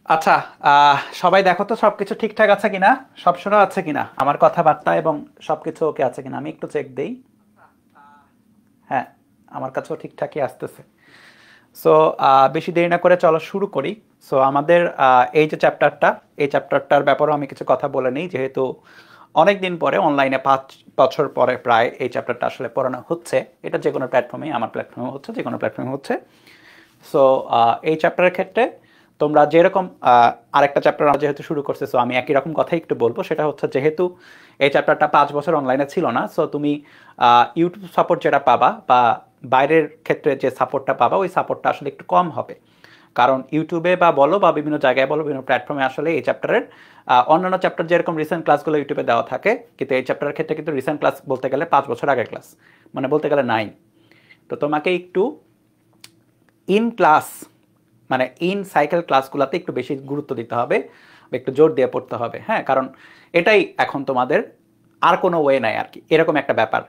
আচ্ছা, সবাই দেখো তো সবকিছু ঠিকঠাক আছে কিনা, সব শোনা আছে কিনা, আমার কথাবার্তা এবং সবকিছু ওকে আছে কিনা, আমি একটু চেক দেই। হ্যাঁ, আমার কাছেও ঠিকঠাকই আসতেছে। সো বেশি দেরি না করে চলো শুরু করি। সো আমাদের এই যে চ্যাপ্টারটা, এই চ্যাপ্টারটার ব্যাপারেও আমি কিছু কথা বলে নিই, যেহেতু অনেক দিন পরে অনলাইনে 5 বছর পরে প্রায় এই চ্যাপ্টারটা আসলে পড়ানো হচ্ছে। এটা যে কোনো প্ল্যাটফর্মে, আমার প্ল্যাটফর্মে হচ্ছে, যে কোনো প্ল্যাটফর্মে হচ্ছে। সো এই চ্যাপ্টারের ক্ষেত্রে তোমরা যেরকম আরেকটা চ্যাপ্টার আমরা যেহেতু শুরু করছে, সো আমি একই রকম কথাই একটু বলবো। সেটা হচ্ছে, যেহেতু এই চ্যাপ্টারটা 5 বছর অনলাইনে ছিল না, সো তুমি ইউটিউব সাপোর্ট যেটা পাবা বা বাইরের ক্ষেত্রে যে সাপোর্টটা পাবা, ওই সাপোর্টটা আসলে একটু কম হবে। কারণ ইউটিউবে বা বলো বা বিভিন্ন জায়গায় বলো, বিভিন্ন প্ল্যাটফর্মে আসলে এই চ্যাপ্টারের অন্যান্য চ্যাপ্টার যেরকম রিসেন্ট ক্লাসগুলো ইউটিউবে দেওয়া থাকে, কিন্তু এই চ্যাপ্টারের ক্ষেত্রে কিন্তু রিসেন্ট ক্লাস বলতে গেলে 5 বছর আগের ক্লাস, মানে বলতে গেলে নাই। তো তোমাকে একটু ইন ক্লাস, মানে ইন সাইকেল ক্লাসগুলোতে একটু বেশি গুরুত্ব দিতে হবে বা একটু জোর দিয়ে পড়তে হবে। হ্যাঁ, কারণ এটাই এখন তোমাদের, আর কোনো ওয়ে নাই আর কি, এরকম একটা ব্যাপার।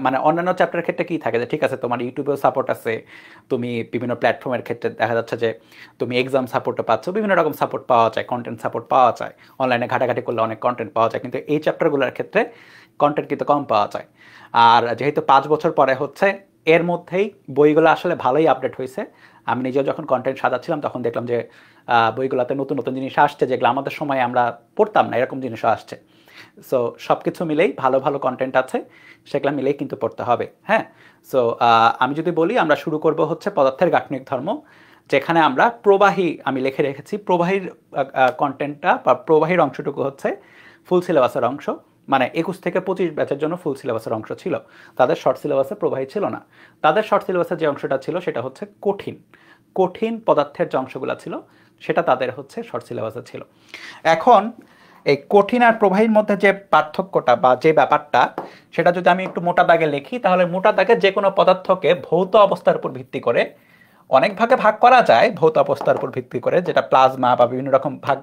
মানে অন্যান্য চ্যাপ্টারের ক্ষেত্রে কি থাকে, যে ঠিক আছে তোমার ইউটিউবেও সাপোর্ট আছে, তুমি বিভিন্ন প্ল্যাটফর্মের ক্ষেত্রে দেখা যাচ্ছে যে তুমি এক্সাম সাপোর্টও পাচ্ছ, বিভিন্ন রকম সাপোর্ট পাওয়া যায়, কন্টেন্ট সাপোর্ট পাওয়া যায়, অনলাইনে ঘাটাঘাটি করলে অনেক কন্টেন্ট পাওয়া যায়, কিন্তু এই চ্যাপ্টারগুলোর ক্ষেত্রে কন্টেন্ট কিন্তু কম পাওয়া যায়। আর যেহেতু 5 বছর পরে হচ্ছে, এর মধ্যেই বইগুলো আসলে ভালোই আপডেট হয়েছে। আমি নিজেও যখন কন্টেন্ট সাজাচ্ছিলাম তখন দেখলাম যে বইগুলোতে নতুন নতুন জিনিস আসছে, যেগুলো আমাদের সময় আমরা পড়তাম না, এরকম জিনিসও আসছে। সো সব কিছু মিলেই ভালো ভালো কন্টেন্ট আছে, সেগুলো মিলেই কিন্তু পড়তে হবে। হ্যাঁ, সো আমি যদি বলি, আমরা শুরু করব হচ্ছে পদার্থের গাঠনিক ধর্ম, যেখানে আমরা প্রবাহী, আমি লিখে রেখেছি প্রবাহীর কন্টেন্টটা বা প্রবাহীর অংশটুকু হচ্ছে ফুল সিলেবাসের অংশ। মানে 21 থেকে 25 ব্যাচের জন্য ফুল সিলেবাসের অংশ ছিল, তাদের শর্ট সিলেবাসে প্রবাহী ছিল না। তাদের শর্ট সিলেবাসের যে অংশটা ছিল সেটা হচ্ছে কঠিন, কঠিন পদার্থের যে অংশগুলো ছিল সেটা তাদের হচ্ছে শর্ট সিলেবাসে ছিল। এখন এই কঠিন আর প্রবাহীর মধ্যে যে পার্থক্যটা বা যে ব্যাপারটা, সেটা যদি আমি একটু মোটা দাগে লিখি, তাহলে মোটা দাগে যে কোনো পদার্থকে ভৌত অবস্থার উপর ভিত্তি করে অনেক ভাগে ভাগ করা যায়, ভৌত অবস্থার উপর ভিত্তি করে, যেটা প্লাজমা বা বিভিন্ন রকম ভাগ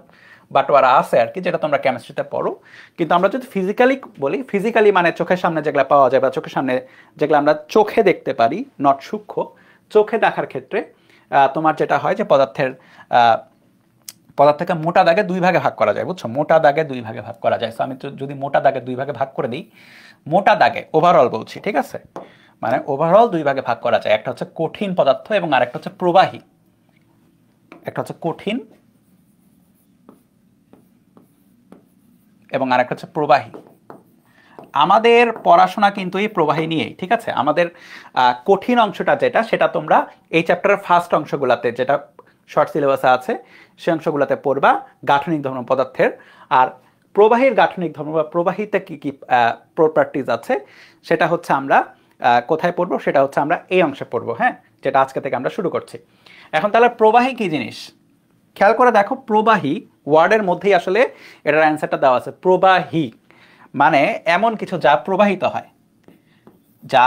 বাটোয়ারা আছে আর কি, যেটা তোমরা কেমিস্ট্রিতে পড়ো। কিন্তু আমরা যদি ফিজিক্যালি বলি, ফিজিক্যালি মানে চোখের সামনে যেগুলো পাওয়া যায় বা চোখের সামনে যেগুলো আমরা চোখে দেখতে পারি, নট সূক্ষ্ম, চোখে দেখার ক্ষেত্রে তোমার যেটা হয় যে পদার্থকে মোটা দাগে 2 ভাগে ভাগ করা যায়, বুঝছো? মোটা দাগে 2 ভাগে ভাগ করা যায়। আমি তো যদি মোটা দাগে 2 ভাগে ভাগ করে দিই, মোটা দাগে ওভারঅল বলছি, ঠিক আছে, মানে ওভারঅল 2 ভাগে ভাগ করা যায়। একটা হচ্ছে কঠিন পদার্থ এবং আরেকটা হচ্ছে প্রবাহী। একটা হচ্ছে কঠিন এবং আরেকটা হচ্ছে প্রবাহী। আমাদের পড়াশোনা কিন্তু এই প্রবাহী নিয়েই, ঠিক আছে। আমাদের কঠিন অংশটা যেটা, সেটা তোমরা এই চ্যাপ্টারের ফার্স্ট অংশগুলোতে, যেটা শর্ট সিলেবাসে আছে, সেই অংশগুলোতে পড়বা, গাঠনিক ধর্ম পদার্থের। আর প্রবাহীর গাঠনিক ধর্ম বা প্রবাহীতে কি কি প্রপার্টিজ আছে, সেটা হচ্ছে আমরা কোথায় পড়বো, সেটা হচ্ছে আমরা এই অংশে পড়বো। হ্যাঁ, যেটা আজকে থেকে আমরা শুরু করছি। এখন তাহলে প্রবাহী কি জিনিস, খেয়াল করে দেখো। প্রবাহী ওয়ার্ডের মধ্যেই আসলে এটার অ্যান্সারটা দেওয়া আছে। প্রবাহী মানে এমন কিছু যা প্রবাহিত হয়, যা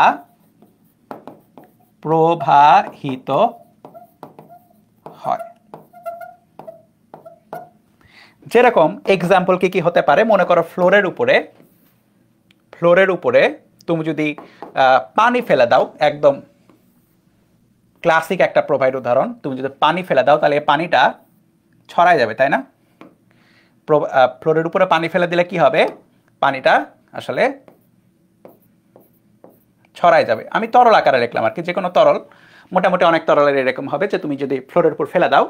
প্রবাহিত হয়। যেরকম এক্সাম্পল কি কি হতে পারে, মনে করো ফ্লোরের উপরে তুমি যদি পানি ফেলে দাও, একদম ক্লাসিক একটা প্রবাহের উদাহরণ, তুমি যদি পানি ফেলে দাও তাহলে এই পানিটা ছড়ায় যাবে, তাই না? ফ্লোরের উপরে পানি ফেলে দিলে কি হবে, পানিটা আসলে ছড়ায় যাবে। আমি তরল আকারে লিখলাম আর কি, যে কোনো তরল, মোটামুটি অনেক তরলের এরকম হবে যে তুমি যদি ফ্লোরের উপর ফেলে দাও,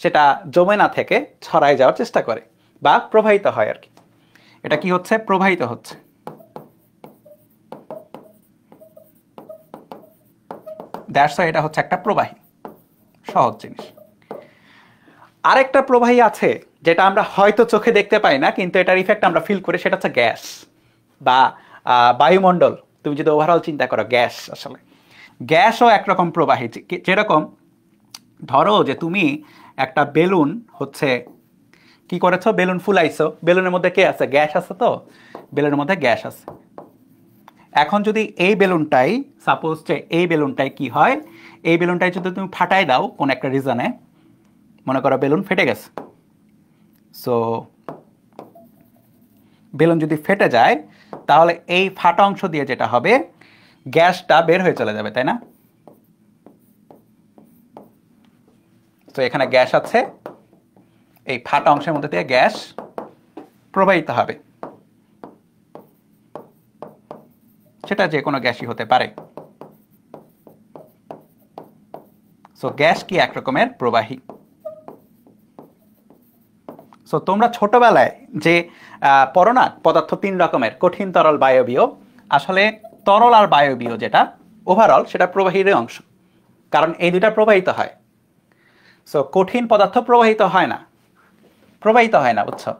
সেটা জমে না থেকে ছড়ায় যাওয়ার চেষ্টা করে বা প্রবাহিত হয় আর কি। এটা কি হচ্ছে, প্রবাহিত হচ্ছে। দ্যাটস ওয়াই এটা হচ্ছে একটা প্রবাহী, সহজ জিনিস। আরেকটা প্রবাহী আছে যেটা আমরা হয়তো চোখে দেখতে পাই না, কিন্তু এটার ইফেক্ট আমরা ফিল করি, সেটা হচ্ছে গ্যাস বা বায়ুমণ্ডল। তুমি যদি ওভারঅল চিন্তা করো, গ্যাস আসলে, গ্যাসও একরকম প্রবাহী। যেরকম ধরো যে তুমি একটা বেলুন হচ্ছে কি করেছো, বেলুন ফুলাইছো, বেলুনের মধ্যে কে আছে, গ্যাস আছে, তো বেলুনের মধ্যে গ্যাস আছে। এখন যদি এই বেলুনটাই, সাপোজ যে এই বেলুনটাই কি হয়, এই বেলুনটাই যদি তুমি ফাটাই দাও কোন একটা রিজনে, মনে করো বেলুন ফেটে গেছে, সো বেলুন যদি ফেটে যায়, তাহলে এই ফাটা অংশ দিয়ে যেটা হবে, গ্যাসটা বের হয়ে চলে যাবে, তাই না? তো এখানে গ্যাস আছে, এই ফাটা অংশের মধ্যে দিয়ে গ্যাস প্রবাহিত হবে, সেটা যে কোনো গ্যাসই হতে পারে। সো গ্যাস কি এক রকমের প্রবাহী। সো তোমরা ছোটবেলায় যে পড়ো না পদার্থ 3 রকমের, কঠিন, তরল, বায়বীয়। আসলে তরল আর বায়বীয় যেটা ওভারঅল সেটা প্রবাহীর অংশ, কারণ এই দুইটা প্রবাহিত হয়। সো কঠিন পদার্থ প্রবাহিত হয় না, বুঝছো?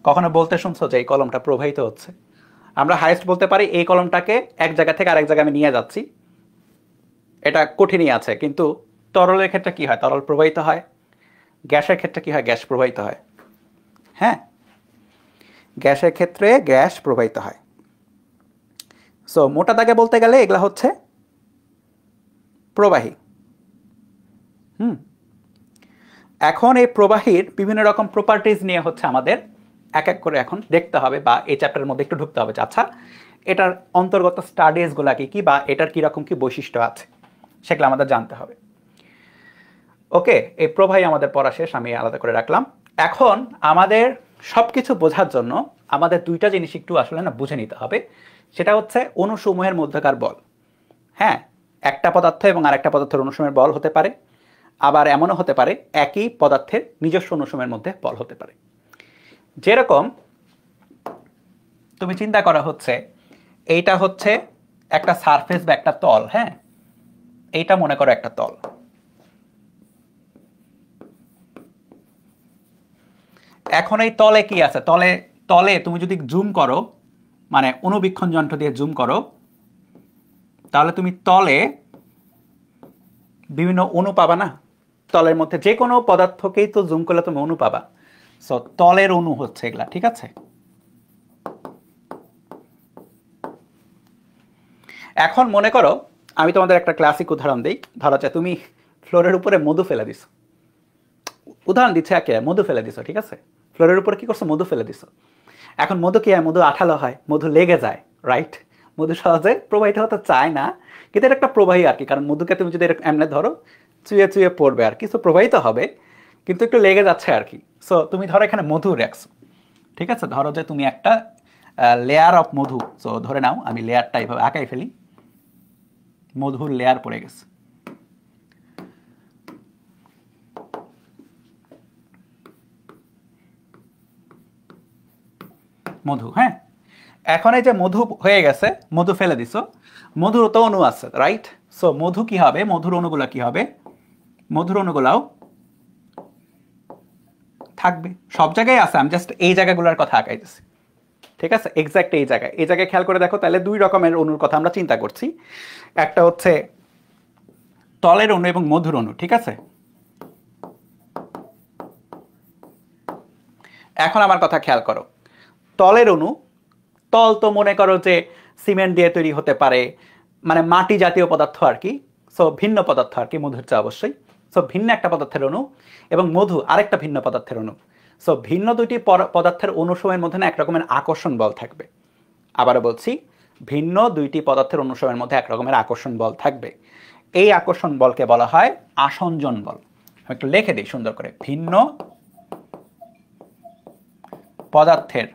কখনো বলতে শুনছো যে এই কলমটা প্রবাহিত হচ্ছে? আমরা হাইয়েস্ট বলতে পারি এই কলমটাকে এক জায়গা থেকে আরেক জায়গায় আমি নিয়ে যাচ্ছি, এটা কঠিনই আছে। কিন্তু তরলের ক্ষেত্রে কি হয়? তরল প্রবাহিত হয়। গ্যাসের ক্ষেত্রে কি হয়? গ্যাস প্রবাহিত হয়। হ্যাঁ, গ্যাসের ক্ষেত্রে গ্যাস প্রবাহিত হয়। সো মোটা দাগে বলতে গেলে এগুলা হচ্ছে প্রবাহী। এখন এই প্রবাহীর বিভিন্ন রকম প্রপার্টিজ নিয়ে হচ্ছে আমাদের এক এক করে এখন দেখতে হবে, বা এই চ্যাপ্টারের মধ্যে একটু ঢুকতে হবে। আচ্ছা, এটার অন্তর্গত স্টাডিজগুলা কি বা এটার কীরকম কি বৈশিষ্ট্য আছে সেগুলো আমাদের জানতে হবে। ওকে, এই প্রবাহী আমাদের পড়া শেষ, আমি আলাদা করে রাখলাম। এখন আমাদের সব কিছু বোঝার জন্য আমাদের দুইটা জিনিস একটু আসলে না বুঝে নিতে হবে। সেটা হচ্ছে অণুসমূহের মধ্যকার বল। হ্যাঁ, একটা পদার্থ এবং আরেকটা পদার্থের অণুসমূহের বল হতে পারে, আবার এমনও হতে পারে একই পদার্থের নিজস্ব অণুসমূহের মধ্যে বল হতে পারে। যেরকম তুমি চিন্তা করা হচ্ছে এইটা হচ্ছে একটা সারফেস বা একটা তল। হ্যাঁ, এইটা মনে করো একটা তল। এখন এই তলে কি আছে? তলে তুমি যদি জুম করো, মানে অণুবীক্ষণ যন্ত্র দিয়ে জুম করো, তাহলে তুমি তলে বিভিন্ন অণু পাবা না? তলের মধ্যে যে কোনো পদার্থকেই তো জুম করলে তুমি অণু পাবা। সো তলের অণু হচ্ছে এগুলা, ঠিক আছে? এখন মনে করো আমি তোমাদের একটা ক্লাসিক উদাহরণ দিই। ধরো যে তুমি ফ্লোরের উপরে মধু ফেলে দিছো, উদাহরণ দিচ্ছে একে, মধু ফেলে দিছো, ঠিক আছে? ফ্লোরের উপরে কি করছো? মধু ফেলে দিছো। এখন মধু কি হয়? মধু আঠালো হয়, মধু লেগে যায়, রাইট? মধু সহজে প্রবাহিত হতে চায় না, কিন্তু এটা একটা প্রবাহী আর কি। কারণ মধুকে তুমি যদি এমনি ধরো, চুয়ে চুয়ে পড়বে আর কিছু প্রবাহিত হবে, কিন্তু একটু লেগে যাচ্ছে আর কি। সো তুমি ধরো এখানে মধু রাখছো, ঠিক আছে? ধরো যে তুমি একটা লেয়ার অফ মধু, সো ধরে নাও আমি লেয়ারটা এইভাবে আঁকাই ফেলি, মধুর লেয়ার পড়ে গেছে। মধু, হ্যাঁ, এখন এই যে মধু হয়ে গেছে, মধু ফেলে দিছো, মধুর তো অণু আছে, রাইট? সো মধু কি হবে? মধুর অণুগুলা কি হবে? মধুর অণুগুলাও থাকবে, সব জায়গায় আছে, আমি জাস্ট এই জায়গাগুলোর কথা আঁকাইতেছি, ঠিক আছে? এক্স্যাক্ট এই জায়গায় খেয়াল করে দেখো, তাহলে দুই রকমের অণুর কথা আমরা চিন্তা করছি। একটা হচ্ছে তলের অণু এবং মধুর অণু, ঠিক আছে? এখন আমার কথা খেয়াল করো, তলের অণু, তল তো মনে করো যে সিমেন্ট দিয়ে তৈরি হতে পারে, মানে মাটি জাতীয় পদার্থ আর কি। সো ভিন্ন পদার্থ আর কি, মধুর চেয়ে অবশ্যই। সো ভিন্ন একটা পদার্থের অণু, এবং মধু আরেকটা ভিন্ন পদার্থের অণু। সো ভিন্ন দুইটি পদার্থের অণুসমূহের মধ্যে না এক রকমের আকর্ষণ বল থাকবে। আবারও বলছি, ভিন্ন দুইটি পদার্থের অণুসমূহের মধ্যে এক রকমের আকর্ষণ বল থাকবে। এই আকর্ষণ বলকে বলা হয় আসঞ্জন বল। আমি একটু লিখে দিই সুন্দর করে, ভিন্ন পদার্থের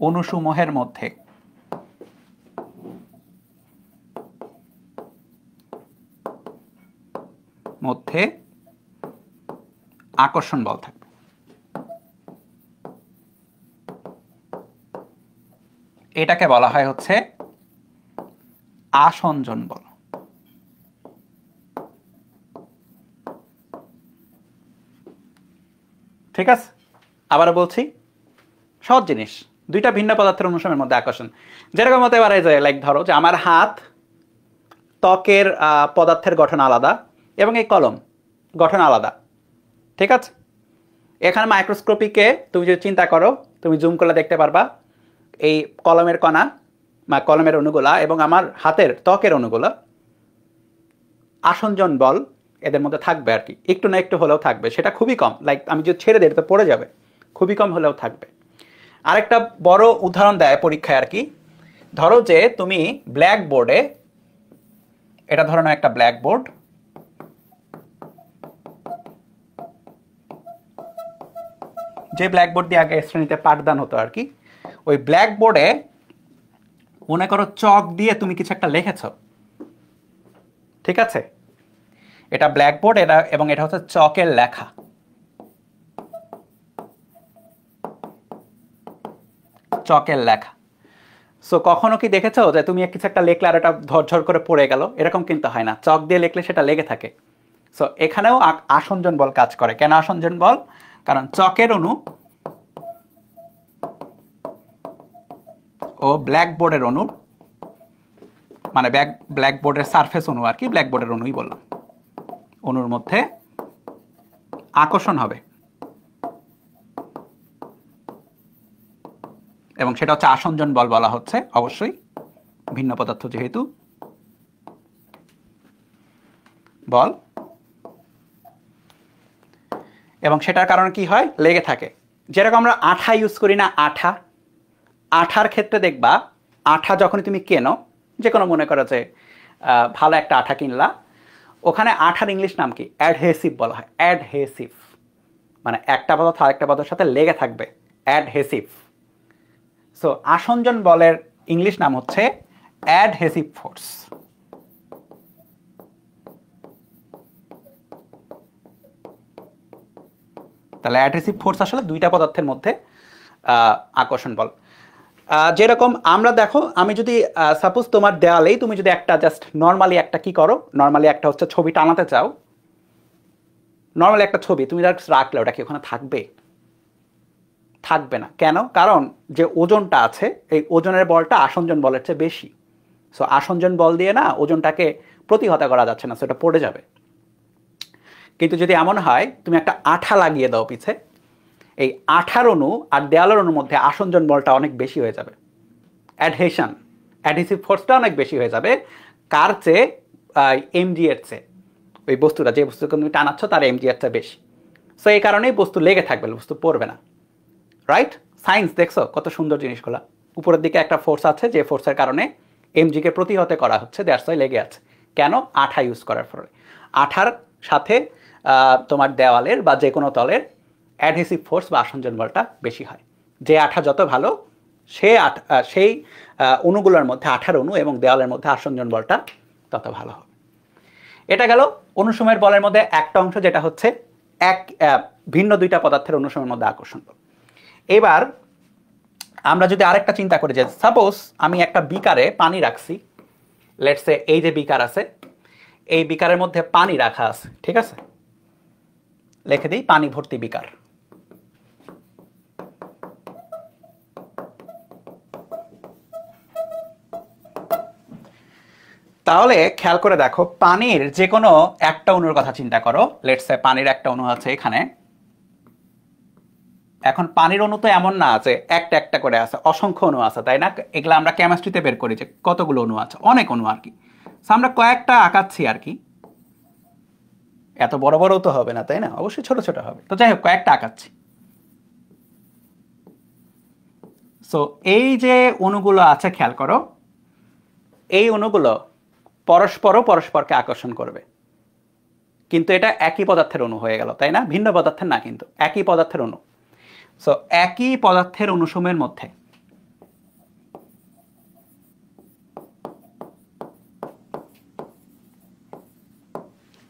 অণুসমূহের মধ্যে আকর্ষণ বল থাকবে। এটাকে বলা হয় হচ্ছে আসঞ্জন বল। ঠিক আছে, আবার বলছি, সহজ জিনিস, দুইটা ভিন্ন পদার্থের অণুসমূহের মধ্যে আকর্ষণ। যেরকম হতে পারে যে লাইক ধরো যে আমার হাত, ত্বকের পদার্থের গঠন আলাদা, এবং এই কলম গঠন আলাদা, ঠিক আছে? এখানে মাইক্রোস্কোপিকে তুমি যদি চিন্তা করো, তুমি জুম করলে দেখতে পারবা এই কলমের কণা বা কলমের অণুগুলা এবং আমার হাতের ত্বকের অণুগুলা আসঞ্জন বল এদের মধ্যে থাকবে আর কি, একটু না একটু হলেও থাকবে। সেটা খুবই কম, লাইক আমি যদি ছেড়ে দিই তো পড়ে যাবে, খুবই কম হলেও থাকবে। আরেকটা বড় উদাহরণ দেয় পরীক্ষায় আর কি, ধরো যে তুমি ব্ল্যাক বোর্ডে, এটা ধরো না একটা ব্ল্যাক বোর্ড, যে ব্ল্যাক বোর্ড দিয়ে আগে শ্রেণীতে পাঠদান হতো আর কি, ওই ব্ল্যাক বোর্ডে মনে করো চক দিয়ে তুমি কিছু একটা লিখেছ, ঠিক আছে? এটা ব্ল্যাক বোর্ড, এটা এবং এটা হচ্ছে চকের লেখা। চকের লেখা। সো কখনো কি দেখেছো যে তুমি কিছু একটা লিখলে আর এটা ঝরঝর করে পড়ে গেল? এরকম কিন্তু হয় না, চক দিয়ে লিখলে সেটা লেগে থাকে। সো এখানেও আসঞ্জন বল কাজ করে। কেন আসঞ্জন বল? কারণ চকের অণু ও ব্ল্যাক বোর্ডের অণু, মানে ব্ল্যাক বোর্ডের সারফেস অণু আর কি, ব্ল্যাক বোর্ডের অণুই বললাম, অণুর মধ্যে আকর্ষণ হবে, এবং সেটা হচ্ছে আসঞ্জন বল বলা হচ্ছে, অবশ্যই ভিন্ন পদার্থ যেহেতু বল। এবং সেটার কারণে কি হয়? লেগে থাকে। যেরকম আমরা আঠা ইউজ করি না, আঠার ক্ষেত্রে দেখবা, আঠা যখন তুমি কেনো, যে কোনো মনে করো যে ভালো একটা আঠা কিনলা, ওখানে আঠার ইংলিশ নাম কি? অ্যাডহেসিভ বলা হয়। অ্যাডহেসিভ মানে একটা পদার্থ আরেকটা পদার্থের সাথে লেগে থাকবে, অ্যাডহেসিভ। সো আসঞ্জন বলের ইংলিশ নাম হচ্ছে অ্যাডহেসিভ ফোর্স। তাহলে অ্যাডহেসিভ ফোর্স আসলে দুইটা পদার্থের মধ্যে আকর্ষণ বল। যেরকম আমরা দেখো, আমি যদি সাপোজ তোমার দেয়ালেই তুমি যদি একটা জাস্ট নর্মালি একটা কি করো, নর্মালি একটা হচ্ছে ছবি টানাতে চাও, নর্মালি একটা ছবি তুমি জাস্ট রাখলে, ওটা কি ওখানে থাকবে? থাকবে না। কেন? কারণ যে ওজনটা আছে, এই ওজনের বলটা আসঞ্জন বলের চেয়ে বেশি। সো আসঞ্জন বল দিয়ে না ওজনটাকে প্রতিহত করা যাচ্ছে না, সেটা পড়ে যাবে। কিন্তু যদি এমন হয় তুমি একটা আঠা লাগিয়ে দাও পিছে, এই আঠার অণু আর দেয়ালের অণুর মধ্যে আসঞ্জন বলটা অনেক বেশি হয়ে যাবে, অ্যাডহেসিভ ফোর্সটা অনেক বেশি হয়ে যাবে। কার চেয়ে? এমজি এর চেয়ে। ওই বস্তুটা, যে বস্তুকে তুমি টানাচ্ছ তার এমজি এর চেয়ে বেশি। সো এই কারণেই বস্তু লেগে থাকবে, বস্তু পড়বে না। রাইট? সায়েন্স দেখছো কত সুন্দর জিনিসগুলা। উপরের দিকে একটা ফোর্স আছে, যে ফোর্সের কারণে এমজিকে প্রতিহত করা হচ্ছে, দ্যাটস ওয়াই লেগে আছে। কেন? আঠা ইউজ করার ফলে। আঠার সাথে তোমার দেওয়ালের বা যে কোনো তলের অ্যাডহেসিভ ফোর্স বা আসঞ্জন বলটা বেশি হয়। যে আঠা যত ভালো, সেই অণুগুলোর মধ্যে, আঠার অণু এবং দেওয়ালের মধ্যে আসঞ্জন বলটা তত ভালো হবে। এটা গেল অনুসময়ের বলের মধ্যে একটা অংশ, যেটা হচ্ছে ভিন্ন দুইটা পদার্থের অনুসময়ের মধ্যে আকর্ষণ বল। এবার আমরা যদি আরেকটা চিন্তা করি, যে সাপোজ আমি একটা বিকারে পানি রাখছি, লেটস সে এই যে বিকার আছে, এই বিকারের মধ্যে পানি রাখা আছে, ঠিক আছে? লিখে দিই পানি ভর্তি বিকার। তাহলে খেয়াল করে দেখো, পানির যে কোনো একটা অণুর কথা চিন্তা করো। লেটস সে পানির একটা অণু আছে এখানে। এখন পানির অণু তো এমন না আছে একটা একটা করে আছে, অসংখ্য অণু আছে, তাই না? এগুলো আমরা কেমিস্ট্রিতে বের করি যে কতগুলো অণু আছে, অনেক অণু আর কি। আমরা কয়েকটা আঁকাচ্ছি আর কি, এত বড় বড় তো হবে না, তাই না? অবশ্যই ছোট ছোট হবে। তো যাই হোক, কয়েকটা আঁকাচ্ছি। সো এই যে অণুগুলো আছে, খেয়াল করো, এই অণুগুলো পরস্পরকে আকর্ষণ করবে, কিন্তু এটা একই পদার্থের অণু হয়ে গেল, তাই না? ভিন্ন পদার্থের না, কিন্তু একই পদার্থের অণু। সো একই পদার্থের অনুসমূহের মধ্যে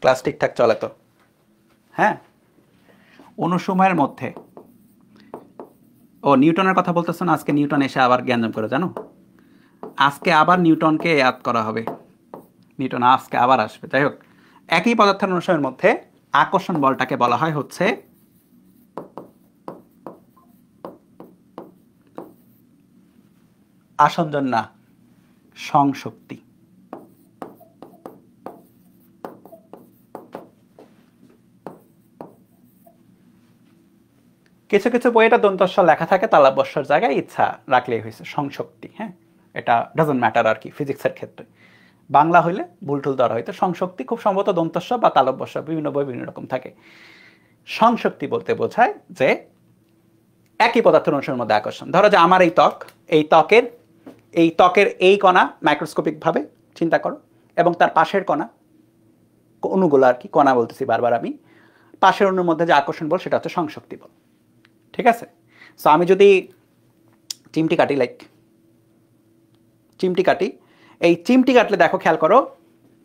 ক্লাস ঠিকঠাক চলে তো? হ্যাঁ, অনুসমূহের মধ্যে। ও নিউটনের কথা বলতেছো না? আজকে নিউটন এসে আবার জ্ঞানজাম করে, জানো? আজকে আবার নিউটনকে ইয়াদ করা হবে, নিউটন আজকে আবার আসবে। যাই হোক, একই পদার্থের অনুসমূহের মধ্যে আকর্ষণ বলটাকে বলা হয় হচ্ছে আসঞ্জন না, সংশক্তি। কিছু কিছু বই এটা দন্তস্ব লেখা থাকে, তালব্যস্বর জায়গায় ইচ্ছা রাখলেই হয়েছে, সংশক্তি। হ্যাঁ, এটা ডাজন্ট ম্যাটার আর কি ফিজিক্সের ক্ষেত্রে। বাংলা হইলে ভুলটুল ধরা হইতো। সংশক্তি খুব সম্ভবত দন্তস্ব বা তালব্যস্ব, বিভিন্ন বই বিভিন্ন রকম থাকে। সংশক্তি বলতে বোঝায় যে একই পদার্থের অনুসারের মধ্যে আকর্ষণ। ধরো যে আমার এই ত্বক, এই ত্বকের এই ত্বকের এই কণা মাইক্রোস্কোপিকভাবে চিন্তা করো, এবং তার পাশের কণা, অণুগুলো আর কি, কণা বলতেছি বারবার আমি, পাশের অণুর মধ্যে যে আকর্ষণ বল সেটা হচ্ছে সংশক্তি বল। ঠিক আছে? সো আমি যদি চিমটি কাটি, চিমটি কাটি, এই চিমটি কাটলে দেখো, খেয়াল করো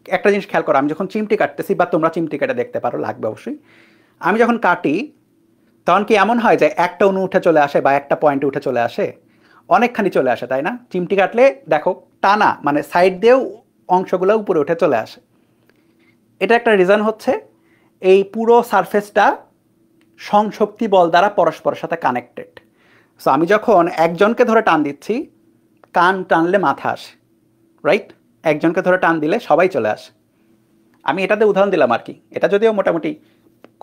একটা জিনিস, খেয়াল করো, আমি যখন চিমটি কাটতেছি, বা তোমরা চিমটি কাটে দেখতে পারো, লাগবে অবশ্যই, আমি যখন কাটি তখন কি এমন হয় যে একটা অণু উঠে চলে আসে বা একটা পয়েন্টে উঠে চলে আসে? অনেকখানি চলে আসে, তাই না? চিমটি কাটলে দেখো টানা, মানে সাইড দিয়েও অংশগুলো উপরে উঠে চলে আসে। এটা একটা রিজন হচ্ছে এই পুরো সারফেসটা সংশক্তি বল দ্বারা পরস্পরের সাথে কানেক্টেড। সো আমি যখন একজনকে ধরে টান দিচ্ছি, কান টানলে মাথা আসে, রাইট? একজনকে ধরে টান দিলে সবাই চলে আসে। আমি এটাতে উদাহরণ দিলাম আর কি, এটা যদিও মোটামুটি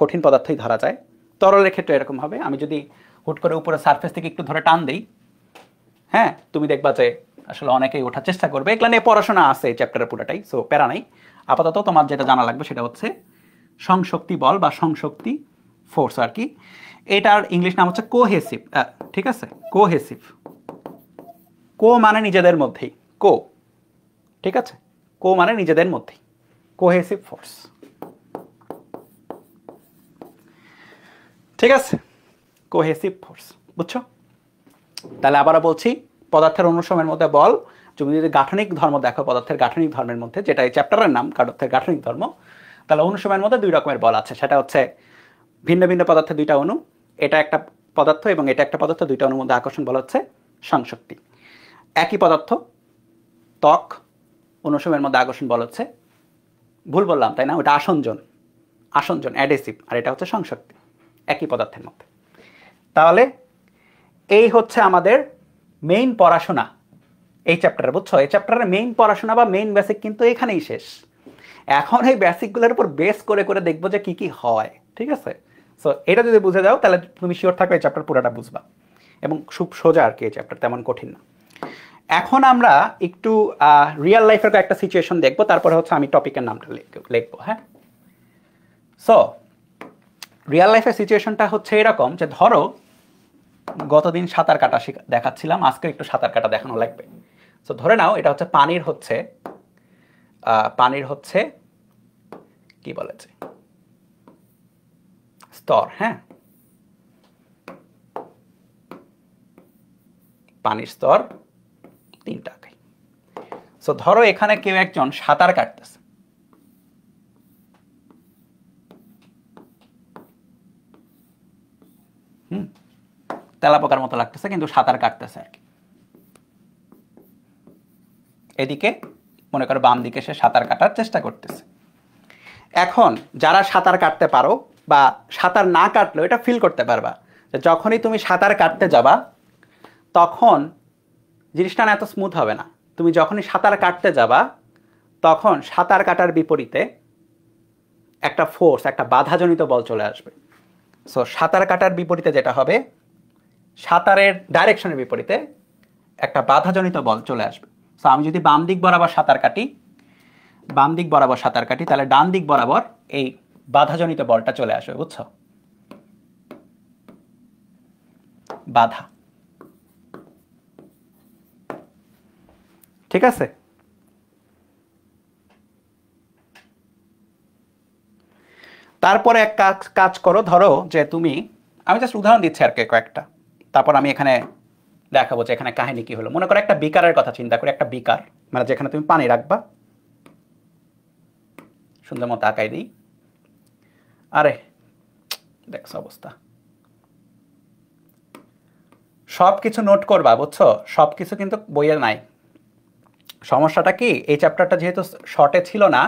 কঠিন পদার্থই ধরা যায়। তরলের ক্ষেত্রে এরকম হবে, আমি যদি হুট করে উপরে সারফেস থেকে একটু ধরে টান দিই, হ্যাঁ, তুমি দেখবা যে আসলে অনেকেই ওঠার চেষ্টা করবে। এগুলো নিয়ে পড়াশোনা আছে এই চ্যাপ্টারের পুরোটাই, সো প্যারা নাই। আপাতত তোমার যেটা জানা লাগবে সেটা হচ্ছে সংশক্তি বল বা সংশক্তি ফোর্স আর কি। এটার ইংলিশ নাম হচ্ছে কোহেসিভ। ঠিক আছে, কোহেসিভ। কো মানে নিজেদের মধ্যেই, কো, ঠিক আছে, কো মানে নিজেদের মধ্যেই, কোহেসিভ ফোর্স। ঠিক আছে, কোহেসিভ ফোর্স, বুঝছো? তাহলে আবারও বলছি, পদার্থের অনুসময়ের মধ্যে বল, তুমি যদি গাঠনিক ধর্ম দেখো, পদার্থের গাঠনিক ধর্মের মধ্যে, যেটা এই চ্যাপ্টারের নাম পদার্থের গাঠনিক ধর্ম, তাহলে অনুসময়ের মধ্যে দুই রকমের বল আছে। সেটা হচ্ছে ভিন্ন ভিন্ন পদার্থের দুইটা অণু, এটা একটা পদার্থ এবং এটা একটা পদার্থ, দুইটা অণুর মধ্যে আকর্ষণ বল হচ্ছে সংশক্তি। একই পদার্থ, ত্বক, অনুসময়ের মধ্যে আকর্ষণ বল হচ্ছে, ভুল বললাম তাই না, ওটা আসঞ্জন, আসঞ্জন অ্যাডেসিভ, আর এটা হচ্ছে সংশক্তি, একই পদার্থের মধ্যে। তাহলে এই হচ্ছে আমাদের মেইন পড়াশোনা এই চ্যাপ্টারে, বুঝছো? এই চ্যাপ্টারের মেইন পড়াশোনা বা মেইন বেসিক কিন্তু এখানেই শেষ। এখন এই বেসিকগুলোর উপর বেস করে করে দেখবো যে কি কি হয়। ঠিক আছে? সো এটা যদি বুঝে যাও তাহলে তুমি শিওর থাকবে এই চ্যাপ্টার পুরোটা বুঝবা, এবং খুব সোজা আর কি, এই চ্যাপ্টার তেমন কঠিন না। এখন আমরা একটু রিয়েল লাইফের একটা সিচুয়েশন দেখবো, তারপরে হচ্ছে আমি টপিকের নামটা লিখবো। হ্যাঁ, সো রিয়েল লাইফের সিচুয়েশনটা হচ্ছে এরকম যে, ধরো গতদিন সাঁতার কাটা দেখাচ্ছিলাম, আজকে একটু সাঁতার কাটা দেখানো লাগবে। সো ধরে নাও এটা হচ্ছে পানির হচ্ছে কি বলেছে, স্তর। হ্যাঁ, পানির স্তর 3 টাকায়। সো ধরো এখানে কেউ একজন সাঁতার কাটতেছে, তেলাপোকার মতো লাগতেছে, কিন্তু সাঁতার কাটতেছে আর কি। এদিকে মনে করো বাম দিকে সে সাঁতার কাটার চেষ্টা করতেছে। এখন যারা সাঁতার কাটতে পারো বা সাঁতার না কাটলেও এটা ফিল করতে পারবা যে যখনই তুমি সাঁতার কাটতে যাবা তখন জিনিসটা না এত স্মুথ হবে না। তুমি যখনই সাঁতার কাটতে যাবা তখন সাঁতার কাটার বিপরীতে একটা ফোর্স, একটা বাধাজনিত বল চলে আসবে। সো সাঁতার কাটার বিপরীতে যেটা হবে, সাঁতারের ডাইরেকশনের বিপরীতে একটা বাধাজনিত বল চলে আসবে। সো আমি যদি বাম দিক বরাবর সাঁতার কাটি, তাহলে ডান দিক বরাবর এই বাধাজনিত বলটা চলে আসবে, বুঝছো? বাধা। ঠিক আছে? তারপরে এক কাজ করো, ধরো যে তুমি, আমি জাস্ট উদাহরণ দিচ্ছি আর কি কয়েকটা, তারপর আমি এখানে দেখাবো যে এখানে কাহিনী কি হলো। মনে করো একটা বিকারের কথা চিন্তা করি, একটা বিকার মানে যেখানে তুমি পানি রাখবা। সুন্দর মতো আঁকাই দিই। আরে দেখছো অবস্থা, সব কিছু নোট করবা, বুঝছো? সব কিছু কিন্তু বইয়ে নাই। সমস্যাটা কি, এই চ্যাপ্টারটা যেহেতু শর্টে ছিল না,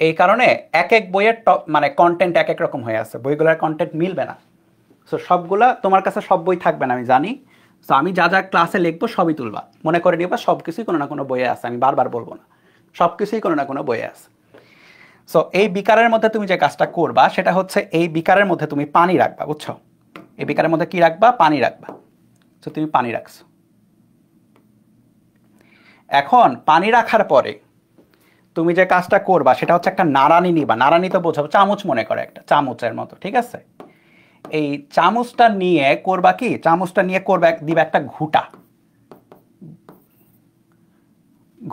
এই কারণে এক এক বইয়ের মানে কন্টেন্ট এক এক রকম হয়ে আছে, বইগুলোর কন্টেন্ট মিলবে না। সো সবগুলা তোমার কাছে সব বই থাকবে না আমি জানি। সো আমি যা যা ক্লাসে লিখবো সবই তুলবা, মনে করে নিবা সব কিছুই কোনো না কোনো বইয়ে আছে। আমি বারবার বলবো না, সব কিছুই কোনো না কোনো বইয়ে আছে। সো এই বিকারের মধ্যে তুমি যে কাজটা করবা সেটা হচ্ছে, এই বিকারের মধ্যে তুমি পানি রাখবা, বুঝছো? এই বিকারের মধ্যে কি রাখবা? পানি রাখবা। সো তুমি পানি রাখছো। এখন পানি রাখার পরে তুমি যে কাজটা করবা সেটা হচ্ছে একটা নাড়ানি নিবা। নাড়ানি তো বোঝাবো, চামচ মনে করে, একটা চামচের মতো, ঠিক আছে? এই চামচটা নিয়ে করবা কি, চামচটা নিয়ে করবা, দিবা একটা ঘুটা,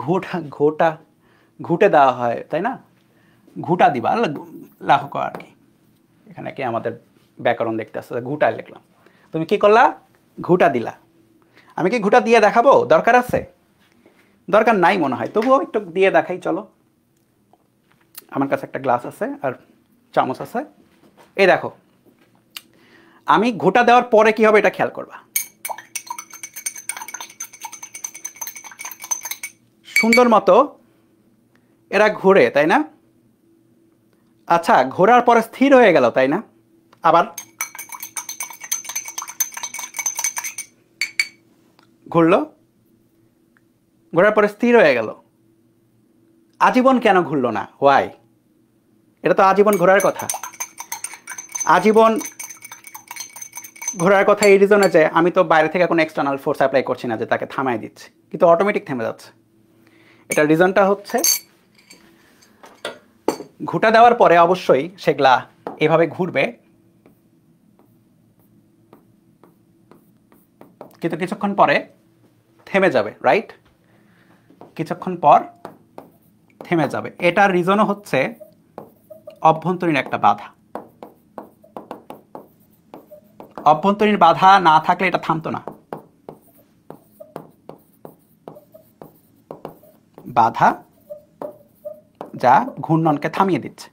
ঘোটা ঘোটা ঘুটে দেওয়া হয়, তাই না? ঘুটা দিবা, লাহক আর কি। এখানে কি আমাদের ব্যাকরণ দেখতে আসছে, ঘুটায় লিখলাম। তুমি কি করলা? ঘুটা দিলা। আমি কি ঘুটা দিয়ে দেখাবো? দরকার আছে? দরকার নাই মনে হয়, তবুও একটু দিয়ে দেখাই চলো। আমার কাছে একটা গ্লাস আছে আর চামচ আছে। এই দেখো, আমি ঘুটা দেওয়ার পরে কি হবে এটা খেয়াল করবা। সুন্দর মতো এরা ঘুরে, তাই না? আচ্ছা, ঘোরার পরে স্থির হয়ে গেল, তাই না? আবার ঘুরলো, ঘোরার পরে স্থির হয়ে গেল। আজীবন কেন ঘুরলো না? হোয়াই? এটা তো আজীবন ঘোরার কথা। আজীবন ঘোরার কথা এই রিজনে যে আমি তো বাইরে থেকে কোনো এক্সটার্নাল ফোর্স অ্যাপ্লাই করছি না যে তাকে থামাই দিচ্ছে, কিন্তু অটোমেটিক থেমে যাচ্ছে। এটার রিজনটা হচ্ছে ঘুটা দেওয়ার পরে অবশ্যই সেগুলা এভাবে ঘুরবে, কিন্তু কিছুক্ষণ পরে থেমে যাবে, রাইট? কিছুক্ষণ পর থেমে যাবে। এটার রিজনও হচ্ছে অভ্যন্তরীণ একটা বাধা। অভ্যন্তরীণ বাধা না থাকলে এটা থামতো না। বাধা যা ঘূর্ণনকে থামিয়ে দিচ্ছে।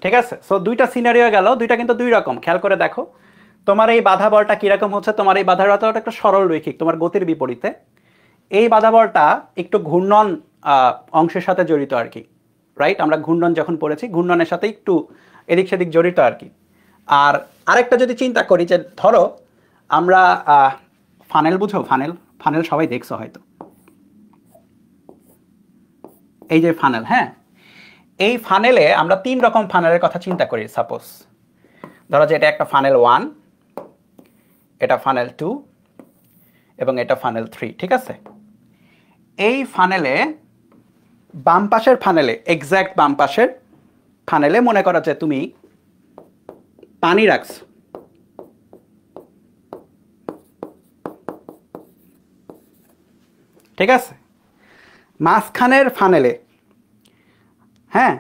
ঠিক আছে, সো দুইটা সিনারিও গেল, দুইটা কিন্তু দুই রকম। খেয়াল করে দেখো, তোমার এই বাধা বলটা কিরকম হচ্ছে। তোমার এই বাধা বলটা একটা সরল রৈখিক, তোমার গতির বিপরীতে। এই বাধা বলটা একটু ঘূর্ণন অংশের সাথে জড়িত আর কি, রাইট? আমরা ঘূর্ণন যখন পড়েছি, ঘূর্ণনের সাথে একটু এদিক সেদিক জড়িত আর কি। আর আরেকটা যদি চিন্তা করি যে ধরো আমরা ফানেল, বুঝো ফানেল? ফানেল সবাই দেখছো হয়তো। এই যে ফানেল, হ্যাঁ, এই ফানেলে আমরা তিন রকম ফানেলের কথা চিন্তা করি। সাপোজ ধরো যে এটা একটা ফানেল 1, এটা ফানেল 2 এবং এটা ফানেল 3, ঠিক আছে? এই ফানেলে বাম পাশের ফানেলে, এক্স্যাক্ট বাম পাশের ফানেলে মনে করো যে তুমি পানি রাখছো, ঠিক আছে? মাঝখানের ফানেলে, হ্যাঁ,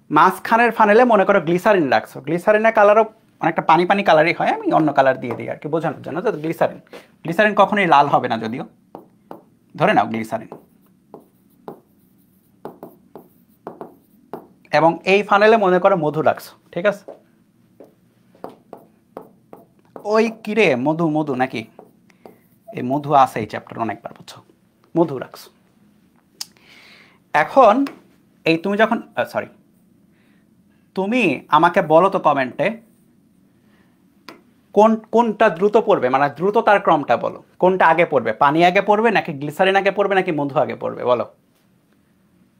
মাঝখানের ফানেলে মনে করো গ্লিসারিন রাখছো। গ্লিসারিনের কালারও অনেকটা পানি পানি কালারই হয়, আমি অন্য কালার দিয়ে দিই আর কি বোঝানোর জন্য। যে গ্লিসারিন, গ্লিসারিন কখনোই লাল হবে না যদিও, ধরে নাও গ্লিসারিন। এবং এই ফানেলে মনে করো মধু রাখছো, ঠিক আছে? ওই কিরে মধু, মধু নাকি? এই মধু আছে এই চ্যাপ্টার অনেকবার, বুঝছো? মধু রাখছো। এখন এই তুমি যখন, সরি, তুমি আমাকে বলো তো কমেন্টে কোনটা দ্রুত পড়বে, মানে দ্রুততার ক্রমটা বলো। কোনটা আগে পড়বে? পানি আগে পড়বে নাকি গ্লিসারিন আগে পড়বে নাকি মধু আগে পড়বে? বলো,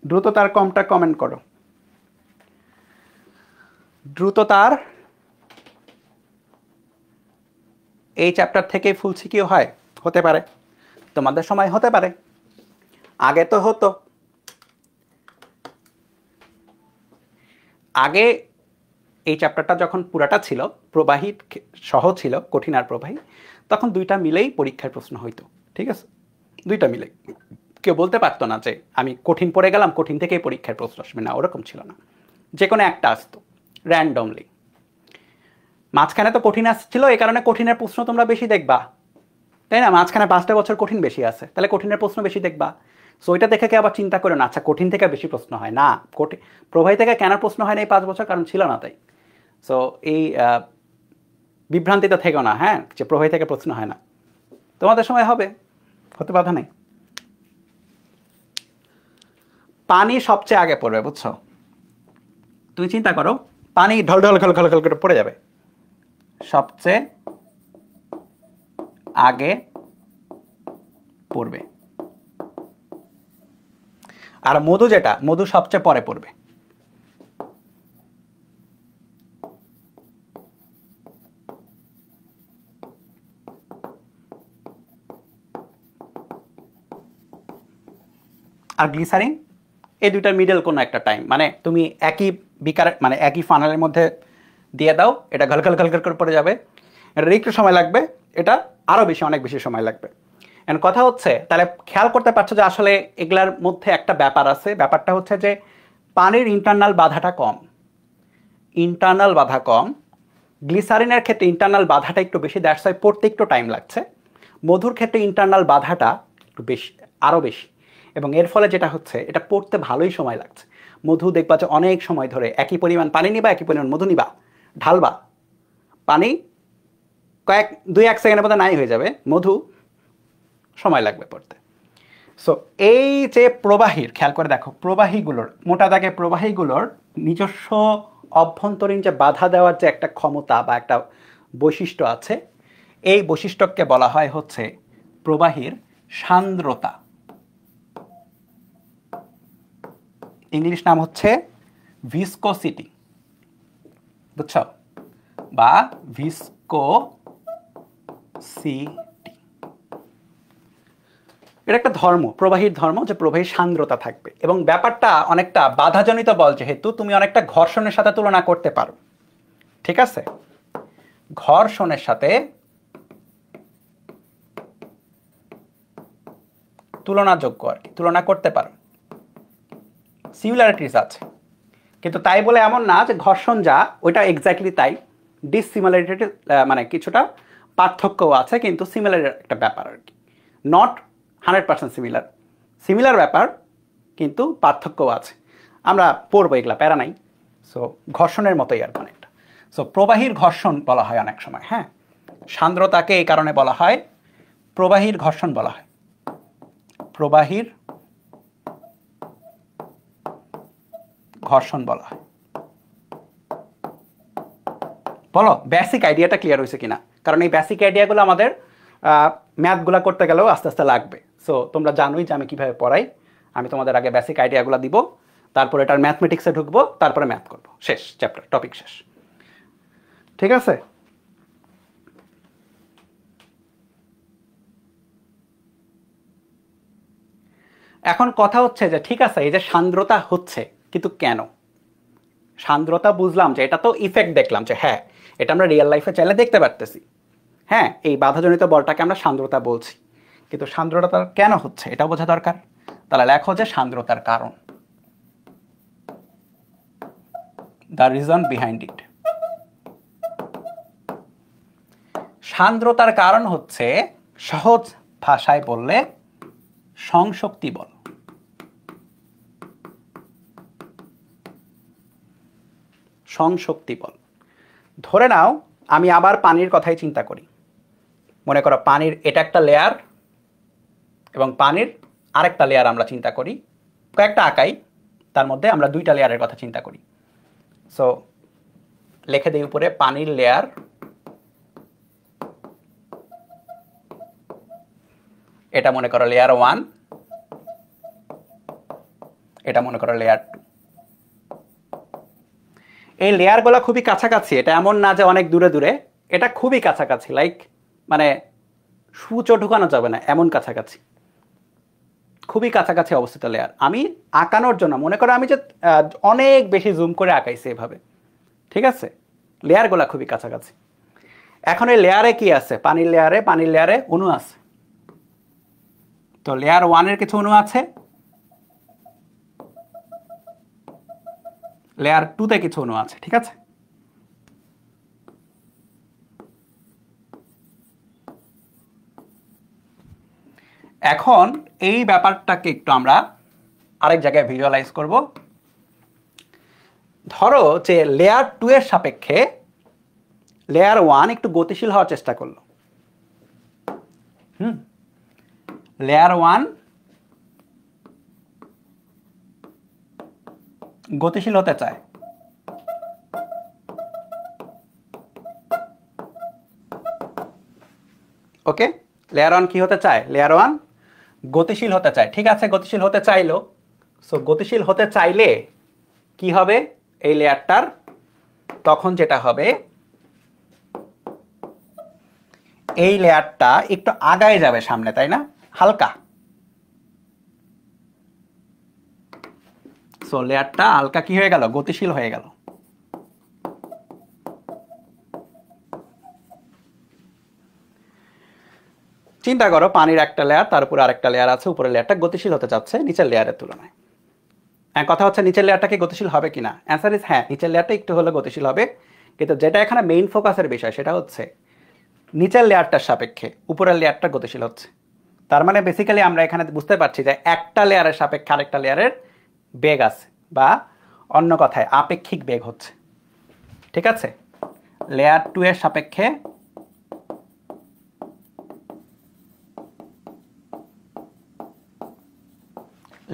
দ্রুততার ক্রমটা কমেন্ট করো। দ্রুততার এই চ্যাপ্টার থেকেই ফুল সিকিউ হয়, হতে পারে তোমাদের সময়, হতে পারে আগে তো হতো। আগে এই চ্যাপ্টারটা যখন পুরাটা ছিল, প্রবাহী সহ ছিল, কঠিন আর প্রবাহী, তখন দুইটা মিলেই পরীক্ষার প্রশ্ন হইতো, ঠিক আছে? দুইটা মিলেই। কেউ বলতে পারতো না যে আমি কঠিন পড়ে গেলাম, কঠিন থেকেই পরীক্ষার প্রশ্ন আসবে না, ওরকম ছিল না। যে কোনো একটা আসতো র্যান্ডমলি। মাঝখানে তো কঠিন আসছিল, এই কারণে কঠিনের প্রশ্ন তোমরা বেশি দেখবা, তাই না? মাঝখানে 5টা বছর কঠিন বেশি আছে, তাহলে কঠিনের প্রশ্ন বেশি দেখবা। সো ওইটা দেখে আবার চিন্তা করে না আচ্ছা কঠিন থেকে বেশি প্রশ্ন হয় না। কঠিন প্রবাহী থেকে কেন প্রশ্ন হয় না এই 5 বছর? কারণ ছিল না তাই। সো এই বিভ্রান্তিটা থেকেও না, হ্যাঁ, যে প্রবাহী থেকে প্রশ্ন হয় না। তোমাদের সময় হবে, হতে বাধা নেই। পানি সবচেয়ে আগে পড়বে, বুঝছো? তুমি চিন্তা করো, পানি ঢল ঢল ঘল ঘল ঘল করে পড়ে যাবে, সবচেয়ে আগে পড়বে। আর মধু যেটা, মধু সবচেয়ে পরে পড়বে। আর গ্লিসারিন, এই দুইটার মিডল কোনো একটা টাইম, মানে তুমি একই বিকার, মানে একই ফানেলের মধ্যে দিয়ে দাও, এটা ঘাল ঘাল ঘাল ঘাল করে পড়ে যাবে। এটা একটু সময় লাগবে, এটা আরও বেশি, অনেক বেশি সময় লাগবে। এন্ড কথা হচ্ছে, তাহলে খেয়াল করতে পারছো যে আসলে এগুলার মধ্যে একটা ব্যাপার আছে। ব্যাপারটা হচ্ছে যে পানির ইন্টারনাল বাধাটা কম, ইন্টারনাল বাধা কম। গ্লিসারিনের ক্ষেত্রে ইন্টারনাল বাধাটা একটু বেশি, দ্যাটস ওয়াই পড়তে একটু টাইম লাগছে। মধুর ক্ষেত্রে ইন্টারনাল বাধাটা একটু বেশি, আরও বেশি, এবং এর ফলে যেটা হচ্ছে এটা পড়তে ভালোই সময় লাগছে। মধু দেখবা যে অনেক সময় ধরে একই পরিমাণ পানি নিবা, একই পরিমাণ মধু নিবা, ঢালবা, পানি কয়েক 2-1 সেকেন্ডের মধ্যে নাই হয়ে যাবে, মধু সময় লাগবে পড়তে। সো এই যে প্রবাহীর, খেয়াল করে দেখো, প্রবাহীগুলোর মোটা দাগে প্রবাহীগুলোর নিজস্ব অভ্যন্তরীণ যে বাধা দেওয়ার যে একটা ক্ষমতা বা একটা বৈশিষ্ট্য আছে, এই বৈশিষ্ট্যকে বলা হয় হচ্ছে প্রবাহীর সান্দ্রতা। ইংলিশ নাম হচ্ছে ভিসকোসিটি, বুঝছো, বা ভিসকোসিটি। এটা একটা ধর্ম, প্রবাহীর ধর্ম, যে প্রবাহীর সান্দ্রতা থাকবে। এবং ব্যাপারটা অনেকটা বাধাজনিত বল যেহেতু, তুমি অনেকটা ঘর্ষণের সাথে তুলনা করতে পারো, ঠিক আছে? ঘর্ষণের সাথে তুলনাযোগ্য আর কি, তুলনা করতে পারো, সিমিলারিটিস আছে। কিন্তু তাই বলে এমন না যে ঘর্ষণ যা ওইটা এক্স্যাক্টলি তাই, ডিসিমিলারিটি মানে কিছুটা পার্থক্যও আছে, কিন্তু সিমিলার একটা ব্যাপার আর কি, নট 100% সিমিলার, সিমিলার ব্যাপার কিন্তু পার্থক্যও আছে। আমরা পড়বো, এগুলা প্যারা নাই। সো ঘর্ষণের মতোই আর অনেকটা। সো প্রবাহীর ঘর্ষণ বলা হয় অনেক সময়, হ্যাঁ, সান্দ্রতাকে এই কারণে বলা হয় প্রবাহীর ঘর্ষণ বলা হয়, প্রবাহীর ঘর্ষণ বলা হয়। বলো বেসিক আইডিয়াটা ক্লিয়ার হয়েছে কিনা, কারণ এই বেসিক আইডিয়াগুলো আমাদের ম্যাথগুলো করতে গেলেও আস্তে আস্তে লাগবে। সো তোমরা জানোই যে আমি কীভাবে পড়াই, আমি তোমাদের আগে বেসিক আইডিয়াগুলো দিব, তারপর এটার ম্যাথমেটিক্সে ঢুকবো, তারপরে ম্যাথ করবো, শেষ চ্যাপ্টার, টপিক শেষ, ঠিক আছে? এখন কথা হচ্ছে যে ঠিক আছে, এই যে সান্দ্রতা হচ্ছে, কিন্তু কেন? সান্দ্রতা বুঝলাম যে এটা তো ইফেক্ট, দেখলাম যে হ্যাঁ এটা আমরা রিয়েল লাইফে চাইলে দেখতে পারতেছি, হ্যাঁ এই বাধাজনিত বলটাকে আমরা সান্দ্রতা বলছি, কিন্তু সান্দ্রতা কেন হচ্ছে এটা বোঝা দরকার। তাহলে লেখো যে সান্দ্রতার কারণ, দ্য রিজন বিহাইন্ড ইট। সান্দ্রতার কারণ হচ্ছে, সহজ ভাষায় বললে, সংশক্তি বল। সংশক্তি বল। ধরে নাও আমি আবার পানির কথাই চিন্তা করি, মনে করো পানির এটা একটা লেয়ার এবং পানির আরেকটা লেয়ার আমরা চিন্তা করি, কয়েকটা আঁকাই, তার মধ্যে আমরা 2টা লেয়ারের কথা চিন্তা করি। সো লিখে দিই উপরে পানির লেয়ার, এটা মনে করো লেয়ার 1, এটা মনে করো লেয়ার 2। এই লেয়ারগুলো খুবই কাছাকাছি, এটা এমন না যে অনেক দূরে দূরে, এটা খুবই কাছাকাছি, লাইক মানে সূচও ঢুকানো যাবে না এমন কাছাকাছি, খুবই কাছাকাছি অবস্থিত লেয়ার। আমি আঁকানোর জন্য মনে করো আমি যে অনেক বেশি জুম করে আঁকাইছি এভাবে, ঠিক আছে? লেয়ারগুলো খুবই কাছাকাছি। এখন এই লেয়ারে কি আছে? পানির লেয়ারে অণু আছে। তো লেয়ার 1-এর কিছু অণু আছে, লেয়ার 2-তে কিছু অণু আছে, ঠিক আছে? এখন এই ব্যাপারটাকে একটু আমরা আরেক জায়গায় ভিজুয়ালাইজ করব। ধরো যে লেয়ার 2 এর সাপেক্ষে লেয়ার 1 একটু গতিশীল হওয়ার চেষ্টা করলো। লেয়ার 1 গতিশীল হতে চায়, ওকে? লেয়ার 1 কি হতে চায়? লেয়ার 1 গতিশীল হতে চায়, ঠিক আছে? গতিশীল হতে চাইলো। সো গতিশীল হতে চাইলে কি হবে এই লেয়ারটার? তখন যেটা হবে, এই লেয়ারটা একটু আগায় যাবে সামনে, তাই না? হালকা। সো লেয়ারটা হালকা কি হয়ে গেল? গতিশীল হয়ে গেল। চিন্তা করো পানির একটা লেয়ার, তার উপরে আরেকটা লেয়ার আছে, উপরের লেয়ারটা গতিশীল হতে যাচ্ছে নিচের লেয়ারের তুলনায়। কথা হচ্ছে নিচের লেয়ারটা কি গতিশীল হবে কিনা? অ্যান্সার ইজ হ্যাঁ, নিচের লেয়ারটা একটু হলে গতিশীল হবে, কিন্তু যেটা এখানে মেইন ফোকাসের বিষয় সেটা হচ্ছে নিচের লেয়ারটার সাপেক্ষে উপরের লেয়ারটা গতিশীল হচ্ছে। তার মানে বেসিক্যালি আমরা এখানে বুঝতে পারছি যে একটা লেয়ারের সাপেক্ষে আরেকটা লেয়ারের বেগ আছে, বা অন্য কথায় আপেক্ষিক বেগ হচ্ছে। ঠিক আছে, লেয়ার 2 এর সাপেক্ষে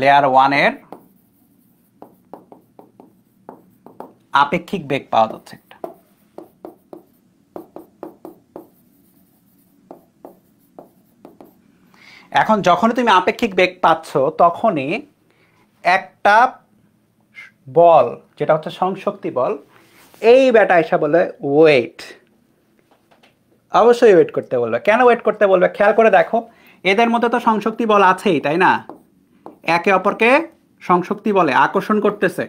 লেয়ার 1 এর আপেক্ষিক বেগ পাওয়া যাচ্ছে একটা। এখন যখনই তুমি আপেক্ষিক বেগ পাচ্ছ তখনই একটা বল, যেটা হচ্ছে সংশক্তি বল, এই বেটা এসে বলে ওয়েট। অবশ্যই ওয়েট করতে বলবে। কেন ওয়েট করতে বলবে? খেয়াল করে দেখো, এদের মধ্যে তো সংশক্তি বল আছেই, তাই না? একে অপরকে সংশক্তি বলে আকর্ষণ করতেছে।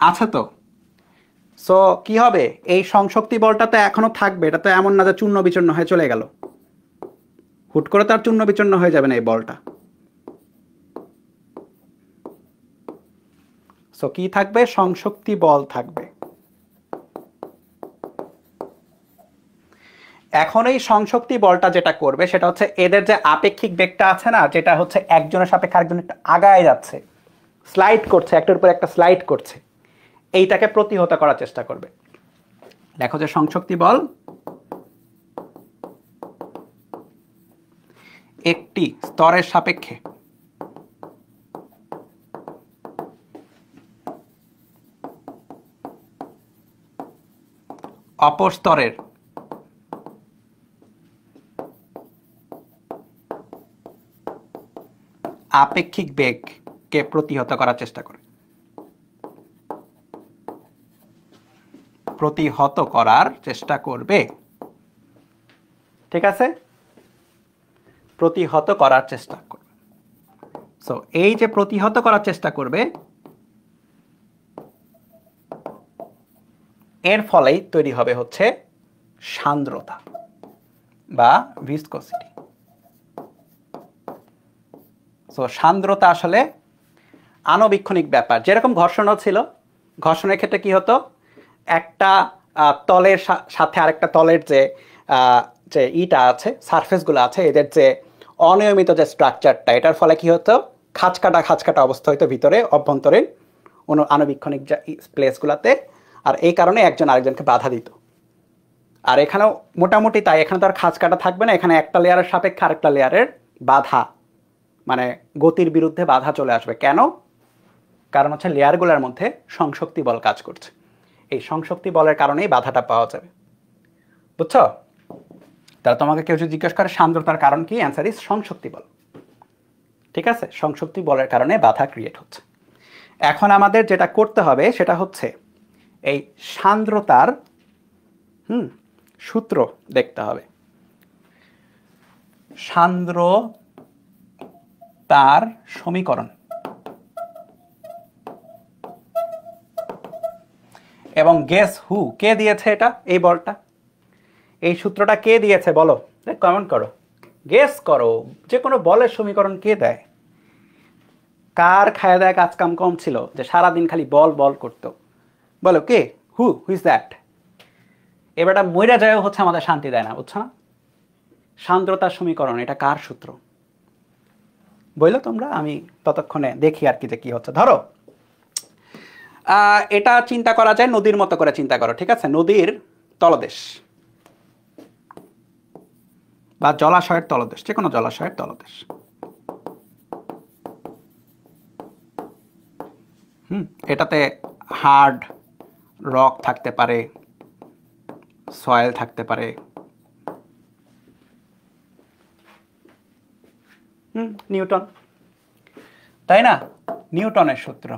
আছে তো। সো কি হবে? এই সংশক্তি বলটা তো এখনো থাকবে, এটা তো এমন না যে চূর্ণ বিচূর্ণ হয়ে চলে গেল। হুট করে তার চূর্ণ বিচূর্ণ হয়ে যাবে না এই বলটা। সো কি থাকবে? সংশক্তি বল থাকবে। এখন এই সংশক্তি বলটা যেটা করবে সেটা হচ্ছে এদের যে আপেক্ষিক বেগটা আছে না, যেটা হচ্ছে একজনের সাপেক্ষে আরেকজন একটু আগায় যাচ্ছে, স্লাইড করছে, একটার উপর একটা স্লাইড করছে, এইটাকে প্রতিহত করার চেষ্টা করবে। দেখো যে সংশক্তি বল একটি স্তরের সাপেক্ষে অপর স্তরের আপেক্ষিক বেগকে প্রতিহত করার চেষ্টা করে। প্রতিহত করার চেষ্টা করবে। ঠিক আছে, প্রতিহত করার চেষ্টা করবে। সো এই যে প্রতিহত করার চেষ্টা করবে, এর ফলেই তৈরি হবে হচ্ছে সান্দ্রতা বা ভিসকসিটি। সো সান্দ্রতা আসলে আণুবীক্ষণিক ব্যাপার। যেরকম ঘর্ষণও ছিল, ঘর্ষণের ক্ষেত্রে কি হতো? একটা তলের সাথে আরেকটা তলের যে যে ইটা আছে, সারফেসগুলো আছে, এদের যে অনিয়মিত যে স্ট্রাকচারটা, এটার ফলে কি হতো? খাঁচকাটা খাঁচকাটা অবস্থা হইতো ভিতরে, অভ্যন্তরীণ আণুবীক্ষণিক যে প্লেসগুলোতে। আর এই কারণে একজন আরেকজনকে বাধা দিত। আর এখানেও মোটামুটি তাই, এখানে তো আর খাঁচকাটা থাকবে না, এখানে একটা লেয়ারের সাপেক্ষে আরেকটা লেয়ারের বাধা, মানে গতির বিরুদ্ধে বাধা চলে আসবে। কেন? কারণ হচ্ছে লেয়ারগুলোর মধ্যে সংশক্তি বল কাজ করছে। এই সংশক্তি বলের কারণেই বাধাটা পাওয়া যাবে। বুঝছো? তাহলে তোমাকে কেউ যদি জিজ্ঞেস করে সান্দ্রতার কারণ কি, অ্যান্সার ইজ সংশক্তি বল। ঠিক আছে, সংশক্তি বলের কারণে বাধা ক্রিয়েট হচ্ছে। এখন আমাদের যেটা করতে হবে সেটা হচ্ছে এই সান্দ্রতার সূত্র দেখতে হবে। সান্দ্রতার সমীকরণ এবং গেস হু, কে দিয়েছে এটা, এই বলটা, এই সূত্রটা কে দিয়েছে বলো? কমেন্ট করো, গেস করো, যে কোনো বলের সমীকরণ কে দেয়? কার খায় দেয় কাজ কাম কম ছিল যে সারাদিন খালি বল বল করতো? বলো কে? Who is that? এবারটা মইরা যায় হচ্ছে আমাদের শান্তি দেয় না, বুঝছো না? সান্দ্রতার সমীকরণ, এটা কার সূত্র বললো তোমরা? আমি ততক্ষণে দেখি আর কি যে কি হচ্ছে। ধরো এটা চিন্তা করা যায় নদীর মতো করে চিন্তা করো। ঠিক আছে, নদীর তলদেশ বা জলাশয়ের তলদেশ, যে কোনো জলাশয়ের তলদেশ। এটাতে হার্ড রক থাকতে পারে, সয়েল থাকতে পারে, নিউটন, তাই না? নিউটনের সূত্র।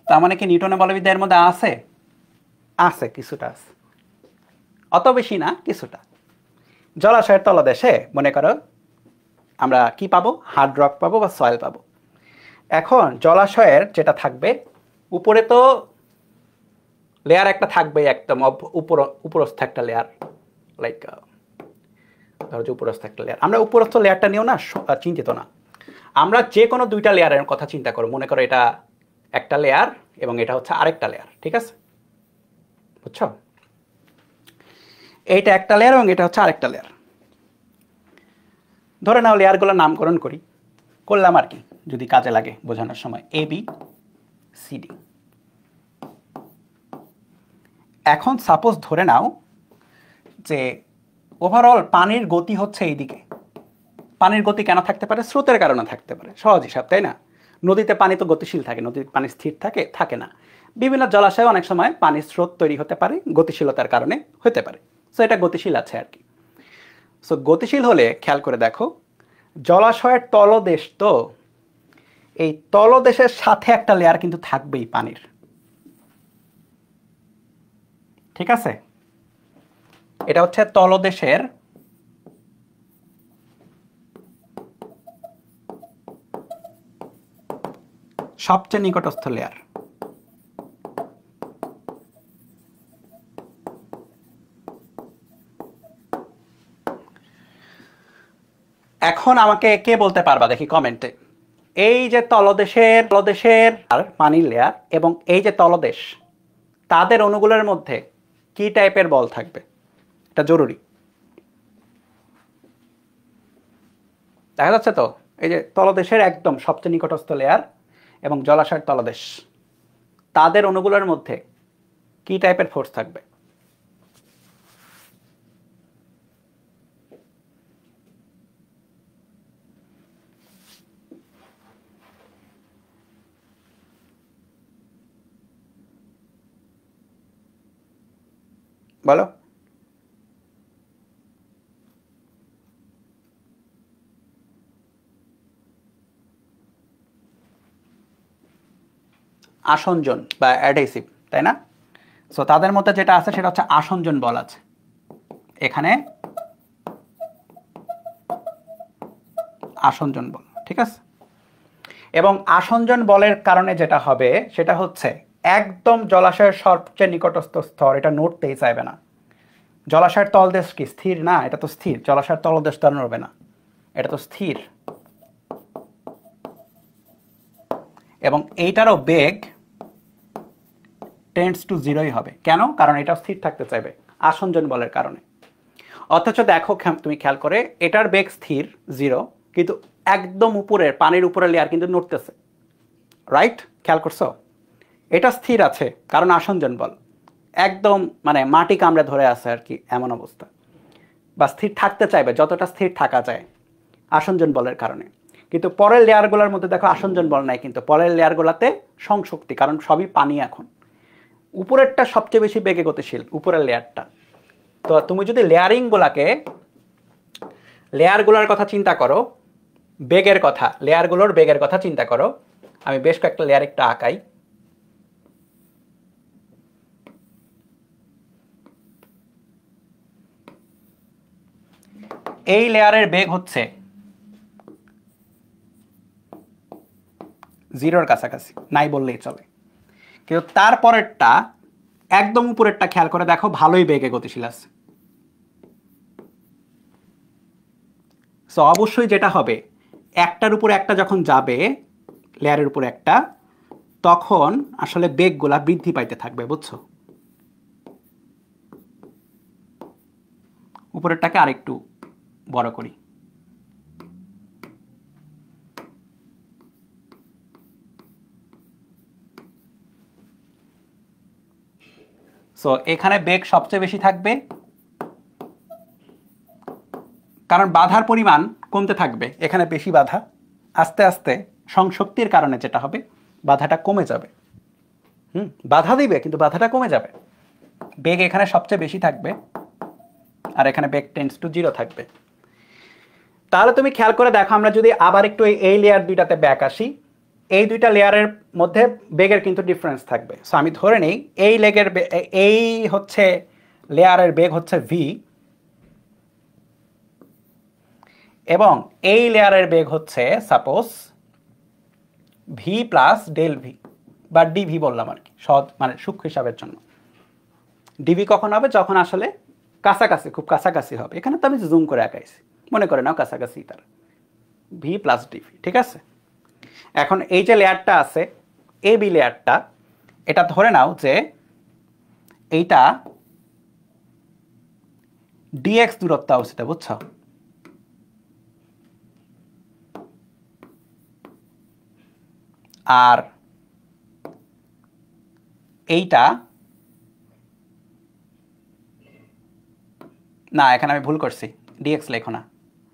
তার মানে কি নিউটনের বলবিদ্যার মধ্যে আছে? আছে, কিছুটা আছে, অত বেশি না, কিছুটা। জলাশয়ের তলদেশে মনে করো আমরা কি পাবো? হার্ড রক পাবো বা সয়েল পাবো। এখন জলাশয়ের যেটা থাকবে উপরে তো লেয়ার একটা থাকবে একদম উপরস্থ একটা লেয়ার, লাইক ধরো যে উপরস্থ একটা লেয়ার। আমরা উপরস্থ লেয়ারটা নিয়েও না চিন্তিত না, আমরা যে কোনো দুইটা লেয়ারের কথা চিন্তা করো। মনে করো এটা একটা লেয়ার এবং এটা হচ্ছে আরেকটা লেয়ার, ঠিক আছে? বুঝছো? এইটা একটা লেয়ার এবং এটা হচ্ছে আরেকটা লেয়ার। ধরে নাও লেয়ারগুলোর নামকরণ করলাম আর কি, যদি কাজে লাগে বোঝানোর সময়, এ বি সি ডি। এখন সাপোজ ধরে নাও যে ওভারঅল পানির গতি হচ্ছে এইদিকে। পানির গতি কেন থাকতে পারে? স্রোতের কারণে থাকতে পারে, সহজ হিসাব, তাই না? নদীতে পানি তো গতিশীল থাকে, নদীর পানি স্থির থাকে না। বিভিন্ন জলাশয়ে অনেক সময় পানির স্রোত তৈরি হতে পারে, গতিশীলতার কারণে হতে পারে। সো এটা গতিশীল আছে আর কি। সো গতিশীল হলে খেয়াল করে দেখো, জলাশয়ের তলদেশ, তো এই তলদেশের সাথে একটা লেয়ার কিন্তু থাকবেই পানির, ঠিক আছে? এটা হচ্ছে তলদেশের সবচেয়ে নিকটস্থ লেয়ার। এখন আমাকে কে বলতে পারবা দেখি কমেন্টে, এই যে তলদেশের আর পানির লেয়ার এবং এই যে তলদেশ, তাদের অণুগুলোর মধ্যে কি টাইপের বল থাকবে? এটা জরুরি। দেখা যাচ্ছে তো, এই যে তলদেশের একদম সবচেয়ে নিকটস্থ লেয়ার এবং জলাশয়ের তলদেশ, তাদের অণুগুলোর মধ্যে কি টাইপের ফোর্স থাকবে? বলো। আসঞ্জন বা অ্যাডহেসিভ, তাই না? সো তাদের মধ্যে যেটা আছে সেটা হচ্ছে আসঞ্জন বল আছে এখানে, আসঞ্জন বল, ঠিক আছে? এবং আসঞ্জন বলের কারণে যেটা হবে সেটা হচ্ছে একদম জলাশয়ের সবচেয়ে নিকটস্থ স্তর এটা নড়তেই চাইবে না। জলাশয়ের তলদেশ কি স্থির না? এটা তো স্থির। জলাশয়ের তলদেশ তো নড়বে না, এটা তো স্থির। এবং এইটারও বেগ টেন্ডস টু জিরোই হবে। কেন? কারণ এটা স্থির থাকতে চাইবে আসঞ্জন বলের কারণে। অথচ দেখো তুমি খেয়াল করে, এটার বেগ স্থির 0, কিন্তু একদম উপরের পানির উপরের লেয়ার কিন্তু নড়তেছে, রাইট? খেয়াল করছো? এটা স্থির আছে কারণ আসঞ্জন বল, একদম মানে মাটি কামড়ে ধরে আছে আর কি, এমন অবস্থা। বা স্থির থাকতে চাইবে যতটা স্থির থাকা যায় আসঞ্জন বলের কারণে। কিন্তু পরের লেয়ারগুলোর মধ্যে দেখো আসঞ্জন বল নাই, কিন্তু পরের লেয়ারগুলোতে সংশক্তি, কারণ সবই পানি এখন। উপরেরটা সবচেয়ে বেশি বেগে গতিশীল, উপরের লেয়ারটা। তো তুমি যদি লেয়ারগুলোর কথা চিন্তা করো, বেগের কথা, লেয়ারগুলোর বেগের কথা চিন্তা করো, আমি বেশ কয়েকটা লেয়ার একটু আঁকাই। এই লেয়ারের বেগ হচ্ছে 0-র কাছাকাছি, নাই বললেই চলে। কিন্তু তারপরেরটা একদম উপরেরটা খেয়াল করে দেখো, ভালোই বেগে গতিশীল আছে। সো অবশ্যই যেটা হবে, একটার উপরে একটা যখন যাবে, লেয়ারের উপরে একটা, তখন আসলে বেগগুলা বৃদ্ধি পাইতে থাকবে, বুঝছো? উপরেরটাকে আরেকটু বড় করি। সো এখানে বেগ সবচেয়ে বেশি থাকবে, কারণ বাধার পরিমাণ কমতে থাকবে, এখানে বেশি বাধা। আস্তে আস্তে সংশক্তির কারণে যেটা হবে, বাধাটা কমে যাবে। বাধা দিবে কিন্তু বাধাটা কমে যাবে। বেগ এখানে সবচেয়ে বেশি থাকবে আর এখানে বেগ টেন্ডস টু 0 থাকবে। তাহলে তুমি খেয়াল করে দেখো, আমরা যদি আবার একটু এই লেয়ার দুইটাতে ব্যাক আসি, এই দুইটা লেয়ারের মধ্যে বেগের কিন্তু ডিফারেন্স থাকবে। সো আমি ধরে নেই এই হচ্ছে লেয়ারের বেগ হচ্ছে v, এবং এই লেয়ারের বেগ হচ্ছে suppose v plus del V বা ডিভি বললাম আর কি, সহজ মানে সূক্ষ্ম হিসাবের জন্য। ডিভি কখন হবে? যখন আসলে কাছাকাছি, খুব কাছাকাছি হবে। এখানে তো আমি জুম করে আঁকাইছি, মনে করে নাও কাছাকাছি তার ভি প্লাস ডিভি। ঠিক আছে, এখন এই যে লেয়ারটা আছে এ বি লেয়ারটা, এটা ধরে নাও যে এইটা ডিএক্স দূরত্ব অবস্থিত, বুঝছো? আর এইটা না, এখানে আমি ভুল করছি, ডিএক্স লেখো না,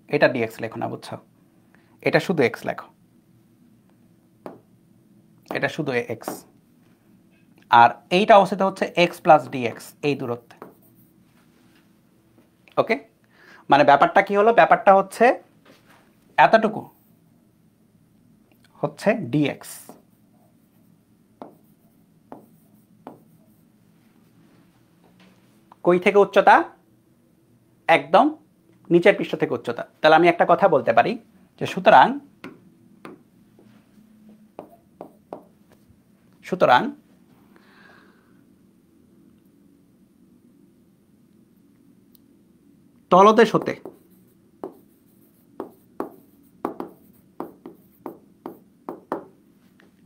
এটা ডিএক্স লেখো না, বুঝছো? এটা শুধু এক্স লেখো, এটা শুধু এক্স। আর এইটা অবস্থিত হচ্ছে এক্স প্লাস ডিএক্স এই দূরত্বে। ওকে, মানে ব্যাপারটা কি হলো? ব্যাপারটা হচ্ছে এতটুকু হচ্ছে ডিএক্স, কই থেকে উচ্চতা? একদম নিচের পৃষ্ঠ থেকে উচ্চতা। তাহলে আমি একটা কথা বলতে পারি যে সুতরাং সুতরাং তলদেশ হতে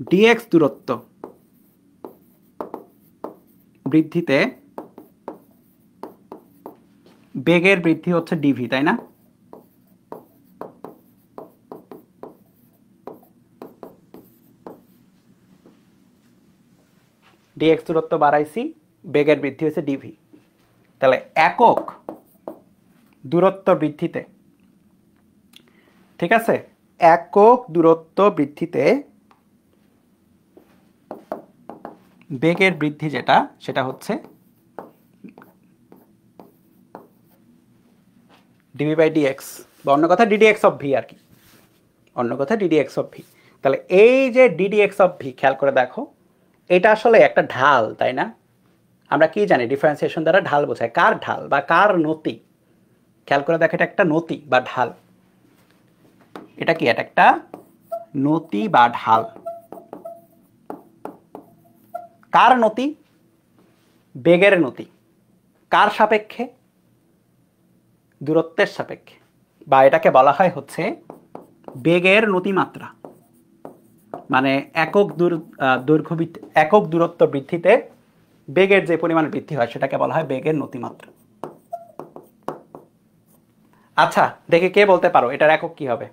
ডিএক্স দূরত্ব বৃদ্ধিতে বেগের বৃদ্ধি হচ্ছে ডিভি, তাই না? ডিএক্স দূরত্ব বাড়াইছি, বেগের বৃদ্ধি হচ্ছে ডিভি। তাহলে একক দূরত্ব বৃদ্ধিতে, ঠিক আছে, একক দূরত্ব বৃদ্ধিতে বেগের বৃদ্ধি যেটা, সেটা হচ্ছে ডিভি বাই ডিএক্স, বা অন্য কথা ডিডিএক্স অফ ভি আর কি, অন্য কথা ডিডিএক্স অফ ভি। তাহলে এই যে ডিডিএক্স অফ ভি, খেয়াল করে দেখো, এটা আসলে একটা ঢাল, তাই না? আমরা কি জানি ডিফারেন্সিয়েশন দ্বারা ঢাল বোঝায়, কার ঢাল বা কার নতি? খেয়াল করে দেখো, এটা একটা নতি বা ঢাল। এটা কি? এটা একটা নতি বা ঢাল। কার নতি? বেগের নতি। কার সাপেক্ষে? দূরত্বের সাপেক্ষে, বা এটাকে বলা হয় হচ্ছে বেগের নতিমাত্রা। মানে একক দূরত্ব বৃদ্ধিতে বেগের যে পরিমাণ বৃদ্ধি হয় সেটাকে বলা হয় বেগের নতিমাত্রা। আচ্ছা, দেখে কে বলতে পারো এটার একক কি হবে?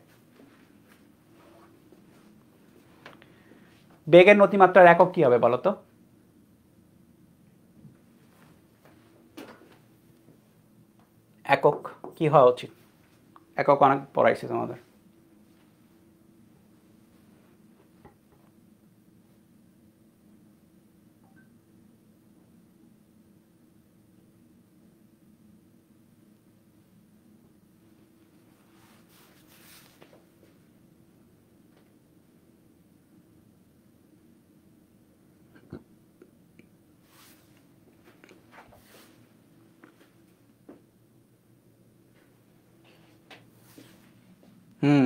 বেগের নতিমাত্রার একক কি হবে বলো তো? একক কি হওয়া উচিত? একক অনেক পড়াইছি তোমাদের।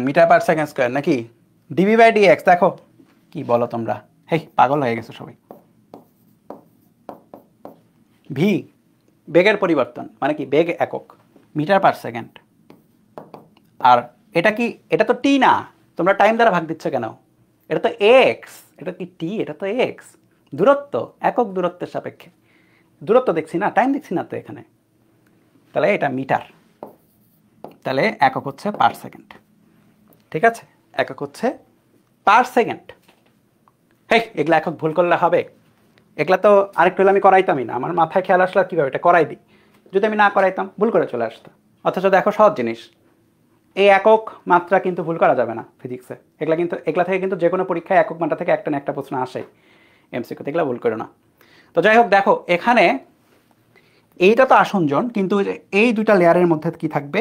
মিটার পার সেকেন্ড স্কয়ার নাকি? DV by DX. দেখো কি বলো তোমরা, হেই পাগল হয়ে গেছো সবাই। ভি বেগের পরিবর্তন, মানে কি? বেগ একক, মিটার পার সেকেন্ড। আর এটা কি? এটা তো টি না, তোমরা টাইম দ্বারা ভাগ দিচ্ছ কেন? এটা তো এক্স। এটা কি টি? এটা তো এক্স। দূরত্ব, একক দূরত্বের সাপেক্ষে দূরত্ব দেখছি না, টাইম দেখছি না তো এখানে। তাহলে এটা মিটার, তাহলে একক হচ্ছে পার সেকেন্ড। ঠিক আছে, একক হচ্ছে পার সেকেন্ড। হেই, এগুলা একক ভুল করলে হবে? এগুলা তো আরেকটু হলে আমি করাইতামই না, আমার মাথায় খেয়াল আসলে কীভাবে এটা করাই দিই। যদি আমি না করাইতাম ভুল করে চলে আসতো। অথচ দেখো সহজ জিনিস, এই একক মাত্রা কিন্তু ভুল করা যাবে না ফিজিক্সে। এগুলা থেকে কিন্তু যে কোনো পরীক্ষায় একক মাত্রা থেকে একটা না একটা প্রশ্ন আসে এমসিকিউতে, এগুলা ভুল করো না। তো যাই হোক, দেখো এখানে এইটা তো আসঞ্জন, কিন্তু এই দুইটা লেয়ারের মধ্যে কি থাকবে?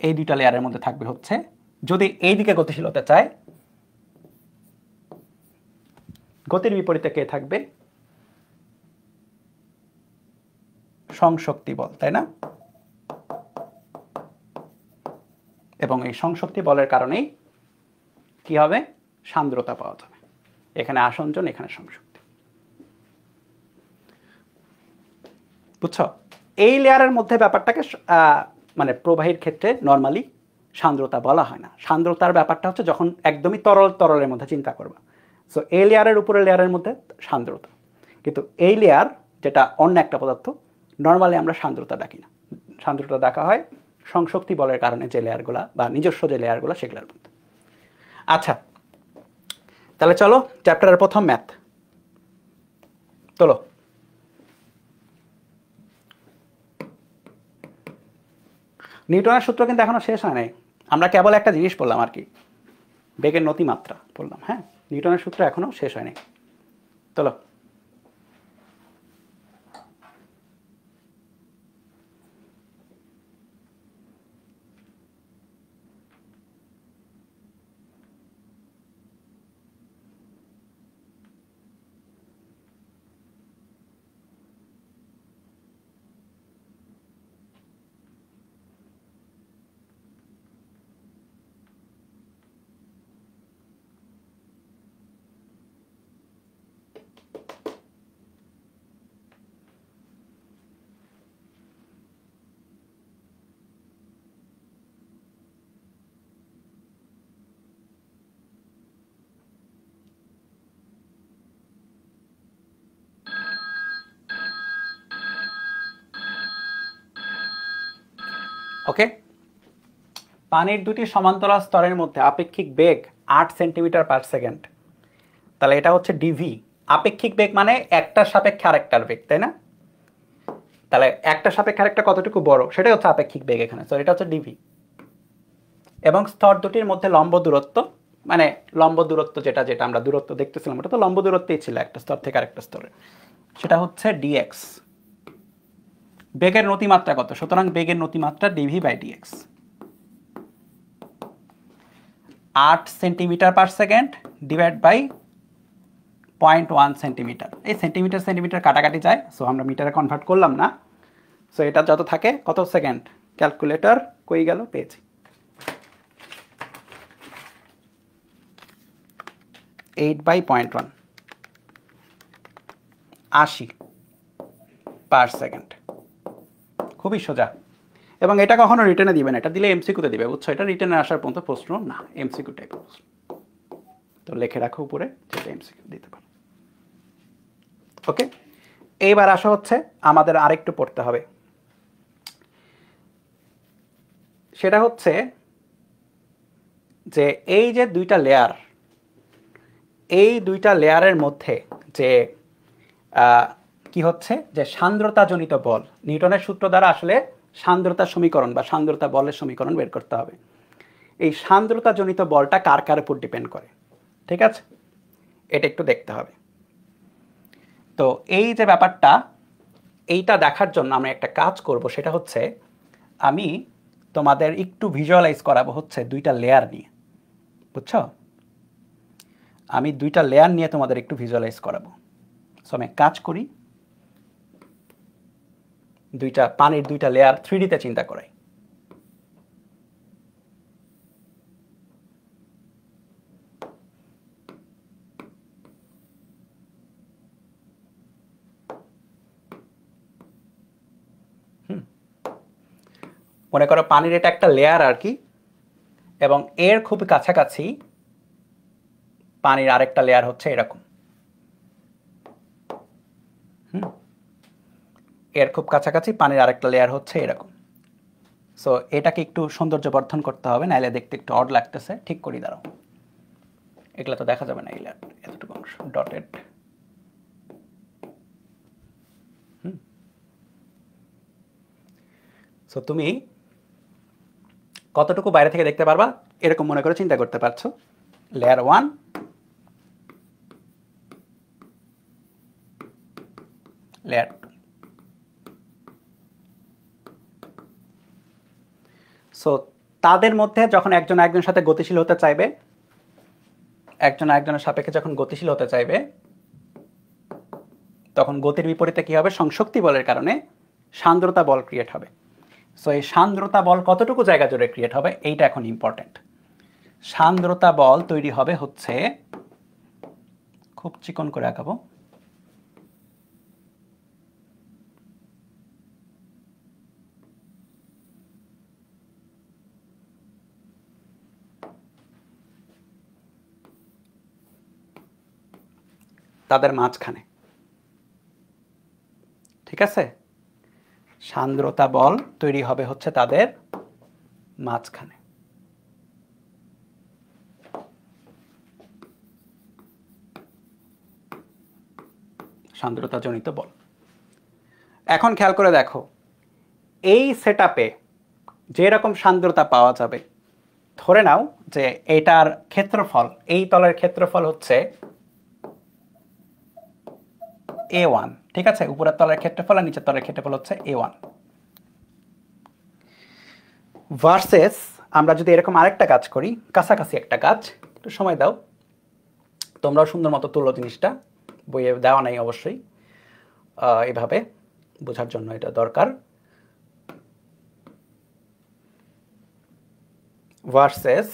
এই দুইটা লেয়ারের মধ্যে থাকবে হচ্ছে, যদি এই দিকে গতিশীলতা চায়, গতির বিপরীতে কে থাকবে? সংশক্তি বল, তাই না? এবং এই সংশক্তি বলের কারণেই কি হবে? সান্দ্রতা পাওয়া যাবে। এখানে আসঞ্জন, এখানে সংশক্তি। বুঝছো? এই লেয়ারের মধ্যে ব্যাপারটাকে মানে প্রবাহীর ক্ষেত্রে নর্মালি সান্দ্রতা বলা হয় না। সান্দ্রতার ব্যাপারটা হচ্ছে যখন একদমই তরলের মধ্যে চিন্তা করবা। সো এই লেয়ারের উপরে লেয়ারের মধ্যে সান্দ্রতা, কিন্তু এই লেয়ার যেটা অন্য একটা পদার্থ, নর্মালি আমরা সান্দ্রতা ডাকি না। সান্দ্রতা ডাকা হয় সংশক্তি বলের কারণে যে লেয়ারগুলা বা নিজস্ব যে লেয়ারগুলো সেগুলোর মধ্যে। আচ্ছা, তাহলে চলো চ্যাপ্টারের প্রথম ম্যাথ তোলো। নিউটনের সূত্র কিন্তু এখনো শেষ হয় নাই, আমরা কেবল একটা জিনিস বললাম আর কি, বেগের নতিমাত্রা বললাম। হ্যাঁ, নিউটনের সূত্র এখনো শেষ হয়নি। চলো ওকে, পানির দুটি সমান্তরাল স্তরের মধ্যে আপেক্ষিক বেগ 8 সেন্টিমিটার পার সেকেন্ড। তাহলে এটা হচ্ছে ডিভি। আপেক্ষিক বেগ মানে একটার সাপেক্ষে আরেকটার বেগ, তাই না? তাহলে একটা সাপেক্ষে আরেকটা কতটুকু বড় সেটাই হচ্ছে আপেক্ষিক বেগ এখানে। তো এটা হচ্ছে ডিভি। এবং স্তর দুটির মধ্যে লম্ব দূরত্ব, মানে লম্ব দূরত্ব যেটা যেটা আমরা দূরত্ব দেখতেছিলাম ওটা তো লম্ব দূরত্বই ছিল একটা স্তর থেকে আরেকটা স্তরে, সেটা হচ্ছে ডিএক্স। বেগের নতিমাত্রা কত? সুতরাং বেগের নতিমাত্রা dv by dx. 8 centimetre per second divide by 0.1 centimetre. এই সেন্টিমিটার সেন্টিমিটার কাটাকাটি যায়, সো আমরা মিটারে কনভার্ট করলাম না। সো এটা যত থাকে কত সেকেন্ড, ক্যালকুলেটর কই গেল, পেয়েছি 8/0.1, 80 পার সেকেন্ড। খুবই সোজা। এবং এটা কখনো রিটেনে দিবে না, এটা দিলে এমসিকিউতে দিবে, বুঝছো? এটা রিটেনে আসার পর্যন্ত প্রশ্ন না, এমসিকিউ টাইপের প্রশ্ন। তো লিখে রাখো উপরে যেটা এমসিকিউ দিতে পারো। ওকে, এইবার আসা হচ্ছে আমাদের আরেকটু পড়তে হবে, সেটা হচ্ছে যে এই যে দুইটা লেয়ার, এই দুইটা লেয়ারের মধ্যে যে কি হচ্ছে যে সান্দ্রতাজনিত বল, নিউটনের সূত্র দ্বারা আসলে সান্দ্রতা সমীকরণ বা সান্দ্রতা বলের সমীকরণ বের করতে হবে। এই সান্দ্রতাজনিত বলটা কার কার উপর ডিপেন্ড করে, ঠিক আছে? এটা একটু দেখতে হবে। তো এই যে ব্যাপারটা, এইটা দেখার জন্য আমরা একটা কাজ করব, সেটা হচ্ছে আমি তোমাদের একটু ভিজুয়ালাইজ করাবো হচ্ছে দুইটা লেয়ার নিয়ে, বুঝছো? আমি দুইটা লেয়ার নিয়ে তোমাদের একটু ভিজুয়ালাইজ করাবো। সো আমি কাজ করি, দুইটা পানির দুইটা লেয়ার 3Dতে চিন্তা করাই। মনে করো পানির এটা একটা লেয়ার আর কি, এবং এর খুব কাছাকাছি পানির আরেকটা লেয়ার হচ্ছে এরকম। এর খুব কাছাকাছি পানির আরেকটা লেয়ার হচ্ছে এরকম। সো এটাকে একটু সৌন্দর্য বর্ধন করতে হবে, নাইলে দেখতে একটু অড লাগতেছে। ঠিক করি, দাঁড়াও, এগুলো তো দেখা যাবে না, এই লেয়ার এতটুকু অংশ ডটেড। সো তুমি কতটুকু বাইরে থেকে দেখতে পারবা এরকম মনে করে চিন্তা করতে পারছো। Layer 1, layer 2। সো তাদের মধ্যে যখন একজন একজনের সাথে গতিশীল হতে চাইবে, একজন একজনের সাপেক্ষে যখন গতিশীল হতে চাইবে, তখন গতির বিপরীতে কি হবে? সংশক্তি বলের কারণে সান্দ্রতা বল ক্রিয়েট হবে। সো এই সান্দ্রতা বল কতটুকু জায়গা জুড়ে ক্রিয়েট হবে, এইটা এখন ইম্পর্টেন্ট। সান্দ্রতা বল তৈরি হবে হচ্ছে, খুব চিকন করে আঁকাবো, তাদের মাঝখানে। ঠিক আছে, সান্দ্রতা বল তৈরি হবে হচ্ছে তাদের মাঝখানে। সান্দ্রতাজনিত বল। এখন খেয়াল করে দেখো, এই সেটআপে যেরকম সান্দ্রতা পাওয়া যাবে, ধরে নাও যে এটার ক্ষেত্রফল, এই তলের ক্ষেত্রফল হচ্ছে A1, ঠিক আছে, উপরের তলের ক্ষেত্রফল আর নিচের তলের ক্ষেত্রফল হচ্ছে A1 ভার্সেস আমরা যদি এরকম আরেকটা কাজ করি, কাছাকাছি একটা কাজ, একটু সময় দাও, তোমরাও সুন্দর মতো তুলো জিনিসটা, বইয়ে দেওয়া নাই অবশ্যই, এভাবে বোঝার জন্য এটা দরকার। ভার্সেস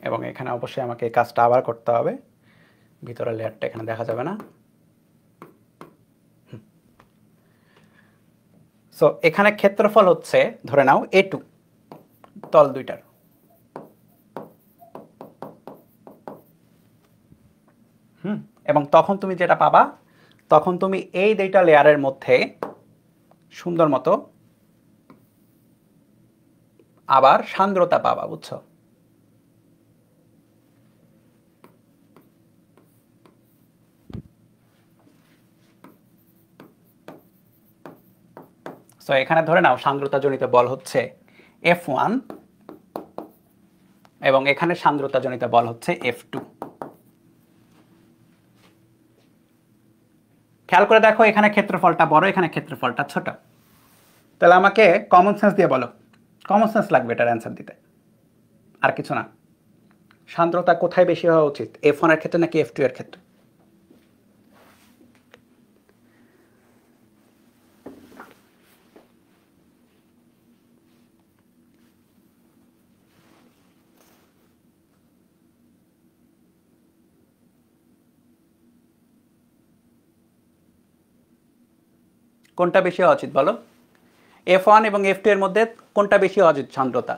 এবং এখানে অবশ্যই আমাকে এই কাজটা আবার করতে হবে, ভিতরের লেয়ারটা এখানে দেখা যাবে না। সো এখানে ক্ষেত্রফল হচ্ছে ধরে নাও A2, তল দুইটার। এবং তখন তুমি যেটা পাবা, তখন তুমি এই দুইটা লেয়ারের মধ্যে সুন্দর মতো আবার সান্দ্রতা পাবা, বুঝছো? সো এখানে ধরে নাও সান্দ্রতাজনিত বল হচ্ছে F1 এবং এখানে সান্দ্রতাজনিত বল হচ্ছে F2। খেয়াল করে দেখো, এখানে ক্ষেত্রফলটা বড়, এখানে ক্ষেত্রফলটা ছোট। তাহলে আমাকে কমন সেন্স দিয়ে বলো, কমন সেন্স লাগবে এটার অ্যান্সার দিতে, আর কিছু না। সান্দ্রতা কোথায় বেশি হওয়া উচিত, F1 এর ক্ষেত্রে নাকি F2 এর ক্ষেত্রে? কোনটা বেশি হওয়া উচিত বলো? F1 এবং F2 এর মধ্যে কোনটা বেশি হওয়া উচিত সান্দ্রতা?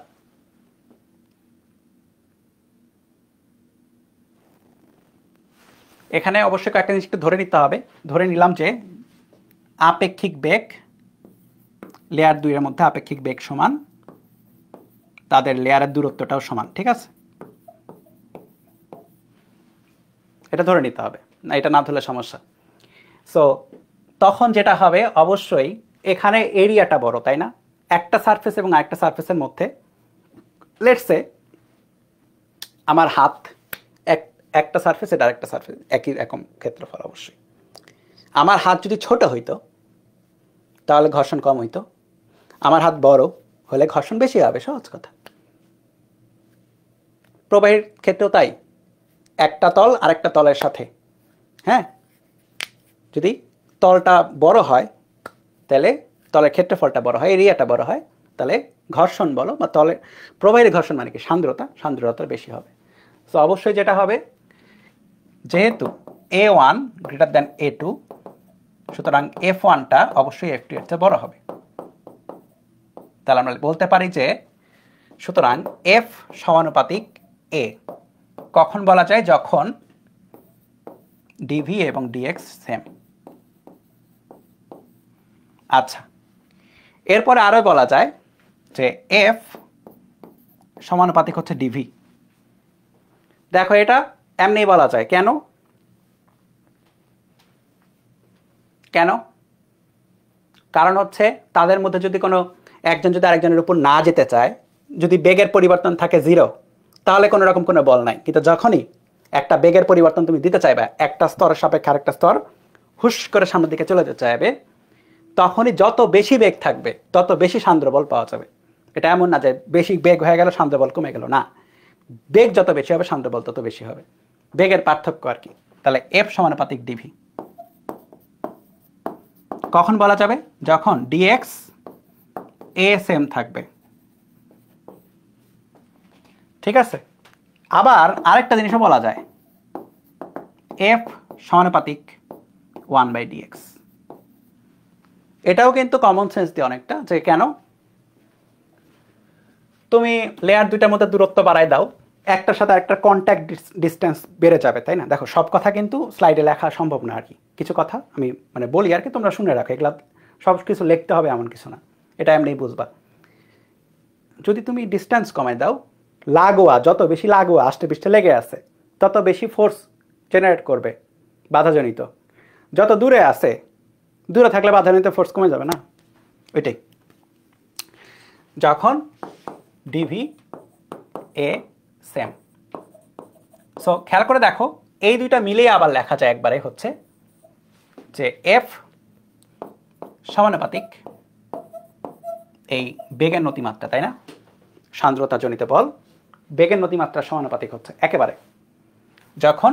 এখানে অবশ্যই কয়েকটা জিনিস একটু ধরে নিতে হবে। ধরে নিলাম যে আপেক্ষিক বেগ, লেয়ার 2 এর মধ্যে আপেক্ষিক বেগ সমান, তাদের লেয়ারের দূরত্বটাও সমান, ঠিক আছে? এটা ধরে নিতে হবে, না এটা না ধরলে সমস্যা। সো তখন যেটা হবে, অবশ্যই এখানে এরিয়াটা বড়, তাই না? একটা সারফেস এবং আরেকটা সারফেসের মধ্যে, লেটস সে আমার হাত, একটা সারফেস, এটা আরেকটা সারফেস, একই রকম ক্ষেত্রফল। অবশ্যই আমার হাত যদি ছোট হইতো তাহলে ঘর্ষণ কম হইতো, আমার হাত বড় হলে ঘর্ষণ বেশি হবে, সহজ কথা। প্রবাহের ক্ষেত্রেও তাই, একটা তল আরেকটা তলের সাথে, হ্যাঁ, যদি তলটা বড় হয় তাহলে তলের ক্ষেত্রফলটা বড় হয়, এরিয়াটা বড় হয়, তাহলে ঘর্ষণ বলো বা তলের প্রবাহের ঘর্ষণ মানে কি, সান্দ্রতা বেশি হবে। সো অবশ্যই যেটা হবে, যেহেতু A1 গ্রেটার দ্যান A2, সুতরাং F1টা অবশ্যই F2 এর চেয়ে বড় হবে। তাহলে আমরা বলতে পারি যে সুতরাং F সমানুপাতিক A। কখন বলা যায়? যখন dV এবং dx সেম। আচ্ছা, এরপরে আরো বলা যায় যে F সমানুপাতিক হচ্ছে dV। দেখো এটা এমনি বলা যায়, কেন? কেন? কারণ হচ্ছে তাদের মধ্যে যদি কোনো একজন যদি আরেকজনের উপর না যেতে চায়, যদি বেগের পরিবর্তন থাকে 0, তাহলে কোনো রকম কোনো বল নাই। কিন্তু যখনই একটা বেগের পরিবর্তন তুমি দিতে চাইবে, একটা স্তরের সাপেক্ষে আরেকটা স্তর হুশ করে সামনের দিকে চলে যেতে চাইবে, তখনই যত বেশি বেগ থাকবে তত বেশি সান্দ্র বল পাওয়া যাবে। এটা এমন না যে বেশি বেগ হয়ে গেল সান্দ্র বল কমে গেল, না, বেগ যত বেশি হবে সান্দ্র বল তত বেশি হবে, বেগের পার্থক্য আর কি। তাহলে F সমানুপাতিক dV। কখন বলা যাবে? যখন dx a সেম থাকবে, ঠিক আছে? আবার আরেকটা জিনিসও বলা যায়, এফ সমানুপাতিক 1/dx। এটাও কিন্তু কমন সেন্স দিয়ে অনেকটা, যে কেন তুমি লেয়ার দুইটার মধ্যে দূরত্ব বাড়ায় দাও, একটার সাথে একটা কন্ট্যাক্ট ডিস্টেন্স বেড়ে যাবে, তাই না? দেখো সব কথা কিন্তু স্লাইডে লেখা সম্ভব না আর কি, কিছু কথা আমি মানে বলি আর কি, তোমরা শুনে রাখো, এগুলা সব কিছু লিখতে হবে এমন কিছু না, এটা এমনি বুঝবা। যদি তুমি ডিস্টেন্স কমায় দাও, লাগোয়া যত বেশি লাগোয়া আষ্টে পৃষ্ঠে লেগে আছে, তত বেশি ফোর্স জেনারেট করবে বাধাজনিত। যত দূরে আছে, দূরে থাকলে বাধাজনিত ফোর্স কমে যাবে না, ওইটাই। যখন ডিভি এ সেম, সো খেয়াল করে দেখো এই দুইটা মিলেই আবার লেখা যায় একবারে, হচ্ছে যে এফ সমানুপাতিক এই বেগের নতিমাত্রা, তাই না? সান্দ্রতা জনিত বল বেগের নতিমাত্রার সমানুপাতিক হচ্ছে একেবারে যখন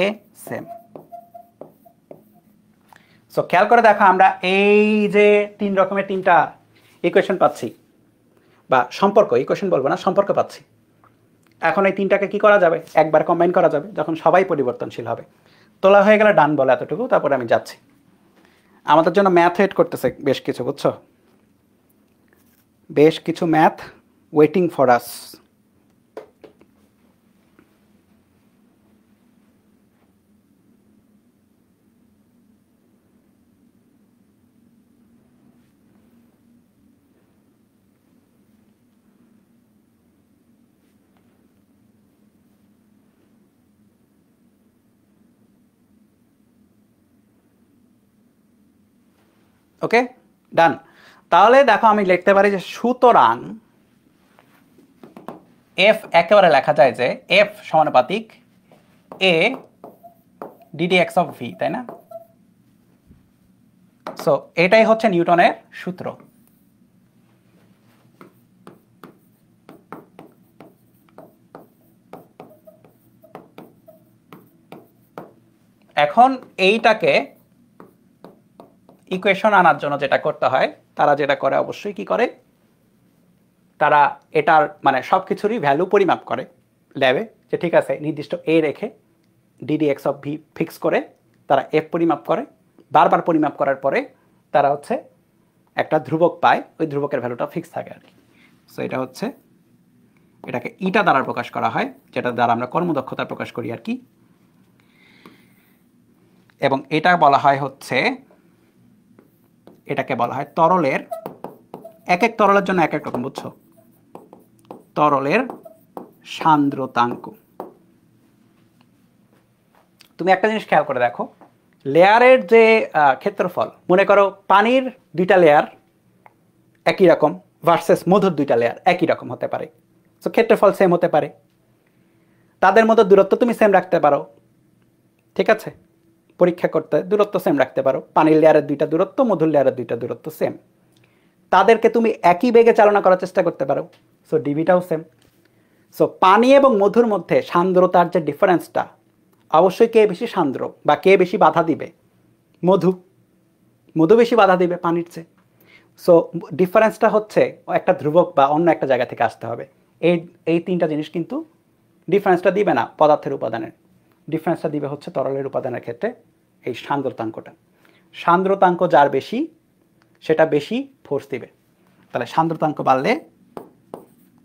এ সেম। সো খেয়াল করে দেখো আমরা এই যে তিন রকমের তিনটা ইকুয়েশন পাচ্ছি, বা সম্পর্ক, ইকুয়েশন বলবো না, সম্পর্ক পাচ্ছি। এখন এই তিনটাকে কি করা যাবে? একবার কম্বাইন করা যাবে যখন সবাই পরিবর্তনশীল হবে। তোলা হয়ে গেলে ডান বলে এতটুকু, তারপরে আমি যাচ্ছি। আমাদের জন্য ম্যাথ ওয়েট করতেছে বেশ কিছু, বুঝছো? বেশ কিছু ম্যাথ ওয়েটিং ফর আস। ওকে, ডান। তাহলে দেখো আমি লিখতে পারি যে সুতরাং এফ একেবারে লেখা যায় যে এফ সমানুপাতিক এ ডিডি এক্স অফ ভি, তাই না? সো এটাই হচ্ছে নিউটনের সূত্র। এখন এইটাকে ইকুয়েশন আনার জন্য যেটা করতে হয়, তারা যেটা করে অবশ্যই কি করে, তারা এটার মানে সব কিছুরই ভ্যালু পরিমাপ করে ল্যাবে, যে ঠিক আছে নির্দিষ্ট এ রেখে DD x of V fix করে তারা এফ পরিমাপ করে। বারবার পরিমাপ করার পরে তারা হচ্ছে একটা ধ্রুবক পায়, ওই ধ্রুবকের ভ্যালুটা ফিক্স থাকে আর কি। সো এটা হচ্ছে, এটাকে ইটা দ্বারা প্রকাশ করা হয়, যেটা দ্বারা আমরা কর্মদক্ষতা প্রকাশ করি আর কি। এবং এটা বলা হয় হচ্ছে, এটাকে বলা হয় তরলের, এক এক তরলের জন্য এক এক রকম, বুঝছো? তরলের সান্দ্রতাঙ্ক। তুমি একটা জিনিস খেয়াল করে দেখো, লেয়ারের যে ক্ষেত্রফল, মনে করো পানির দুইটা লেয়ার একই রকম ভার্সেস মধুর দুইটা লেয়ার একই রকম হতে পারে, সো ক্ষেত্রফল সেম হতে পারে, তাদের মধ্যে দূরত্ব তুমি সেম রাখতে পারো, ঠিক আছে? পরীক্ষা করতে দূরত্ব সেম রাখতে পারো, পানির লেয়ারের দুইটা দূরত্ব, মধুর লেয়ারের দুইটা দূরত্ব সেম, তাদেরকে তুমি একই বেগে চালনা করার চেষ্টা করতে পারো, সো ডিভিটাও সেম। সো পানি এবং মধুর মধ্যে সান্দ্রতার যে ডিফারেন্সটা, অবশ্যই কে বেশি সান্দ্র বা কে বেশি বাধা দিবে? মধু। মধু বেশি বাধা দিবে পানির চেয়ে। সো ডিফারেন্সটা হচ্ছে একটা ধ্রুবক বা অন্য একটা জায়গা থেকে আসতে হবে। এই তিনটা জিনিস কিন্তু ডিফারেন্সটা দিবে না পদার্থের উপাদানের, ডিফারেন্সটা দিবে হচ্ছে তরলের উপাদানের ক্ষেত্রে এই সান্দ্রতাঙ্কটা। সান্দ্রতাঙ্ক যার বেশি, সেটা বেশি ফোর্স দিবে। তাহলে সান্দ্রতাঙ্ক বাড়লে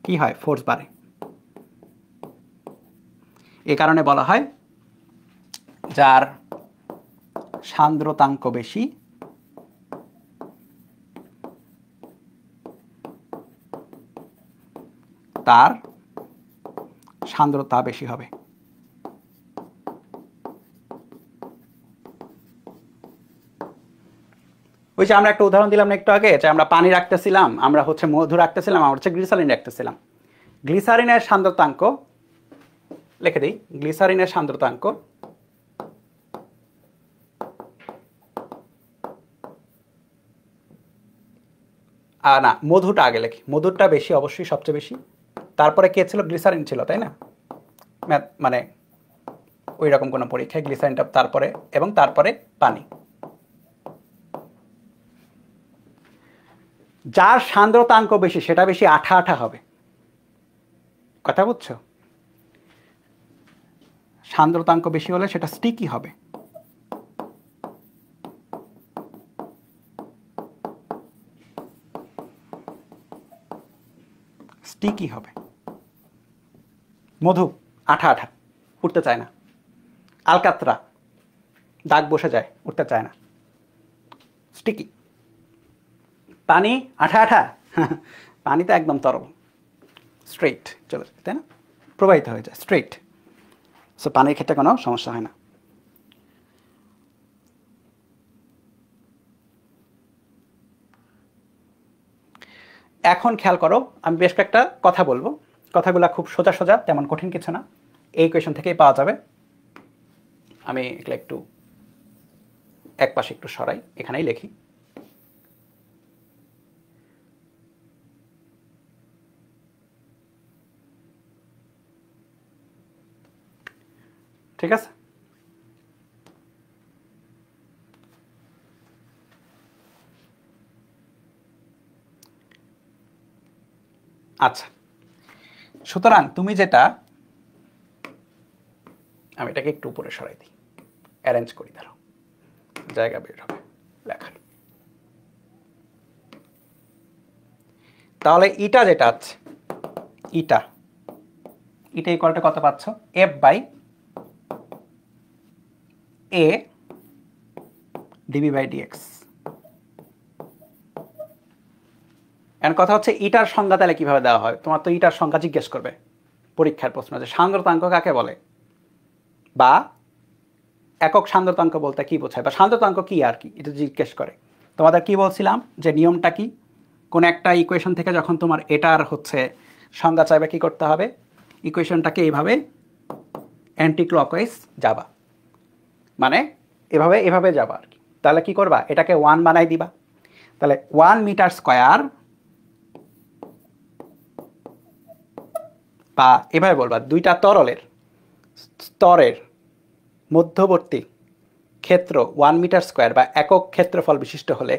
কি হয়? ফোর্স বাড়ে। এই কারণে বলা হয় যার সান্দ্রতাঙ্ক বেশি তার সান্দ্রতা বেশি হবে। ওই যে আমরা একটা উদাহরণ দিলাম একটু আগে, যে আমরা পানি রাখতেছিলাম, আমরা হচ্ছে মধু রাখতেছিলাম, আমরা হচ্ছে গ্লিসারিন রাখতেছিলাম। গ্লিসারিনের সান্দ্রতাঙ্ক লিখে দিই, গ্লিসারিনের সান্দ্রতাঙ্ক না, মধুটা আগে লিখি, মধুরটা বেশি অবশ্যই, সবচেয়ে বেশি। তারপরে কে ছিল? গ্লিসারিন ছিল, তাই না? মানে ওই রকম কোনো পরীক্ষায় গ্লিসারিনটা তারপরে, এবং তারপরে পানি। যার সান্দ্রতাঙ্ক বেশি সেটা বেশি আঠা আঠা হবে, কথা বুঝছো? সান্দ্রতাঙ্ক বেশি হলে সেটা স্টিকি হবে। স্টিকি হবে। মধু আঠা আঠা, উঠতে চায় না। আলকাতরা দাগ বসে যায়, উঠতে চায় না, স্টিকি। পানি আঠা আঠা, পানি তো একদম তরল, স্ট্রেট চলে যায়, তাই না? প্রবাহিত হয়ে যায় স্ট্রেট। সো পানির ক্ষেত্রে কোনো সমস্যা হয় না। এখন খেয়াল করো, আমি বেশ কয়েকটা কথা বলবো, কথাগুলো খুব সোজা সোজা, তেমন কঠিন কিছু না, এই কোয়েশন থেকেই পাওয়া যাবে। আমি এগুলো একটু এক পাশে একটু সরাই, এখানেই লিখি। ঠিক আছে? আচ্ছা, সুতরাং তুমি যেটা, আমি এটাকে একটু উপরে সরাই দিই, অ্যারেঞ্জ করি, দাঁড়াও, জায়গা বের হবে লেখার। তাহলে ইটা যেটা আছে, ইটা ইটা ইকুয়ালটা কত পাচ্ছ? F by A DB by DX. এখন কথা হচ্ছে ইটার সংজ্ঞা তাহলে কিভাবে দেওয়া হয়? তোমার তো ইটার সংজ্ঞা জিজ্ঞেস করবে পরীক্ষার প্রশ্ন, যে সান্দ্রতাঙ্ক কাকে বলে, বা একক সান্দ্রতাঙ্ক বলতে কি বোঝায়, বা সান্দ্রতাঙ্ক কি আর কি, এটা জিজ্ঞেস করে। তোমাদের কি বলছিলাম যে নিয়মটা কি? কোন একটা ইকুয়েশন থেকে যখন তোমার এটার হচ্ছে সংজ্ঞা চাইবে, কি করতে হবে? ইকুয়েশনটাকে এইভাবে অ্যান্টি ক্লকওয়াইজ যাবা, মানে এভাবে এভাবে যাবা আর কি। তাহলে কি করবা? এটাকে 1 বানাই দিবা। তাহলে 1 মিটার স্কয়ার, বা এভাবে বলবা দুইটা তরলের স্তরের মধ্যবর্তী ক্ষেত্র 1 মিটার স্কয়ার বা একক ক্ষেত্রফল বিশিষ্ট হলে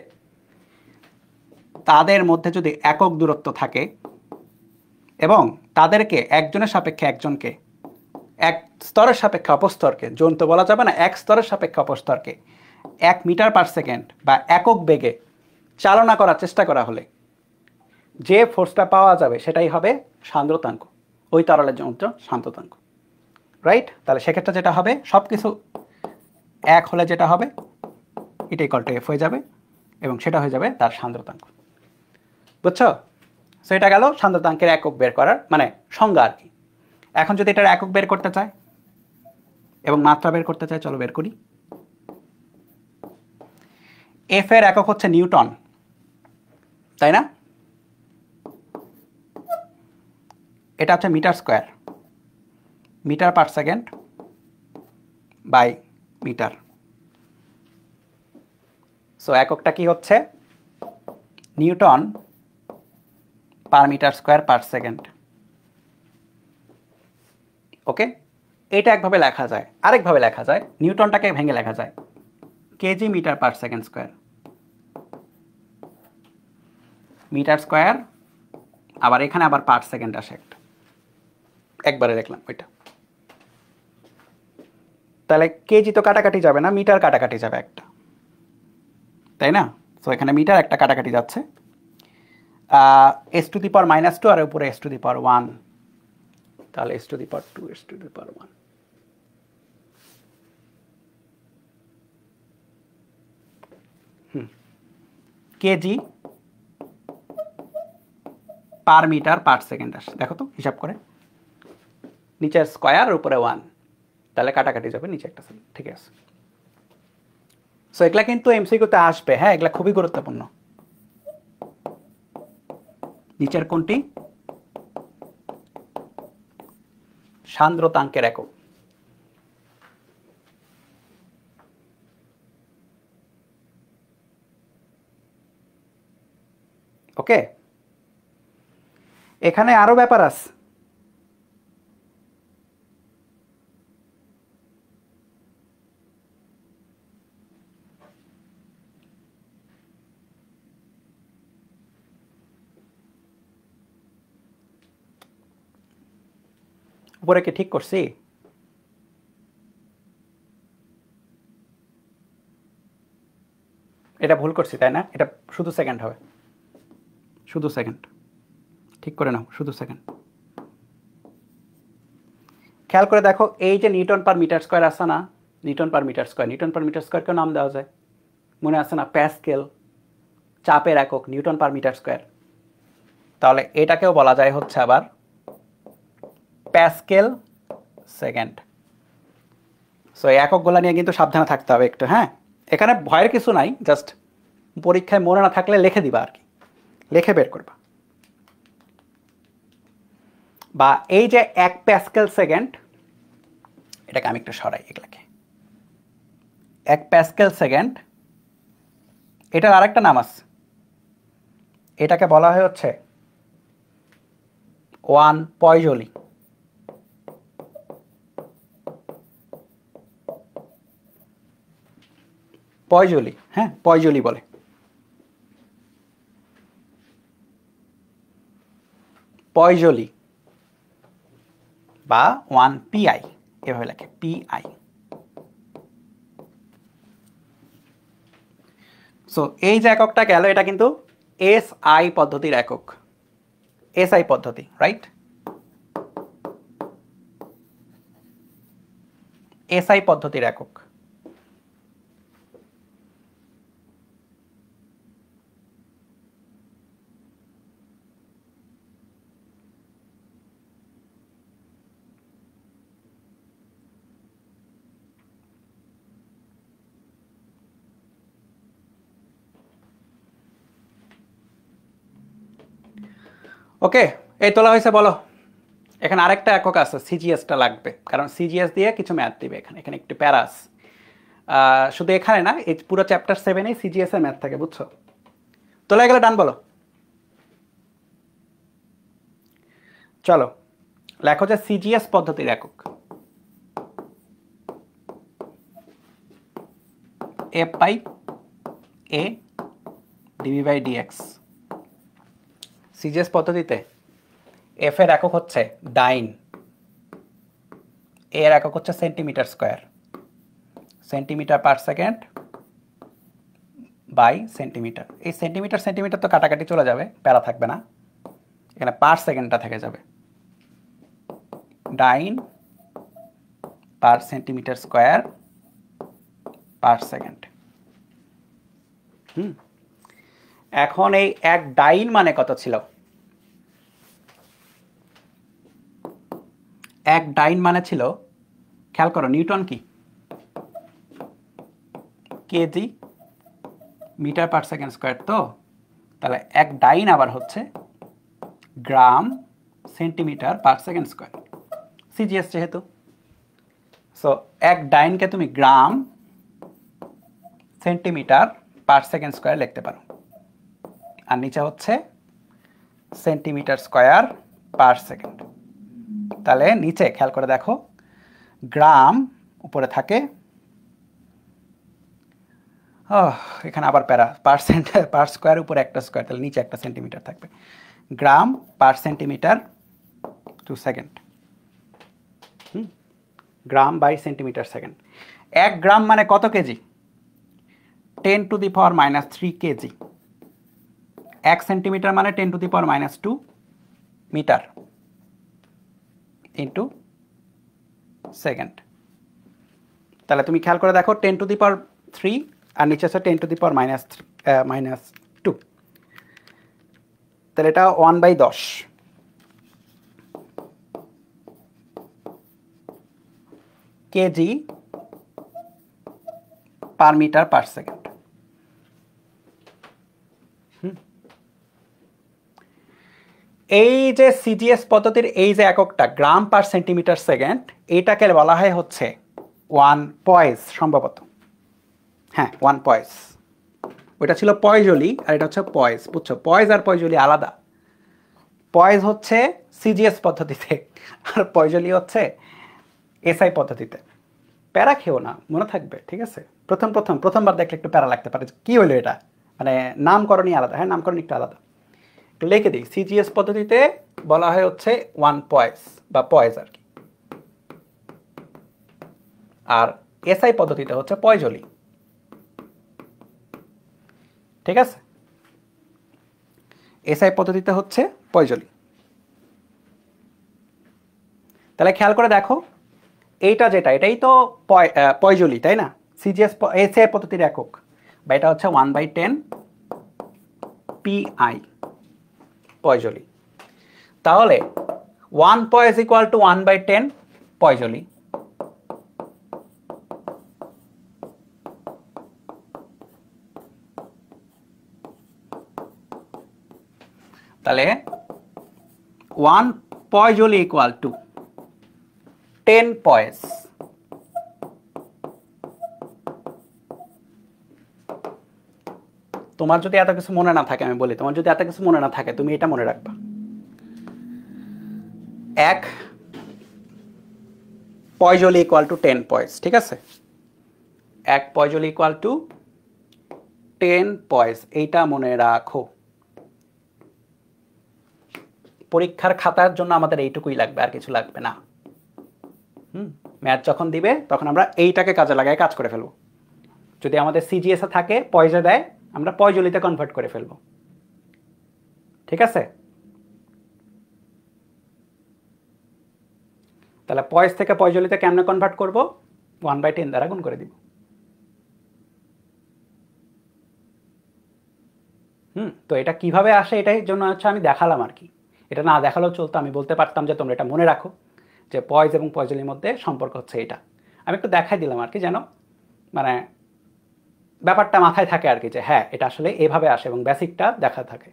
তাদের মধ্যে যদি একক দূরত্ব থাকে এবং তাদেরকে একজনের সাপেক্ষে একজনকে, এক স্তরের সাপেক্ষে অপস্তরকে, জন তো বলা যাবে না, এক স্তরের সাপেক্ষে অপস্তরকে 1 মিটার পার সেকেন্ড বা একক বেগে চালনা করার চেষ্টা করা হলে যে ফোর্সটা পাওয়া যাবে সেটাই হবে সান্দ্রতাঙ্ক, ওই তরলের জন্য সান্দ্রতাঙ্ক। রাইট? তাহলে সেক্ষেত্রে যেটা হবে, সব কিছু এক হলে যেটা হবে, এটা ইকুয়াল টু এফ হয়ে যাবে এবং সেটা হয়ে যাবে তার সান্দ্রতাঙ্ক। বুঝছো? সো এটা গেল সান্দ্রতাঙ্কের একক বের করার মানে সংজ্ঞা আর কি। এখন যদি এটার একক বের করতে চায় এবং মাত্রা বের করতে চায়, চলো বের করি। এফ এর একক হচ্ছে নিউটন, তাই না? এটা হচ্ছে metre square, metre per second by metre. So এককটা কি হচ্ছে? Newton per metre square per second. Okay, এটা একভাবে লেখা যায়। আরেকভাবে লেখা যায়, নিউটনটাকে ভেঙে লেখা যায় kg metre per second square. Metre square, আবার এখানে আবার পার সেকেন্ড আসে একটা, একবারে লিখলাম ওইটা। তাহলে কেজি তো কাটাকাটি যাবে না, মিটার কাটাকাটি যাবে একটা, তাই না? তো এখানে মিটার একটা কাটাকাটি যাচ্ছে, এস টু দি পাওয়ার -2 আর উপরে এস টু দি পাওয়ার 1, তাহলে S to the power 2 S to the power 1। Kg per metre per second আসে, দেখো তো হিসাব করে, নিচের স্কয়ার উপরে 1, তাহলে কাটাকাটি যাবে, নিচে একটা সেকেন্ড, ঠিক আছে? সো এগুলা কিন্তু এমসিকিউতে আসবে, হ্যাঁ, এগুলা খুবই গুরুত্বপূর্ণ। নিচের কোনটি? সান্দ্রতাঙ্কের একক। ওকে, এখানে আরো ব্যাপার আছে। উপরে কি ঠিক করছি? এটা ভুল করছি তাই না? এটা শুধু সেকেন্ড হবে, শুধু সেকেন্ড, ঠিক করে নাও, শুধু সেকেন্ড। খেয়াল করে দেখো, এই যে নিউটন পার মিটার স্কোয়ার আছে না, newton per metre square, newton per মিটার স্কোয়ারকেও নাম দেওয়া যায়, মনে আছে না? প্যাসকেল, চাপের একক নিউটন পার মিটার স্কোয়ার। তাহলে এটাকেও বলা যায় হচ্ছে আবার প্যাসকেল সেকেন্ড। সো এই এককগুলো নিয়ে কিন্তু সাবধানে থাকতে হবে একটু, হ্যাঁ। এখানে ভয়ের কিছু নাই, জাস্ট পরীক্ষায় মনে না থাকলে লিখে দিবা আর কি, লিখে বের করবা। বা এই যে 1 প্যাসকেল সেকেন্ড, এটাকে আমি একটু সরাই, এগুলাকে 1 প্যাসকেল সেকেন্ড, এটার আরেকটা নাম আছে, এটাকে বলা হয় হচ্ছে 1 পয়জলি। পয়জলি, হ্যাঁ, পয়জলি বলে। পয়জলি বা 1 পিআই, এভাবে লেখে, পিআই। সো এই যে এককটা গেল, এটা কিন্তু এসআই পদ্ধতির একক, এসআই পদ্ধতি, রাইট? এসআই পদ্ধতির একক। ওকে, এই তোলা হয়েছে, বলো। এখানে আরেকটা একক আছে, সিজিএসটা লাগবে, কারণ সিজিএস দিয়ে কিছু ম্যাথ দিবে এখানে, এখানে একটু প্যারাস। শুধু এখানে না, এই পুরো চ্যাপ্টার 7-এ সিজিএস এর ম্যাথ থাকে, বুঝছো? তোলা গেলে ডান বলো। চলো লেখো যে সিজিএস পদ্ধতির একক F by A DV by DX. CGS পদ্ধতিতে এফ এর একক হচ্ছে ডাইন, এর একক হচ্ছে centimetre square, centimetre per second by centimetre. এই সেন্টিমিটার সেন্টিমিটার তো কাটাকাটি চলে যাবে, প্যারা থাকবে না, এখানে পার সেকেন্ডটা থেকে যাবে, dyne per centimetre square per second. এখন এই 1 ডাইন মানে কত ছিল? 1 ডাইন মানে ছিল, খেয়াল করো, নিউটন কি? KG metre per second square, তো তাহলে 1 ডাইন আবার হচ্ছে gram centimetre per second square, CGS যেহেতু। সো 1 ডাইনকে তুমি gram centimetre per second square লিখতে পারো, আর নিচে হচ্ছে সেন্টিমিটার স্কোয়ার পার সেকেন্ড। তাহলে নিচে খেয়াল করে দেখো, গ্রাম উপরে থাকে, এখানে আবার প্যারা, পার্সেন্ট পার স্কোয়ার উপরে একটা স্কোয়ার, তাহলে নিচে একটা সেন্টিমিটার থাকবে, gram per centimetre to second, gram by centimetre second. 1 গ্রাম মানে কত কেজি? 10⁻³ কেজি। 1 সেন্টিমিটার মানে 10⁻² মিটার ইন্টু সেকেন্ড। তাহলে তুমি খেয়াল করে দেখো, 10⁻³ আর নিচে আছে 10⁻², তাহলে এটা 1/10 KG per metre per second. এই যে সিজিএস পদ্ধতির এই যে এককটা গ্রাম পার সেন্টিমিটার সেকেন্ড, এইটাকে বলা হয় হচ্ছে 1 পয়েস সম্ভবত, হ্যাঁ 1 পয়েস। ওইটা ছিল পয়জলি আর এটা হচ্ছে পয়েস, বুঝছো? পয়েস আর পয়জলি আলাদা। পয়েস হচ্ছে সিজিএস পদ্ধতিতে আর পয়জলি হচ্ছে এসআই পদ্ধতিতে। প্যারা খেও না, মনে থাকবে, ঠিক আছে? প্রথমবার দেখলে একটু প্যারা লাগতে পারে, কি হলো এটা, মানে নামকরণই আলাদা, হ্যাঁ নামকরণ একটু আলাদা। লিখে দিই, সিজিএস পদ্ধতিতে বলা হয় হচ্ছে 1 পয়েস বা পয়েস আর কি, আর এসআই পদ্ধতিতে হচ্ছে পয়জলি। ঠিক আছে, এসআই পদ্ধতিতে হচ্ছে পয়জলি। তাহলে খেয়াল করে দেখো, এইটা যেটা এটাই তো পয়জলি, তাই না? সিজিএস এসআই পদ্ধতির একক, বা এটা হচ্ছে 1/10 পিআই পয়জলি। তাহলে 1 পয়েস ইকুয়াল টু 1/10 পয়জলি। তাহলে 1 পয়জলি ইকুয়াল টু 10 পয়েস। তোমার যদি এত কিছু মনে না থাকে, আমি বলি, তোমার যদি এত কিছু মনে না থাকে, তুমি এটা মনে রাখবা, 1 পয়জলি ইকুয়াল টু 10 পয়েস। ঠিক আছে, 1 পয়জলি ইকুয়াল টু 10 পয়েস, এইটা মনে রাখো। পরীক্ষার খাতার জন্য আমাদের এইটুকুই লাগবে, আর কিছু লাগবে না। ম্যাথ যখন দিবে তখন আমরা এইটাকে কাজে লাগায় কাজ করে ফেলবো। যদি আমাদের সিজিএসে থাকে, পয়জে দেয়, আমরা পয়জলিতে কনভার্ট করে ফেলবো। ঠিক আছে, তাহলে পয়েস থেকে পয়জলিতে কেমনে কনভার্ট করব? 1/10 দ্বারা গুণ করে দিব। তো এটা কিভাবে আসে, এটাই জন্য হচ্ছে আমি দেখালাম আর কি। এটা না দেখালেও চলতো, আমি বলতে পারতাম যে তোমরা এটা মনে রাখো যে পয়েস এবং পয়জলির মধ্যে সম্পর্ক হচ্ছে এটা। আমি একটু দেখাই দিলাম আর কি, যেন মানে ব্যাপারটা মাথায় থাকে আর কি, যে হ্যাঁ এটা আসলে এভাবে আসে এবং বেসিকটা দেখা থাকে,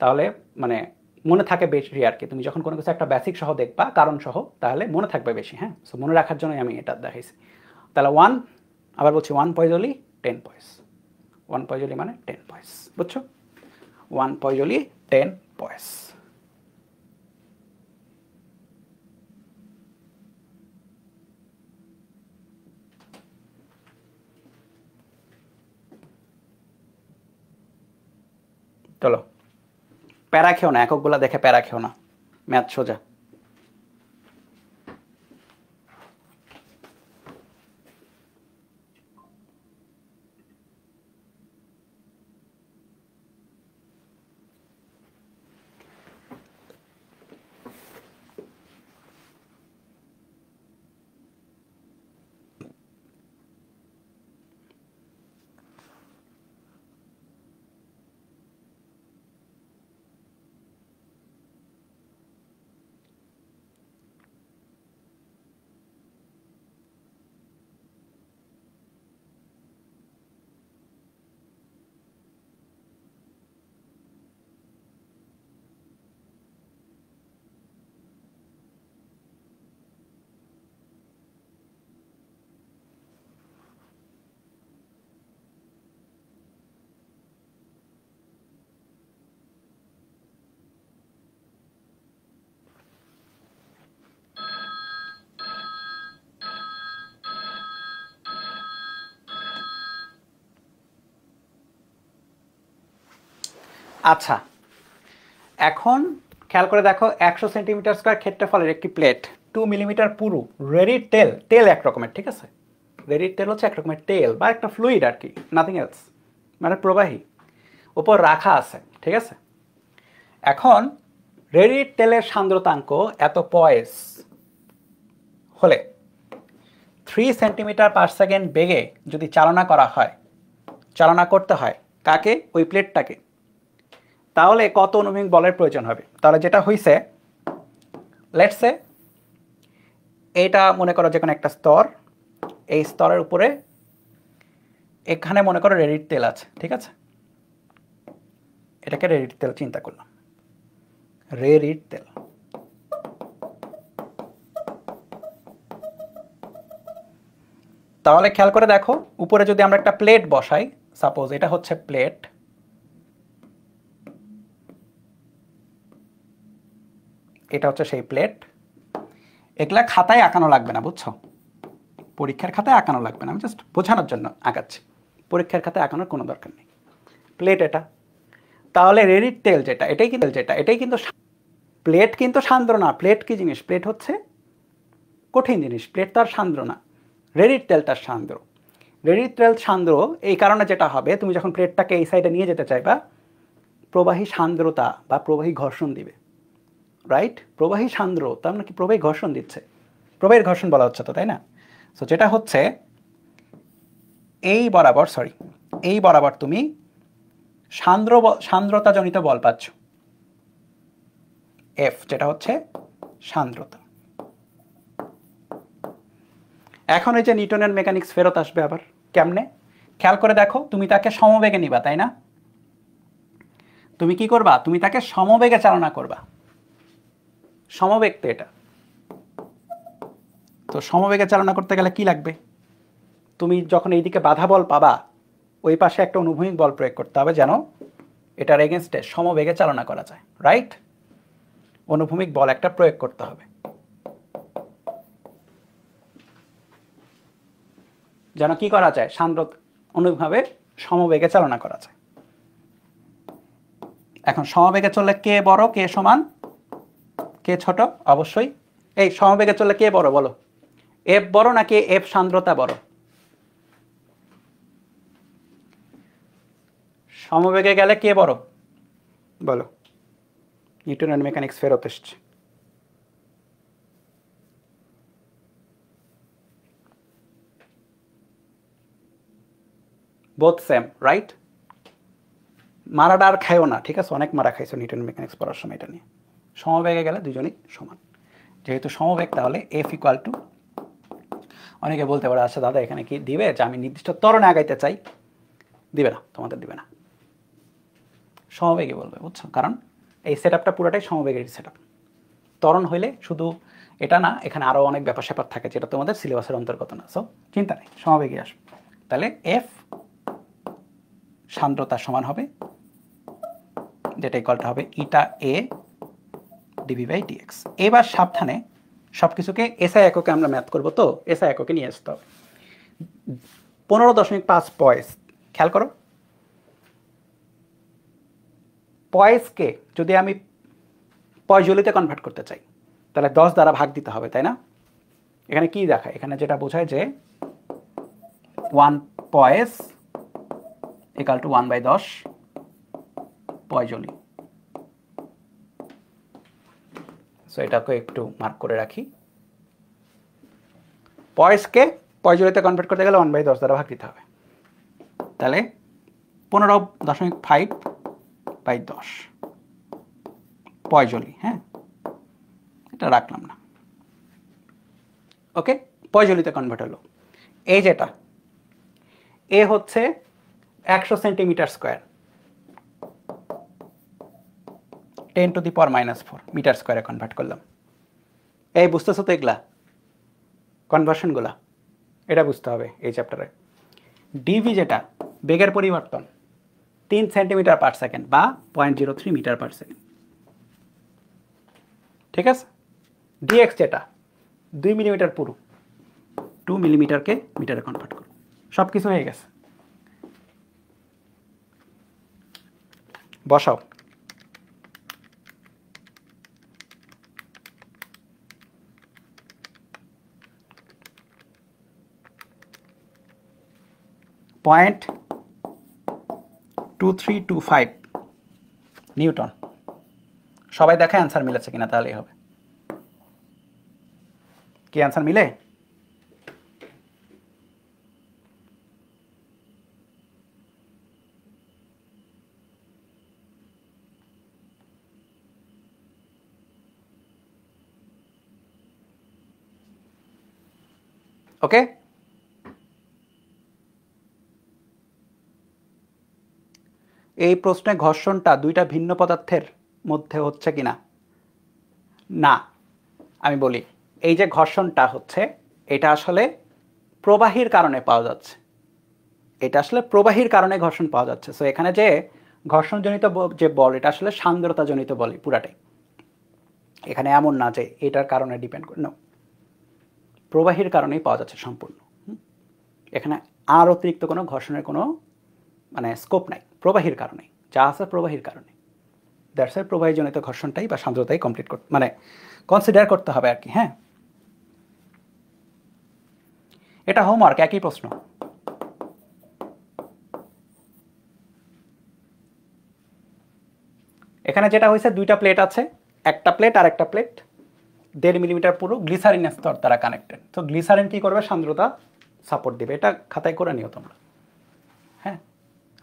তাহলে মানে মনে থাকে বেশি আর কি। তুমি যখন কোনো কিছু একটা বেসিক সহ দেখবা, কারণ সহ, তাহলে মনে থাকবে বেশি। হ্যাঁ, সো মনে রাখার জন্যই আমি এটা দেখাইছি। তাহলে 1, আবার বলছি, 1 পয়জলি 10 পয়েস। 1 পয়জলি মানে 10 পয়েস, বুঝছো? 1 পয়জলি 10 পয়েস। চলো, প্যারা খেও না, এককগুলা দেখে প্যারা খেও না, ম্যাথ সোজা। আচ্ছা, এখন খেয়াল করে দেখো, 100 সেন্টিমিটার স্কোয়ার ক্ষেত্রফলের একটি প্লেট 2 মিলিমিটার পুরু রেডি তেল, তেল এক রকমের, ঠিক আছে? রেডি তেল হচ্ছে এক রকমের তেল বা একটা ফ্লুইড আর কি, নাথিং এলস, মানে প্রবাহী, উপর রাখা আছে। ঠিক আছে, এখন রেডি তেলের সান্দ্রতাঙ্ক এত পয়েস হলে 3 সেন্টিমিটার পার সেকেন্ড বেগে যদি চালনা করতে হয় কাকে? ওই প্লেটটাকে। তাহলে কত অনুভূমিক বলের প্রয়োজন হবে? তাহলে যেটা হইছে, লেটস সে এটা মনে করো যে কোনো একটা স্তর, এই স্তরের উপরে এখানে মনে করো রেডির তেল আছে। ঠিক আছে, এটাকে রেডির তেল চিন্তা করলাম, রেডির তেল। তাহলে খেয়াল করে দেখো, উপরে যদি আমরা একটা প্লেট বসাই, সাপোজ এটা হচ্ছে প্লেট, এটা হচ্ছে সেই প্লেট। এগুলা খাতায় আঁকানো লাগবে না, বুঝছো? পরীক্ষার খাতায় আঁকানো লাগবে না, আমি জাস্ট বোঝানোর জন্য আঁকাচ্ছি। পরীক্ষার খাতায় আঁকানোর কোনো দরকার নেই। প্লেট এটা, তাহলে রেডির তেল যেটা, এটাই কিন্তু প্লেট কিন্তু সান্দ্র না। প্লেট কি জিনিস? প্লেট হচ্ছে কঠিন জিনিস। প্লেট তো আর সান্দ্র না, রেডির তেলটা সান্দ্র। রেডির তেল সান্দ্র এই কারণে যেটা হবে, তুমি যখন প্লেটটাকে এই সাইডে নিয়ে যেতে চাইবা, প্রবাহী সান্দ্রতা বা প্রবাহী ঘর্ষণ দিবে, রাইট? প্রবাহী সান্দ্র তার মানে কি? প্রবাহী ঘর্ষণ দিচ্ছে, প্রবাহীর ঘর্ষণ বলা হচ্ছে তো, তাই না? সো যেটা হচ্ছে এই বরাবর তুমি সান্দ্রতাজনিত বল পাচ্ছ, এফ, যেটা হচ্ছে সান্দ্রতা। এখন এই যে নিউটনের মেকানিক্স ফেরত আসবে আবার। কেমনে? খেয়াল করে দেখো, তুমি তাকে সমবেগে নিবা, তাই না? তুমি কি করবা? তুমি তাকে সমবেগে চালনা করবা। সমবেগ তো এটা। তো সমবেগে চালনা করতে গেলে কি লাগবে? তুমি যখন এইদিকে বাধা বল পাবা, ওই পাশে একটা অনুভূমিক বল প্রয়োগ করতে হবে, যেন এটার এগেনস্টে সমবেগে চালনা করা যায়, রাইট? অনুভূমিক বল একটা প্রয়োগ করতে হবে, যেন কি করা যায়? অনুভাবে সমবেগে চালনা করা যায়। এখন সমবেগে চললে কে বড়, কে সমান, কে ছোট? অবশ্যই এই সমবেগে চললে কে বড় বলো? এফ বড় নাকি এফ সান্দ্রতা বড়? সমবেগে গেলে কে বড় বলো? নিউটনের মেকানিক্স ফেরত এসছে। Both same, right? মারাটা আর খাইও না, ঠিক আছে? অনেক মারা খাইছো নিউটনের মেকানিক্স পড়ার সময় এটা নিয়ে। সমবেগে গেলে দুজনই সমান। যেহেতু সমবেগ, তাহলে এফ ইকুয়াল টু, অনেকে বলতে পারে আচ্ছা দাদা এখানে কি দিবে যে আমি নির্দিষ্ট ত্বরণে আগাইতে চাই? দিবে না, তোমাদের দিবে না, সমবেগে বলবে, বুঝছো? কারণ এই সেট আপটা পুরোটাই সমবেগের সেট আপ। ত্বরণ হইলে শুধু এটা না, এখানে আরও অনেক ব্যাপার স্যাপার থাকে যেটা তোমাদের সিলেবাসের অন্তর্গত না। সো চিন্তা নেই, সমবেগে আসবে। তাহলে এফ সান্দ্রতার সমান হবে, যেটা ইকুয়ালটা হবে ইটা এ ডিভি বাই ডিএক্স। এবার সাবধানে সব কিছুকে এসআই এককে আমরা ম্যাথ করবো, তো এসআই এককে নিয়ে আসতে হবে। 15.5 পয়েস, খেয়াল করো, পয়েসকে যদি আমি পয়জলিতে কনভার্ট করতে চাই, তাহলে 10 দ্বারা ভাগ দিতে হবে, তাই না? এখানে কি দেখায়? এখানে যেটা বোঝায় যে 1 পয়েস ইকুয়াল টু 1/10 পয়জলি। সো এটাকে একটু মার্ক করে রাখি। পয়েসকে পয়জলিতে কনভার্ট করতে গেলে 1/10 দ্বারা ভাগ দিতে হবে। তাহলে 15.5/10 পয়জলি। হ্যাঁ, এটা রাখলাম না, ওকে? পয়জলিতে কনভার্ট হলো। এই যেটা এ হচ্ছে 100 সেন্টিমিটার স্কোয়ার, 10⁻⁻4 মিটার স্কোয়ারে কনভার্ট করলাম। এই বুঝতেছো তো এগুলা কনভার্সনগুলা? এটা বুঝতে হবে এই চ্যাপ্টারে। ডিভি যেটা বেগের পরিবর্তন 3 সেন্টিমিটার পার সেকেন্ড বা 0.03 মিটার পার সেকেন্ড, ঠিক আছে? ডিএক্স যেটা 2 মিলিমিটার পুরো, 2 মিলিমিটারকে মিটারে কনভার্ট করো। সব কিছু হয়ে গেছে, বসাও। .2325 নিউটন। সবাই দেখে অ্যান্সার মিলেছে কিনা, তাহলেই হবে। কি অ্যান্সার মিলে? ওকে, এই প্রশ্নে ঘর্ষণটা দুইটা ভিন্ন পদার্থের মধ্যে হচ্ছে কিনা? না, আমি বলি এই যে ঘর্ষণটা হচ্ছে, এটা আসলে প্রবাহীর কারণে পাওয়া যাচ্ছে। এটা আসলে প্রবাহীর কারণে ঘর্ষণ পাওয়া যাচ্ছে। সো এখানে যে ঘর্ষণজনিত যে বল, এটা আসলে সান্দ্রতাজনিত বলই পুরাটাই। এখানে এমন না যে এটার কারণে ডিপেন্ড করে, না, প্রবাহীর কারণেই পাওয়া যাচ্ছে সম্পূর্ণ। এখানে আর অতিরিক্ত কোনো ঘর্ষণের কোনো মানে স্কোপ নাই, প্রবাহীর কারণে যা আছে প্রবাহীর কারণে। দ্যাটস ওয়াই প্রবাহীজনিত ঘর্ষণটাই বা সান্দ্রতাই কমপ্লিট করতে মানে কনসিডার করতে হবে আর কি। হ্যাঁ, এটা হোমওয়ার্ক, একই প্রশ্ন। এখানে যেটা হয়েছে, দুইটা প্লেট আছে, একটা প্লেট আর একটা প্লেট 1.5 মিলিমিটার পুরো গ্লিসারিন স্তর দ্বারা কানেক্টেড। তো গ্লিসারিন কি করবে, সান্দ্রতা সাপোর্ট দিবে। এটা খাতায় করে নিও তোমরা। হ্যাঁ,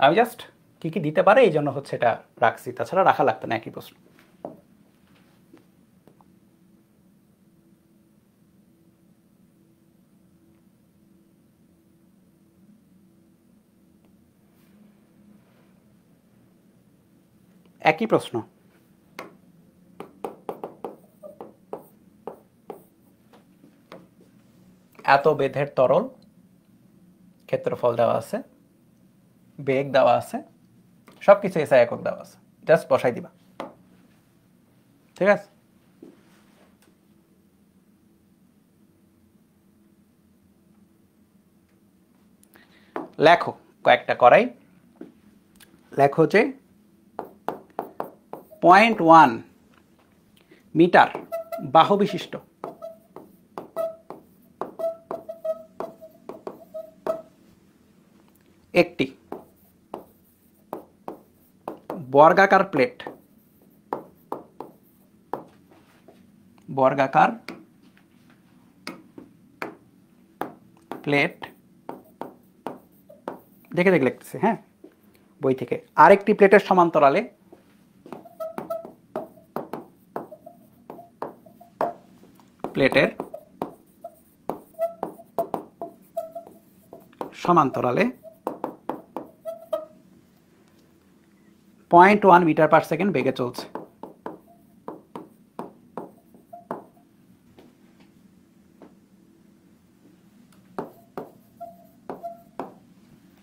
আমি জাস্ট কি কি দিতে পারে এই জন্য হচ্ছে এটা রাখছি, তাছাড়া রাখা লাগতো না, একই প্রশ্ন। একই প্রশ্ন। এত বেধের তরল, ক্ষেত্রফল দেওয়া আছে, বেগ দেওয়া আছে, সব কিছু এসআই একক দেওয়া আছে, জাস্ট বসাই দিবা। ঠিক আছে? লেখো কয়েকটা করাই। লেখো যে 0.1 মিটার বাহু বিশিষ্ট একটি বর্গাকার প্লেট, বর্গাকার প্লেট, দেখে দেখে লিখতেছে, হ্যাঁ, বই থেকে। আরেকটি প্লেটের সমান্তরালে প্লেটের সমান্তরালে 0.1 মিটার পার সেকেন্ড বেগে চলছে।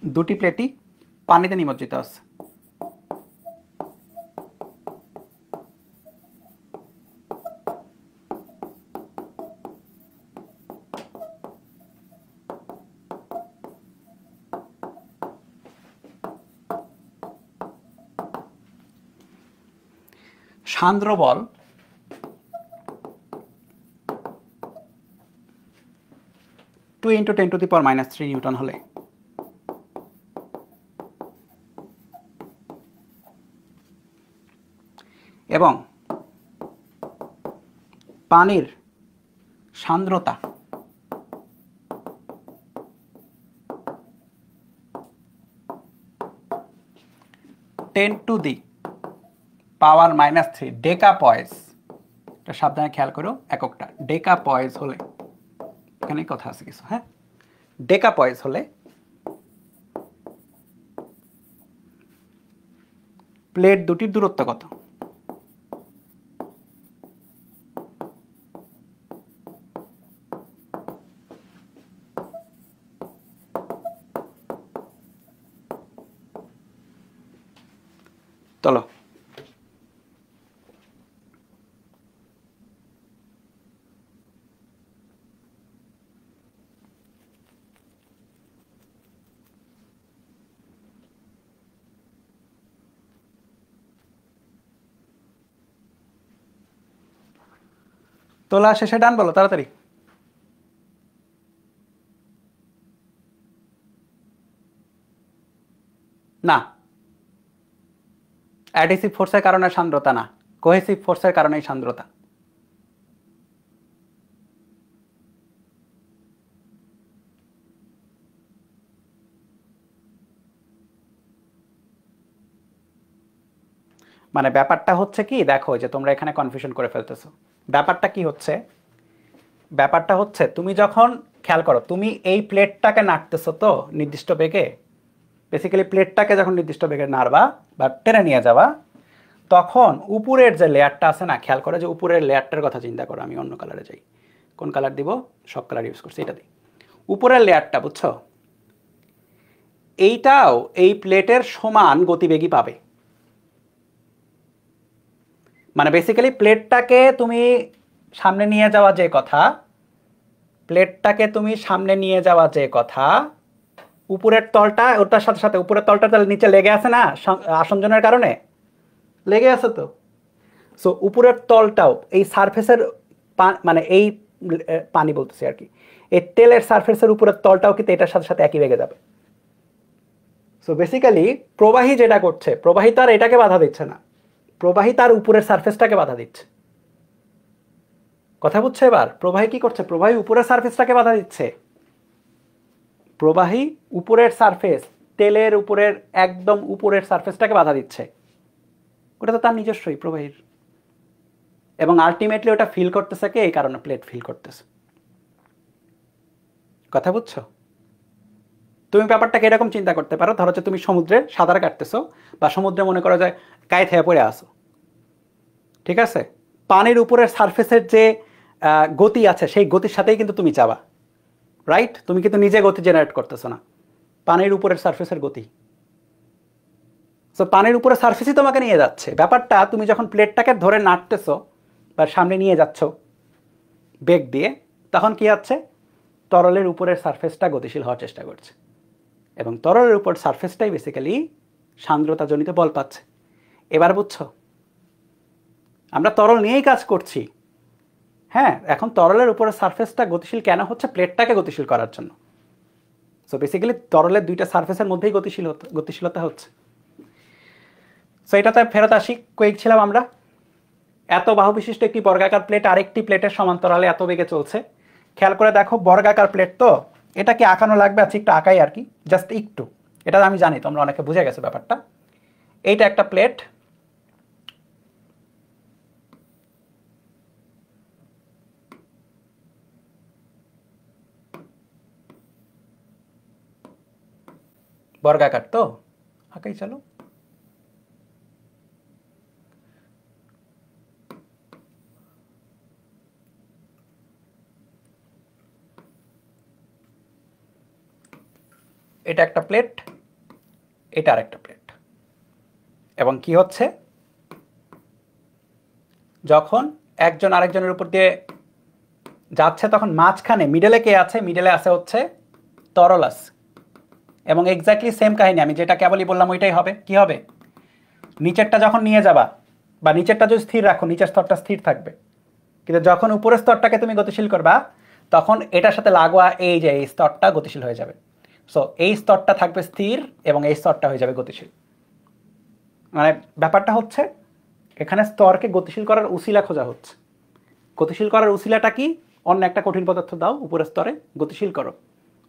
দুটি প্লেটই পানিতে নিমজ্জিত আছে। সান্দ্র বল টু ইন্টু 10⁻³ নিউটন হলে এবং পানির সান্দ্রতা 10⁻³ ডেকাপয়েজ, এটা সাবধানে খেয়াল করো, এককটা ডেকাপয়েজ হলে, এখানে কথা আছে কিছু, হ্যাঁ, ডেকাপয়েজ হলে প্লেট দুটির দূরত্ব কত? চলো তোলা শেষে ডান বলো তাড়াতাড়ি। না, অ্যাডিসিভ ফোর্সের কারণে সান্দ্রতা না, কোহেসিভ ফোর্সের কারণেই সান্দ্রতা। মানে ব্যাপারটা হচ্ছে কি, দেখো যে তোমরা এখানে কনফিউশন করে ফেলতেছো। ব্যাপারটা কি হচ্ছে, ব্যাপারটা হচ্ছে তুমি যখন খেয়াল করো, তুমি এই প্লেটটাকে নাড়তেছো তো নির্দিষ্ট বেগে, বেসিক্যালি প্লেটটাকে যখন নির্দিষ্ট বেগে নাড়বা বা টেনে নিয়ে যাবা, তখন উপরের যে লেয়ারটা আছে না, খেয়াল করো যে উপরের লেয়ারটার কথা চিন্তা করো। আমি অন্য কালারে যাই, কোন কালার দিব, সব কালার ইউজ করছি, এটা দিই। উপরের লেয়ারটা বুঝছো, এইটাও এই প্লেটের সমান গতিবেগই পাবে। মানে বেসিক্যালি প্লেটটাকে তুমি সামনে নিয়ে যাওয়া যে কথা, প্লেটটাকে তুমি সামনে নিয়ে যাওয়া যে কথা, উপরের তলটা ওটার সাথে সাথে উপরের তলটা তাহলে নিচে লেগে আছে না আসঞ্জনের কারণে, লেগে আছে তো। সো উপরের তলটাও এই সারফেসের মানে এই পানি বলতেছি আর কি, এই তেলের সারফেসের উপরের তলটাও কিন্তু এটার সাথে সাথে একই বেগে যাবে। সো বেসিক্যালি প্রবাহী যেটা করছে, প্রবাহী তার এটাকে বাধা দিচ্ছে না, প্রবাহী তার উপরের সারফেসটাকে বাধা দিচ্ছে। কথা বুঝছো এবার? প্রবাহী কি করছে? প্রবাহী উপরের সারফেসটাকে বাধা দিচ্ছে। প্রবাহী উপরের সারফেস, তেলের উপরের একদম উপরের সারফেসটাকে বাধা দিচ্ছে। ওটা তো তার নিজস্বই প্রবাহীর, এবং আলটিমেটলি ওটা ফিল করতেছে কে? এই কারণে প্লেট ফিল করতেছে। কথা বুঝছো? তুমি ব্যাপারটাকে এরকম চিন্তা করতে পারো, ধরো যে তুমি সমুদ্রে সাঁতার কাটতেছো, বা সমুদ্রে মনে করো যে কায়ে থেয়ে পড়ে আসো, ঠিক আছে? পানির উপরের সারফেসের যে গতি আছে সেই গতির সাথেই কিন্তু তুমি যাবা, রাইট? তুমি কিন্তু নিজে গতি জেনারেট করতেছো না, পানির উপরের সারফেসের গতি। সো পানির উপরের সারফেসই তোমাকে নিয়ে যাচ্ছে। ব্যাপারটা তুমি যখন প্লেটটাকে ধরে নাড়তেছো বা সামনে নিয়ে যাচ্ছ বেগ দিয়ে, তখন কি হচ্ছে? তরলের উপরের সারফেসটা গতিশীল হওয়ার চেষ্টা করছে, এবং তরলের উপর সারফেসটাই বেসিক্যালি সান্দ্রতাজনিত বল পাচ্ছে। এবার বুঝছো? আমরা তরল নিয়েই কাজ করছি। হ্যাঁ, এখন তরলের উপরের সারফেসটা গতিশীল কেন হচ্ছে? প্লেটটাকে গতিশীল করার জন্য। সো বেসিক্যালি তরলের দুইটা সারফেসের মধ্যেই গতিশীলতা হচ্ছে। সো এটাতে ফেরত আসি, কয়েক ছিলাম আমরা। এত বাহু বিশিষ্ট একটি বর্গাকার প্লেট আরেকটি প্লেটের সমান্তরালে এত বেগে চলছে। খেয়াল করে দেখো, বর্গাকার প্লেট তো, এটা কি আঁকানো লাগবে? আছে একটু আঁকাই আর কি, জাস্ট একটু। এটা আমি জানি তোমরা অনেকে বুঝে গেছো ব্যাপারটা। এইটা একটা প্লেট, বর্গাকার তো, আঁকাই চলো। এটা একটা প্লেট, এটা আরেকটা প্লেট, এবং কি হচ্ছে? যখন একজন আরেকজনের উপর দিয়ে যাচ্ছে তখন মাঝখানে মিডলে কে আছে? মিডলে আছে হচ্ছে তরল আছে। এবং এক্স্যাক্টলি সেম কাহিনী আমি যেটা কেবলই বললাম ওইটাই হবে। কি হবে? নিচেরটা যখন নিয়ে যাবা, বা নিচেরটা যদি স্থির রাখো, নিচের স্তরটা স্থির থাকবে, কিন্তু যখন উপরের স্তরটাকে তুমি গতিশীল করবা, তখন এটার সাথে লাগোয়া এই যে এই স্তরটা গতিশীল হয়ে যাবে। সো এই স্তরটা থাকবে স্থির এবং এই স্তরটা হয়ে যাবে গতিশীল। মানে ব্যাপারটা হচ্ছে এখানে স্তরকে গতিশীল করার উসিলা খোঁজা হচ্ছে। গতিশীল করার উসিলাটা কি? অন্য একটা কঠিন পদার্থ দাও উপরের স্তরে, গতিশীল করো,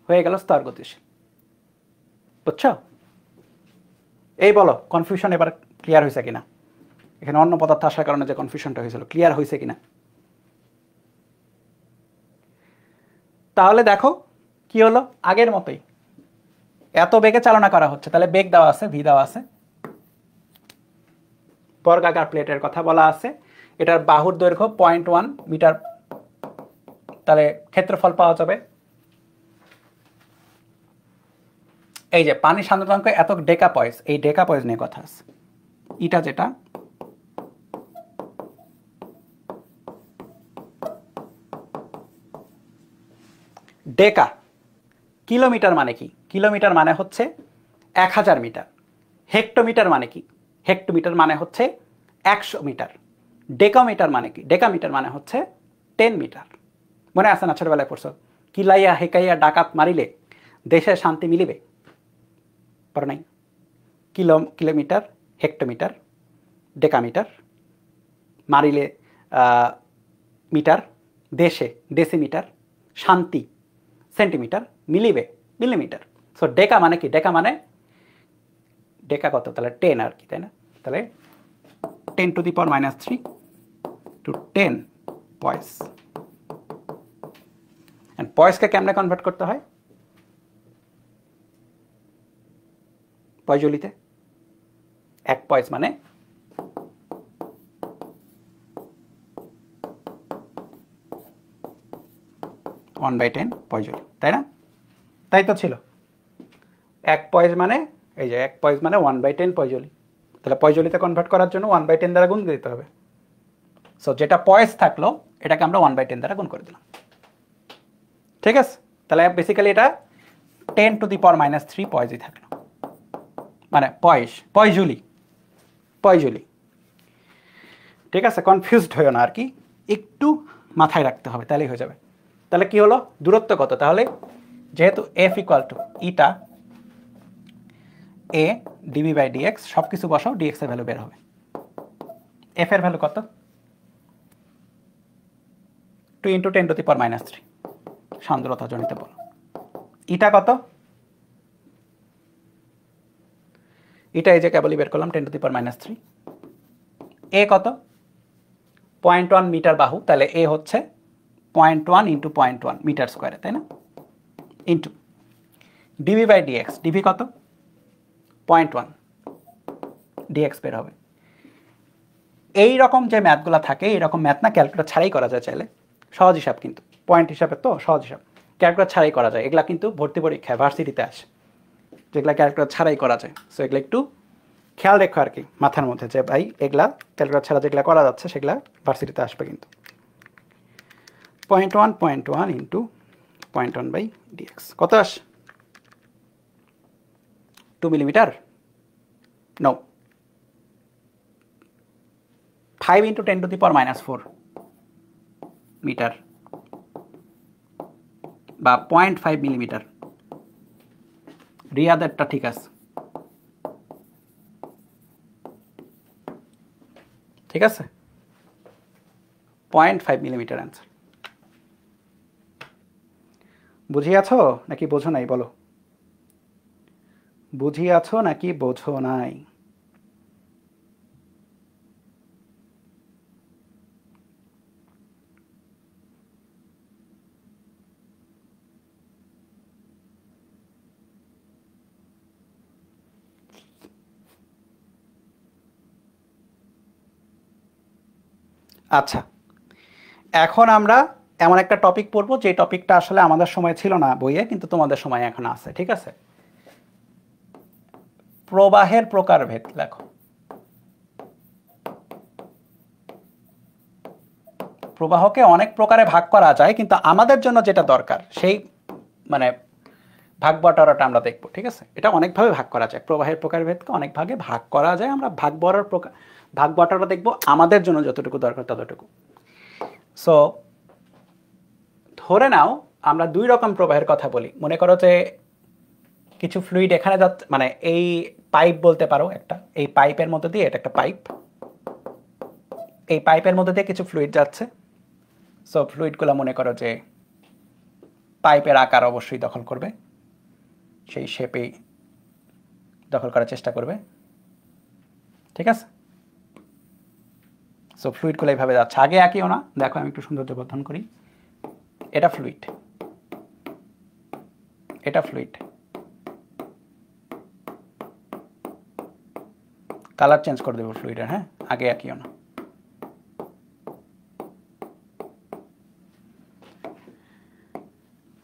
হয়ে গেল স্তর গতিশীল। বুঝছো? এই বলো, কনফিউশন এবার ক্লিয়ার হয়েছে কিনা? এখানে অন্য পদার্থ আসার কারণে যে কনফিউশনটা হয়েছিল, ক্লিয়ার হয়েছে কিনা? তাহলে দেখো কি হলো, আগের মতোই এত বেগে চালনা করা হচ্ছে। তাহলে বেগ দেওয়া আছে, ভি দেওয়া আছে, বর্গাকার প্লেটের কথা বলা আছে, এটার বাহুর দৈর্ঘ্য 0.1 মিটার, তাহলে ক্ষেত্রফল পাওয়া যাবে। এই যে পানি সান্দ্রতাঙ্ক এত ডেকাপয়েজ, এই ডেকাপয়েজ নিয়ে কথা আছে। এটা যেটা ডেকা, কিলোমিটার মানে কি? কিলোমিটার মানে হচ্ছে 1000 মিটার। হেক্টোমিটার মানে কি? হেক্টোমিটার মানে হচ্ছে 100 মিটার। ডেকামিটার মানে কি? ডেকামিটার মানে হচ্ছে 10 মিটার। মনে আছে না ছোটবেলায় পড়ছো? কিলাইয়া হেকাইয়া ডাকাত মারিলে দেশে শান্তি মিলিবে, পড়ো নাই? কিলোমিটার, হেক্টোমিটার, ডেকামিটার, মারিলে মিটার, দেশে ডেসিমিটার, শান্তি সেন্টিমিটার, মিলিবে মিলিমিটার। সো ডেকা মানে কি? ডেকা মানে ডেকা কত? তাহলে 10 আর কি, তাই না? তাহলে 10 to the power -3 to 10 poise. And পয়েসকে কেমনে কনভার্ট করতে হয়? পয়জুলিতে। 1 পয়েস মানে 1/10 পয়জুলি, তাই না? তাই তো ছিল। 1 পয়েস মানে, এই যে 1 পয়েস মানে 1/10 পয়জুলি। তাহলে পয়জুলিতে কনভার্ট করার জন্য 1/10 দ্বারা গুণ দিতে হবে। সো যেটা পয়েস থাকলো এটাকে আমরা 1/10 দ্বারা গুণ করে দিলাম। ঠিক আছে? তাহলে বেসিক্যালি এটা 10 টু দি পাওয়ার -3 পয়েসই থাকলো, মানে পয়জুলি। পয়জুলি, ঠিক আছে? কনফিউজড হয়েও না আর কি, একটু মাথায় রাখতে হবে, তাহলেই হয়ে যাবে। তাহলে কি হলো, দূরত্ব কত, তাহলে যেহেতু F equal to eta A DB by dx, সব কিছু বসাও, ডিএক্স এর ভ্যালু বের হবে। এফ এর ভ্যালু কত, 2 × 10⁻³ সান্দ্রতা জনিত বল। ইটা কত, ইটা এই যে কেবলই বের করলাম 10⁻³ এ কত 0.1 মিটার বাহু, তাহলে এ হচ্ছে 0.1 × 0.1 মিটার স্কোয়ারে, তাই না, into dv by dx, dv কত 0.1, ডিএক্স বের হবে। এই রকম যে ম্যাথগুলো থাকে, এইরকম ম্যাথ না ক্যালকুলেটর ছাড়াই করা যায় চাইলে, সহজ হিসাব কিন্তু, পয়েন্ট হিসাবে তো সহজ হিসাব, ক্যালকুলেটর ছাড়াই করা যায়। এগুলা কিন্তু ভর্তি পরীক্ষায় ভার্সিটিতে আসে, যেগুলা ক্যালকুলেটর ছাড়াই করা যায়। সো এগুলো একটু খেয়াল রেখো আর কি মাথার মধ্যে, যে ভাই এগুলা ক্যালকুলেটর ছাড়া যেগুলা করা যাচ্ছে সেগুলা ভার্সিটিতে আসবে কিন্তু। 0.1 0.1 × 0.1 বাই ডিএক্স কত আসে, 2 মিলিমিটার, নো 5 × 10⁻⁴ মিটার বা 0.5 মিলিমিটার। রিয়াদেরটা ঠিক আছে, ঠিক আছে, 0.5 মিলিমিটার অ্যান্সার। বুঝিয়াছো নাকি বোঝো নাই, বলো বুঝিয়াছো নাকি বোঝো নাই? আচ্ছা, এখন আমরা এমন একটা টপিক পড়বো যে টপিকটা আসলে আমাদের সময় ছিল না বইয়ে, কিন্তু তোমাদের সময় এখন আছে, ঠিক আছে। প্রবাহের প্রকারভেদ লেখো। প্রবাহকে অনেক প্রকারে ভাগ করা যায়, কিন্তু আমাদের জন্য যেটা দরকার সেই মানে ভাগ বটারাটা আমরা দেখবো, ঠিক আছে। এটা অনেকভাবে ভাগ করা যায়, প্রবাহের প্রকারভেদকে অনেক ভাগে ভাগ করা যায়, আমরা ভাগ বটারা দেখবো আমাদের জন্য যতটুকু দরকার ততটুকু। সো ধরে নাও আমরা 2 রকম প্রবাহের কথা বলি, মনে করো যে কিছু ফ্লুইড এখানে যাচ্ছে, মানে এই পাইপ বলতে পারো একটা, এই পাইপের মধ্যে দিয়ে, এটা একটা পাইপ, এই পাইপের মধ্যে দিয়ে কিছু ফ্লুইড যাচ্ছে। সো ফ্লুইডগুলো মনে করো যে পাইপের আকার অবশ্যই দখল করবে, সেই শেপেই দখল করার চেষ্টা করবে, ঠিক আছে। সো ফ্লুইডগুলো এইভাবে যাচ্ছে, আগে আঁকিও না, দেখো আমি একটু সৌন্দর্য বর্ধন করি। এটা ফ্লুইড, এটা ফ্লুইড, কালার চেঞ্জ করে দেবো ফ্লুইডের, হ্যাঁ, আগে আঁকিও না।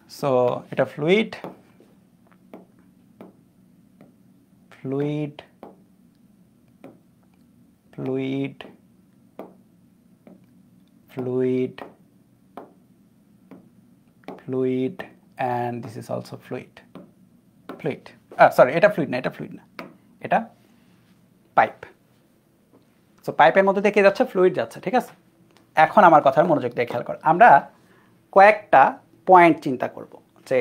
সো এটা fluid, fluid, fluid, fluid, fluid, and this is also fluid, fluid, sorry, এটা ফ্লুইড না, এটা ফ্লুইড না, এটা পাইপ। সো পাইপের মধ্যে দিয়ে যাচ্ছে, ফ্লুইড যাচ্ছে, ঠিক আছে। এখন আমার কথার মনোযোগ দিয়ে খেয়াল কর, আমরা কয়েকটা পয়েন্ট চিন্তা করব, যে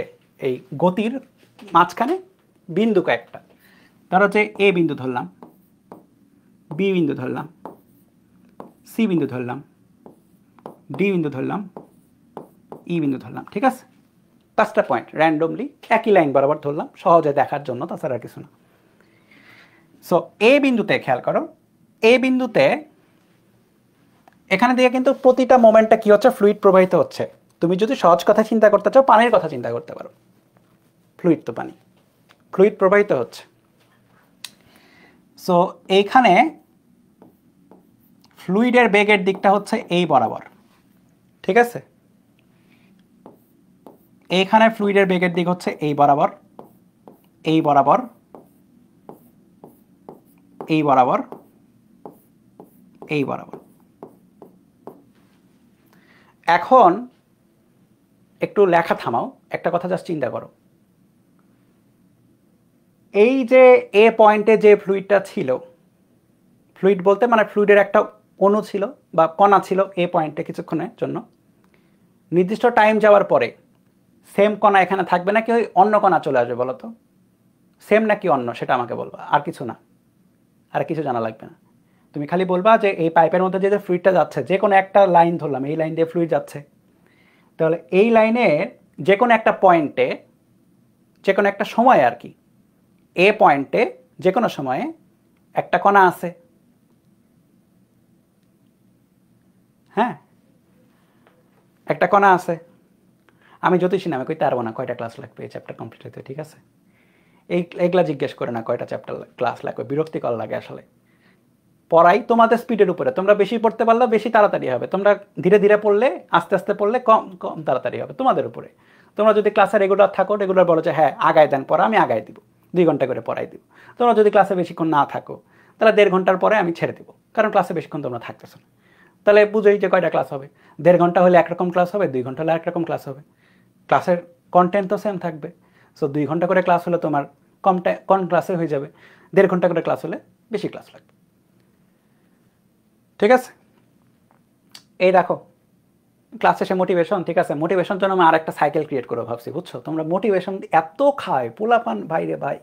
এই গতির মাঝখানে বিন্দু কয়েকটা, ধরো যে এ বিন্দু ধরলাম, বি বিন্দু ধরলাম, সি বিন্দু ধরলাম, ডি বিন্দু ধরলাম, ই বিন্দু ধরলাম, ঠিক আছে। 5টা পয়েন্ট র্যান্ডমলি একই লাইন বরাবর ধরলাম, সহজে দেখার জন্য, তাছাড়া কিছু না। সো এ বিন্দুতে খেয়াল করো, এ বিন্দুতে এখানে দিয়ে কিন্তু প্রতিটা মোমেন্টে কি হচ্ছে, ফ্লুইড প্রবাহিত হচ্ছে। তুমি যদি সহজ কথা চিন্তা করতে চাও, পানির কথা চিন্তা করতে পারো, ফ্লুইড তো পানি, ফ্লুইড প্রবাহিত হচ্ছে। সো এইখানে ফ্লুইডের বেগের দিকটা হচ্ছে এই বরাবর, ঠিক আছে। এইখানে ফ্লুইডের বেগের দিক হচ্ছে এই বরাবর, এই বরাবর, এই বরাবর, এই বরাবর। এখন একটু লেখা থামাও, একটা কথা জাস্ট চিন্তা করো, এই যে এ পয়েন্টে যে ফ্লুইডটা ছিল, ফ্লুইড বলতে মানে ফ্লুইডের একটা অণু ছিল বা কণা ছিল এ পয়েন্টে কিছুক্ষণের জন্য, নির্দিষ্ট টাইম যাওয়ার পরে সেম কণা এখানে থাকবে নাকি ওই অন্য কণা চলে আসবে বলো তো? সেম নাকি অন্য সেটা আমাকে বলবা, আর কিছু না, আর কিছু জানা লাগবে না। তুমি খালি বলবা যে এই পাইপের মধ্যে যে ফ্লুইডটা যাচ্ছে, যে কোনো একটা লাইন ধরলাম, এই লাইন দিয়ে ফ্লুইড যাচ্ছে, তাহলে এই লাইনের যে কোনো একটা পয়েন্টে, যে কোনো একটা সময় আর কি, এ পয়েন্টে যে কোনো সময়ে একটা কণা আছে। হ্যাঁ, একটা কণা আছে। আমি জ্যোতিষী নামে কইতে পারবো না কয়টা ক্লাস লাগবে এই চ্যাপ্টার কমপ্লিট হতে, ঠিক আছে? এইগুলা জিজ্ঞেস করে না কয়টা চ্যাপ্টার ক্লাস লাগবে, বিরক্তিকর লাগে আসলে। পড়াই তোমাদের স্পিডের উপরে, তোমরা বেশি পড়তে পারলে বেশি তাড়াতাড়ি হবে, তোমরা ধীরে ধীরে পড়লে, আস্তে আস্তে পড়লে কম কম তাড়াতাড়ি হবে, তোমাদের উপরে। তোমরা যদি ক্লাসে রেগুলার থাকো, রেগুলার বলো যে হ্যাঁ আগায় দেন পড়া, আমি আগায় দিব, 2 ঘন্টা করে পড়াই দিব। তোমরা যদি ক্লাসে বেশিক্ষণ না থাকো, তাহলে 1.5 ঘন্টার পরে আমি ছেড়ে দিব, কারণ ক্লাসে বেশিক্ষণ তোমরা থাকতেছো না। তাহলে বুঝোই যে কয়টা ক্লাস হবে। 1.5 ঘন্টা হলে একরকম ক্লাস হবে, 2 ঘন্টা হলে একরকম ক্লাস হবে। ক্লাসের কন্টেন্ট তো সেম থাকবে। সো 2 ঘন্টা করে ক্লাস হলে তোমার কম ক্লাসে হয়ে যাবে, 1.5 ঘন্টা করে ক্লাস হলে বেশি ক্লাস লাগবে, ঠিক আছে? এই দেখো ক্লাস শেষে মোটিভেশন, ঠিক আছে? মোটিভেশন জন্য আমি আরেকটা সাইকেল ক্রিয়েট করে ভাবছি, বুঝছো? তোমরা মোটিভেশন এত খায় পোলাপান ভাইরে ভাই,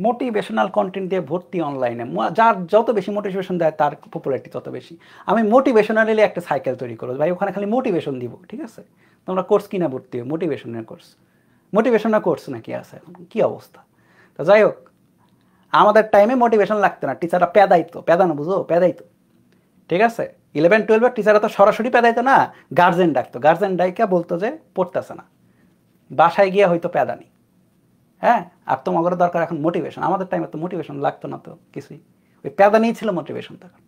মোটিভেশনাল কন্টেন্ট দিয়ে ভর্তি অনলাইনে, যার যত বেশি মোটিভেশন দেয় তার পপুলারিটি তত বেশি। আমি মোটিভেশনালি একটা সাইকেল তৈরি করবো ভাই, ওখানে খালি মোটিভেশন দিব, ঠিক আছে? তোমরা কোর্স কিনা ভর্তি হবে, মোটিভেশনের কোর্স, মোটিভেশনাল কোর্স নাকি আছে, কি অবস্থা? তো যাই হোক, আমাদের টাইমে মোটিভেশন লাগতো না, টিচাররা পেদাইতো, পেদানো বুঝো, পেদাইতো, ঠিক আছে? 11-12 টিচাররা তো সরাসরি পেদাইতো না, গার্জেন ডাকতো, গার্জেন ডাইকা বলতো যে পড়তেছে না, বাসায় গিয়ে হয়তো পেদানি। হ্যাঁ, আর তোমাদের দরকার এখন মোটিভেশন। আমাদের টাইমে তো মোটিভেশন লাগতো না তো কিছুই, ওই পেদানি ছিল মোটিভেশন। তখন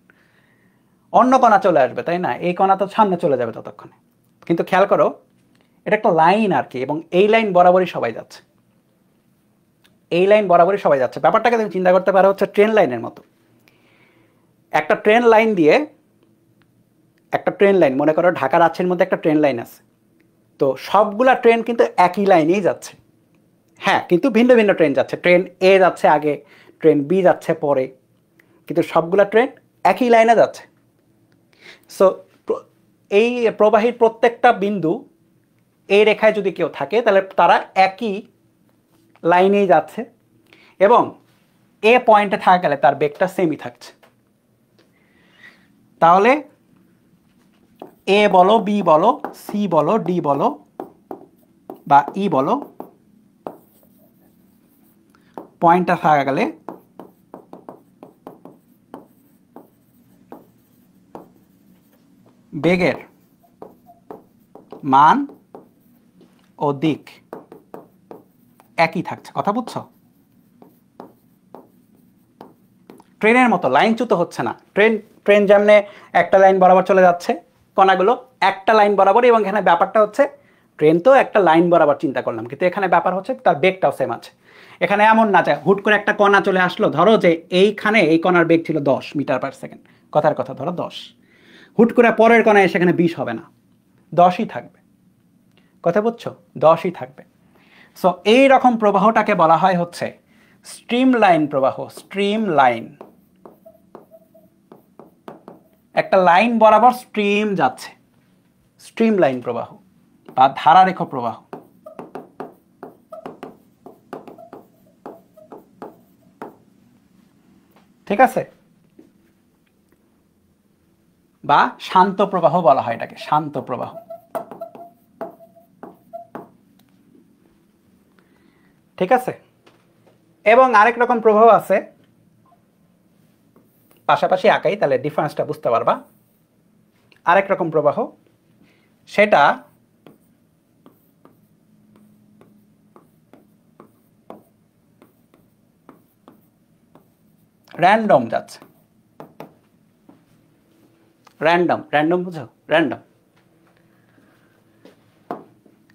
অন্য কণা চলে আসবে, তাই না? এই কণা তো সামনে চলে যাবে ততক্ষণে। কিন্তু খেয়াল করো, এটা একটা লাইন আর কি, এবং এই লাইন বরাবরই সবাই যাচ্ছে, এই লাইন বরাবরই সবাই যাচ্ছে। ব্যাপারটাকে তুমি চিন্তা করতে পারো হচ্ছে ট্রেন লাইনের মতো। একটা ট্রেন লাইন দিয়ে, একটা ট্রেন লাইন মনে করো ঢাকা রাজশাহীর মধ্যে একটা ট্রেন লাইন আছে, তো সবগুলা ট্রেন কিন্তু একই লাইনেই যাচ্ছে। হ্যাঁ, কিন্তু ভিন্ন ভিন্ন ট্রেন যাচ্ছে, ট্রেন এ যাচ্ছে আগে, ট্রেন বি যাচ্ছে পরে, কিন্তু সবগুলা ট্রেন একই লাইনে যাচ্ছে। সো এই প্রবাহীর প্রত্যেকটা বিন্দু এই রেখায় যদি কেউ থাকে, তাহলে তারা একই লাইনেই যাচ্ছে, এবং এ পয়েন্টে থাকা গেলে তার বেগটা সেমই থাকছে। তাহলে এ বলো, বি বলো, সি বলো, ডি বলো বা ই বলো, পয়েন্টটা থাকা গেলে বেগের মান ও দিক একই থাকছে। কথা বুঝছো? ট্রেনের মতো লাইনচ্যুত হচ্ছে না। ট্রেন যেমনে একটা লাইন বরাবর চলে যাচ্ছে, কণাগুলো একটা লাইন বরাবর, এবং এখানে ব্যাপারটা হচ্ছে ট্রেন তো একটা লাইন বরাবর চিন্তা করলাম, কিন্তু এখানে ব্যাপার হচ্ছে তার বেগটাও সেম আছে। এখানে এমন না যে হুট করে একটা কণা চলে আসলো, ধরো যে এইখানে এই কণার বেগ ছিল 10 মিটার পার সেকেন্ড, কথার কথা ধরো 10, হুট করে পরের কণায় সেখানে 20 হবে না, 10ই থাকবে। কথা বুঝছো? 10ই থাকবে। সো এই রকম প্রবাহটাকে বলা হয় হচ্ছে স্ট্রিম লাইন প্রবাহ। স্ট্রিম লাইন, একটা লাইন বরাবর স্ট্রিম যাচ্ছে, স্ট্রিম লাইন প্রবাহ বা ধারারেখ প্রবাহ। ঠিক আছে? বা শান্ত প্রবাহ বলা হয় এটাকে, শান্ত প্রবাহ। ঠিক আছে? এবং আরেক রকম প্রবাহ আছে, পাশাপাশি আঁকাই তাহলে ডিফারেন্সটা বুঝতে পারবা। আরেক রকম প্রবাহ, সেটা র্যান্ডম যাচ্ছে। র্যান্ডম, র্যান্ডম বুঝো? র্যান্ডম,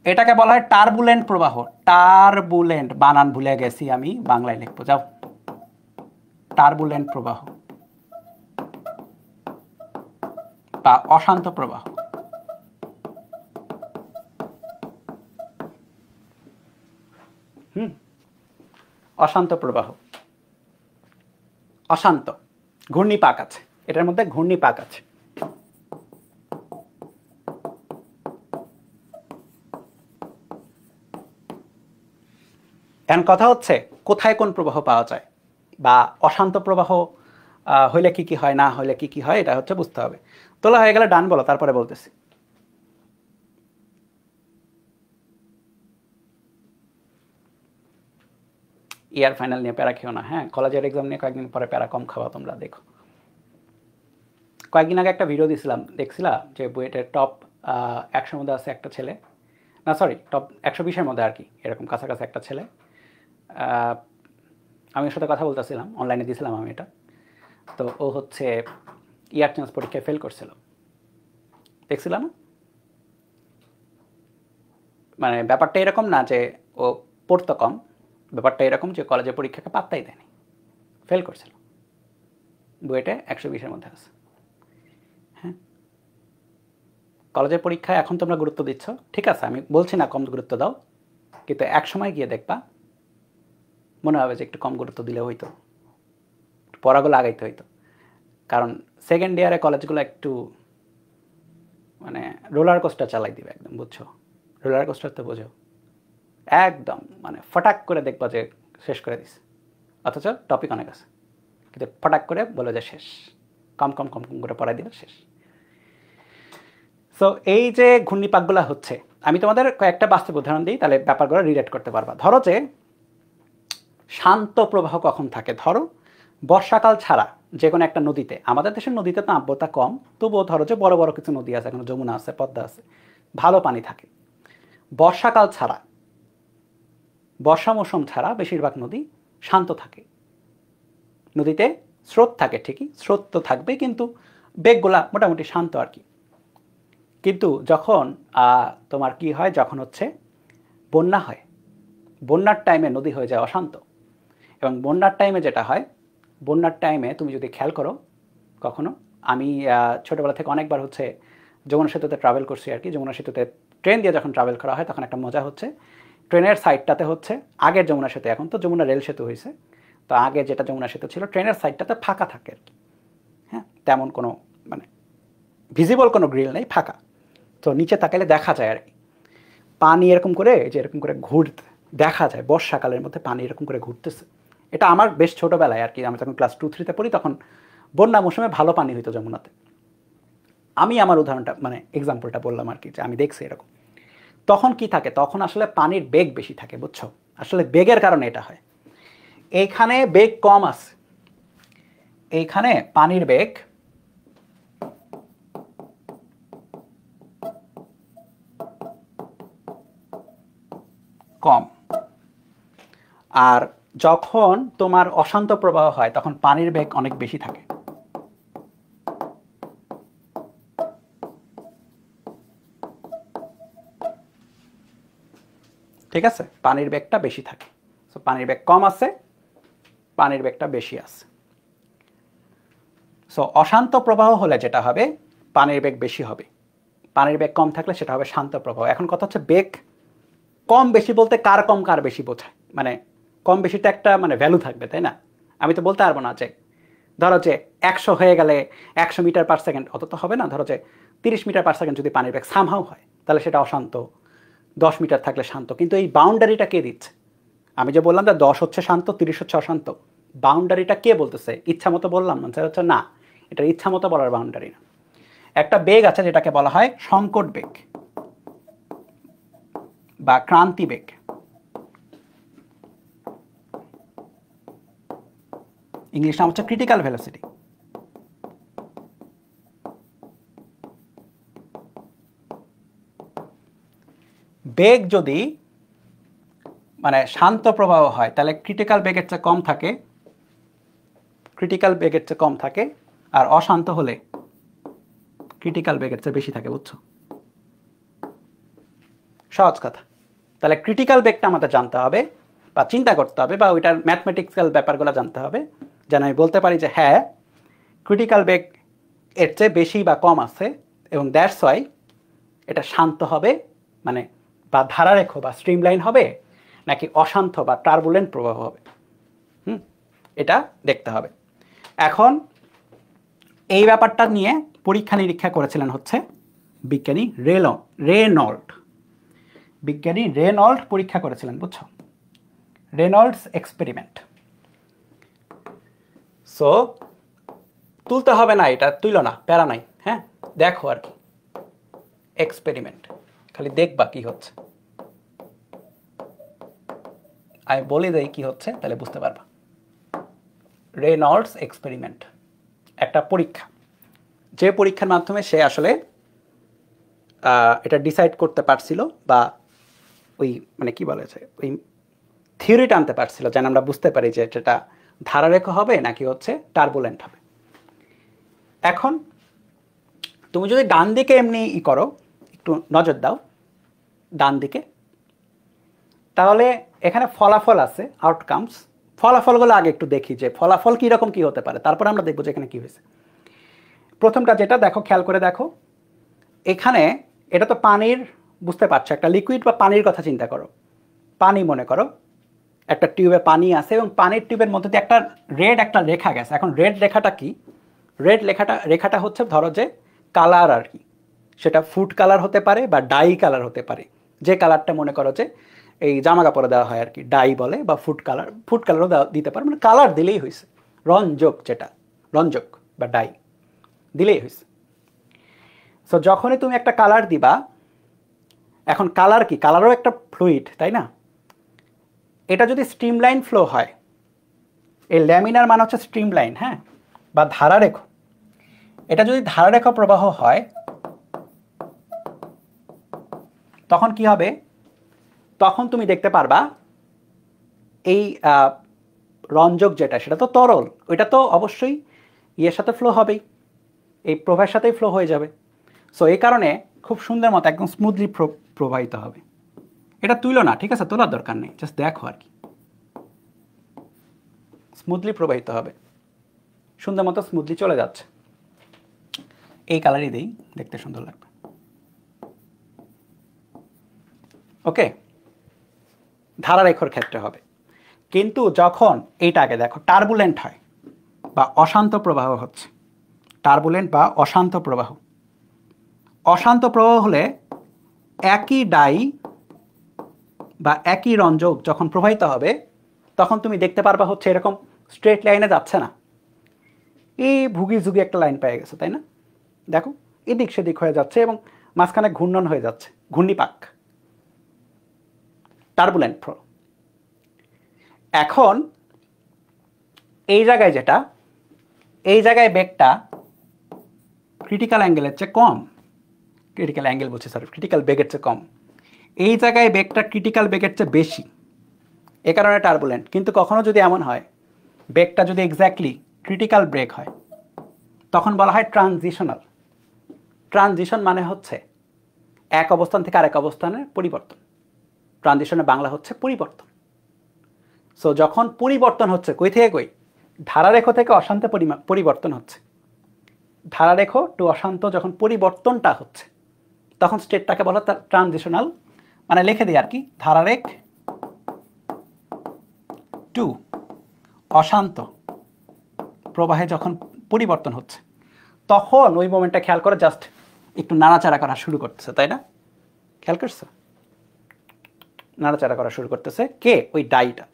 এটাকে বলা হয় টার্বুলেন্ট প্রবাহ। টার্বুলেন্ট বানান ভুলে গেছি আমি, বাংলায় লিখবো, যাও। টার্বুলেন্ট প্রবাহ বা অশান্ত প্রবাহ। অশান্ত প্রবাহ, অশান্ত, ঘূর্ণিপাক আছে এটার মধ্যে, ঘূর্ণিপাক আছে। এখন কথা হচ্ছে কোথায় কোন প্রবাহ পাওয়া যায় বা অশান্ত প্রবাহ হইলে কি কি হয়, না হইলে কি কি হয়, এটা হচ্ছে বুঝতে হবে। তোলা হয়ে গেলে ডান বলো, তারপরে বলতেছি। ইয়ার ফাইনাল নিয়ে প্যারা খেও না, হ্যাঁ। কলেজের এক্সাম নিয়ে কয়েকদিন পরে প্যারা কম খাওয়া তোমরা, দেখো। কয়েকদিন আগে একটা ভিডিও দিছিলাম, দেখছিলা, যে বুয়েটের টপ 100 মধ্যে আছে একটা ছেলে, না সরি টপ 120-এর মধ্যে আর কি, এরকম কাছাকাছি একটা ছেলে। আমি ওর সাথে কথা বলতেছিলাম, অনলাইনে দিয়েছিলাম আমি এটা। তো ও হচ্ছে ইয়ার চেঞ্জ পরীক্ষায় ফেল করছিল, দেখছিলাম। মানে ব্যাপারটা এরকম না যে ও পড়তো কম, ব্যাপারটা এরকম যে কলেজে পরীক্ষাকে পাত্তাই দেয়নি, ফেল করছিল। বুয়েটে 120-এর মধ্যে আছে, হ্যাঁ। কলেজের পরীক্ষায় এখন তোমরা গুরুত্ব দিচ্ছ, ঠিক আছে, আমি বলছি না কম গুরুত্ব দাও, কিন্তু এক সময় গিয়ে দেখবা মনে হবে যে একটু কম গুরুত্ব দিলে হইতো, পড়াগুলো আগাইতে হইতো। কারণ সেকেন্ড ইয়ারে কলেজগুলো একটু মানে রোলার কোস্টার চালাই দিবে একদম, বুঝছো? রোলার কোস্টার তো বোঝো, একদম মানে ফটাক করে দেখবা যে শেষ করে দিস, অথচ টপিক অনেক আছে, কিন্তু ফটাক করে বলে যে শেষ, কম কম কম কম করে পড়াই দিলে শেষ। সো এই যে ঘূর্ণিপাকগুলো হচ্ছে, আমি তোমাদের কয়েকটা বাস্তব উদাহরণ দিই, তাহলে ব্যাপারগুলো রিলেট করতে পারবা। ধরো যে শান্ত প্রবাহ কখন থাকে, ধরো বর্ষাকাল ছাড়া যে কোনো একটা নদীতে, আমাদের দেশের নদীতে তো আর্দ্রতা কম, তবুও ধরো যে বড় বড় কিছু নদী আছে, এখন যমুনা আছে, পদ্মা আছে, ভালো পানি থাকে। বর্ষাকাল ছাড়া, বর্ষা মৌসুম ছাড়া বেশিরভাগ নদী শান্ত থাকে। নদীতে স্রোত থাকে ঠিকই, স্রোত তো থাকবে, কিন্তু বেগগুলা মোটামুটি শান্ত আর কি। কিন্তু যখন তোমার কি হয়, যখন হচ্ছে বন্যা হয়, বন্যার টাইমে নদী হয়ে যায় অশান্ত। এবং বন্যার টাইমে যেটা হয়, বন্যার টাইমে তুমি যদি খেয়াল করো কখনো, আমি ছোটোবেলা থেকে অনেকবার হচ্ছে যমুনা সেতুতে ট্রাভেল করছি আর কি। যমুনা সেতুতে ট্রেন দিয়ে যখন ট্রাভেল করা হয় তখন একটা মজা হচ্ছে, ট্রেনের সাইডটাতে হচ্ছে আগের যমুনা সেতু, এখন তো যমুনা রেল সেতু হয়েছে, তো আগে যেটা যমুনা সেতু ছিল ট্রেনের সাইডটাতে ফাঁকা থাকে আর কি, হ্যাঁ। তেমন কোনো মানে ভিজিবল কোনো গ্রিল নেই, ফাঁকা। তো নিচে তাকালে দেখা যায় আর কি পানি এরকম করে, যে এরকম করে দেখা যায় বর্ষাকালের মধ্যে পানি এরকম করে ঘুরতেছে। এটা আমার বেশ ছোটোবেলায় আর কি, আমি যখন ক্লাস 2-3-তে পড়ি তখন বন্যা মৌসুমে ভালো পানি হইতো যমুনাতে। আমি আমার উদাহরণটা মানে এক্সাম্পলটা বললাম আর কি, যে আমি দেখছি এরকম। তখন কি থাকে, তখন আসলে পানির বেগ বেশি থাকে, বুঝছো? আসলে বেগের কারণে এটা হয়। এইখানে বেগ কম আছে, এইখানে পানির বেগ কম। আর যখন তোমার অশান্ত প্রবাহ হয় তখন পানির বেগ অনেক বেশি থাকে। ঠিক আছে, পানির বেগটা বেশি থাকে। সো পানির বেগ কম আছে, পানির বেগটা বেশি আছে। সো অশান্ত প্রবাহ হলে যেটা হবে, পানির বেগ বেশি হবে। পানির বেগ কম থাকলে সেটা হবে শান্ত প্রবাহ। এখন কথা হচ্ছে বেগ কম বেশি বলতে কার কম কার বেশি বোঝায়, মানে কম বেশিটা একটা মানে ভ্যালু থাকবে, তাই না? আমি তো বলতে পারবো না যে ধরো যে 100 হয়ে গেলে 100 মিটার পার সেকেন্ড, অত তো হবে না। ধরো যে 30 মিটার পার সেকেন্ড যদি পানির বেগ সামহাও হয় তাহলে সেটা অশান্ত, 10 মিটার থাকলে শান্ত। কিন্তু এই বাউন্ডারিটা কে দিচ্ছে? আমি যে বললাম যে 10 হচ্ছে শান্ত, 30 হচ্ছে অশান্ত, বাউন্ডারিটা কে বলতেছে? ইচ্ছা মতো বললাম না, হচ্ছে না, এটা ইচ্ছা মতো বলার বাউন্ডারি না। একটা বেগ আছে যেটাকে বলা হয় সংকট বেগ বা ক্রান্তি বেগ। ইংলিশ নাম হচ্ছে ক্রিটিক্যাল ভেলোসিটি। বেগ যদি মানে শান্ত প্রবাহ হয় তাহলে ক্রিটিক্যাল বেগের চেয়ে কম থাকে, ক্রিটিক্যাল বেগের চেয়ে কম থাকে। আর অশান্ত হলে ক্রিটিক্যাল বেগের চেয়ে বেশি থাকে, বুঝছো? সহজ কথা। তাহলে ক্রিটিক্যাল বেগটা আমাদের জানতে হবে বা চিন্তা করতে হবে, বা ওইটার ম্যাথমেটিক্যাল ব্যাপারগুলো জানতে হবে, যেন আমি বলতে পারি যে হ্যাঁ ক্রিটিক্যাল বেগ এর চেয়ে বেশি বা কম আছে, এবং দ্যাটস ওয়াই এটা শান্ত হবে, মানে বা ধারারেখ বা স্ট্রিমলাইন হবে, নাকি অশান্ত বা টার্বুলেন্ট প্রবাহ হবে, এটা দেখতে হবে। এখন এই ব্যাপারটা নিয়ে পরীক্ষা নিরীক্ষা করেছিলেন হচ্ছে বিজ্ঞানী রেনল্ট। বিজ্ঞানী রেনল্ট পরীক্ষা করেছিলেন, বুঝছো? Reynolds experiment. সো তুলতে হবে না, এটা তুইল না, প্যারা নাই। হ্যাঁ, দেখো আর কি এক্সপেরিমেন্ট, খালি দেখবা কি হচ্ছে। আমি বলে দেই কি হচ্ছে, তাহলে বুঝতে পারবা। রেনল্ডস এক্সপেরিমেন্ট একটা পরীক্ষা, যে পরীক্ষার মাধ্যমে সে আসলে এটা ডিসাইড করতে পারছিল, বা ওই মানে কি বলা যায়, ওই থিওরিটা আনতে পারছিল, যেন আমরা বুঝতে পারি যে এটা ধারারেখ হবে নাকি হচ্ছে টার্বুলেন্ট হবে। এখন তুমি যদি ডান দিকে এমনি করো, একটু নজর দাও ডান দিকে, তাহলে এখানে ফলাফল আছে, আউটকামস। ফলাফলগুলো আগে একটু দেখি যে ফলাফল কীরকম কী হতে পারে, তারপরে আমরা দেখবো যে এখানে কী হয়েছে। প্রথমটা যেটা দেখো, খেয়াল করে দেখো, এখানে এটা তো পানির, বুঝতে পারছো, একটা লিকুইড বা পানির কথা চিন্তা করো। পানি মনে করো, একটা টিউবে পানি আছে এবং পানির টিউবের মধ্যে দিয়ে একটা রেখা গেছে। এখন রেড রেখাটা কি? রেড রেখাটা হচ্ছে ধরো যে কালার আর কি, সেটা ফুড কালার হতে পারে বা ডাই কালার হতে পারে। যে কালারটা মনে করো যে এই জামা কাপড়ে দেওয়া হয় আর কি, ডাই বলে, বা ফুড কালারও দিতে পারে, মানে কালার দিলেই হয়েছে। রঞ্জক, যেটা রঞ্জক বা ডাই দিলেই হয়েছে। সো যখনই তুমি একটা কালার দিবা, এখন কালার কি? কালারও একটা ফ্লুইড, তাই না? এটা যদি স্ট্রিমলাইন ফ্লো হয়, এই ল্যামিনার মানে হচ্ছে স্ট্রিমলাইন, হ্যাঁ, বা ধারারেখ। এটা যদি ধারারেখ প্রবাহ হয়, তখন কি হবে? তখন তুমি দেখতে পারবা এই রঞ্জক যেটা, সেটা তো তরল, ওইটা তো অবশ্যই ইয়ের সাথে ফ্লো হবেই, এই প্রবাহের সাথেই ফ্লো হয়ে যাবে। সো এই কারণে খুব সুন্দর মতো একদম স্মুথলি প্রবাহিত হবে। এটা তুইলো না, ঠিক আছে, তোলার দরকার নেই, জাস্ট দেখো আর কি, স্মুথলি প্রবাহিত হবে, সুন্দর মতো স্মুথলি চলে যাচ্ছে। এই কালারই দেই, দেখতে সুন্দর লাগবে। ওকে, ধারারেখর ক্ষেত্রে হবে। কিন্তু যখন এইটাকে দেখো টার্বুলেন্ট হয় বা অশান্ত প্রবাহ হচ্ছে, টার্বুলেন্ট বা অশান্ত প্রবাহ, অশান্ত প্রবাহ হলে একই ডাই বা একই রঞ্জক যখন প্রবাহিত হবে, তখন তুমি দেখতে পারবা হচ্ছে এরকম স্ট্রেট লাইনে যাচ্ছে না, এই ভুগি ঝুগি একটা লাইন পেয়ে গেছে, তাই না? দেখো এদিক সেদিক হয়ে যাচ্ছে এবং মাঝখানে ঘূর্ণন হয়ে যাচ্ছে, ঘূর্ণিপাক, টার্বুলেন্ট ফ্লো। এখন এই জায়গায় যেটা, এই জায়গায় বেগটা ক্রিটিক্যাল অ্যাঙ্গেলের চেয়ে কম, ক্রিটিক্যাল অ্যাঙ্গেল বলছে স্যার, ক্রিটিক্যাল বেগের চেয়ে কম। এই জায়গায় বেগটা ক্রিটিক্যাল বেগের চেয়ে বেশি, এ কারণে টার্বুলেন্ট। কিন্তু কখনো যদি এমন হয়, বেগটা যদি এক্স্যাক্টলি ক্রিটিক্যাল ব্রেক হয়, তখন বলা হয় ট্রানজিশনাল। ট্রানজিশন মানে হচ্ছে এক অবস্থান থেকে আরেক অবস্থানের পরিবর্তন। ট্রানজিশনের বাংলা হচ্ছে পরিবর্তন। সো যখন পরিবর্তন হচ্ছে, কই থেকে কই? ধারারেখ থেকে অশান্ত পরিবর্তন হচ্ছে, ধারারেখ টু অশান্ত যখন পরিবর্তনটা হচ্ছে, তখন স্টেটটাকে বলা ট্রানজিশনাল। মানে লিখে দিই আর কি, ধারারেখ টু অশান্ত প্রবাহে যখন পরিবর্তন হচ্ছে, তখন ওই মোমেন্টটা খেয়াল করে জাস্ট একটু নাড়াচাড়া করা শুরু করতেছে, তাই না? খেয়াল করছে? নাড়াচাড়া করা শুরু করতেছে কে? ওই ডাইটা।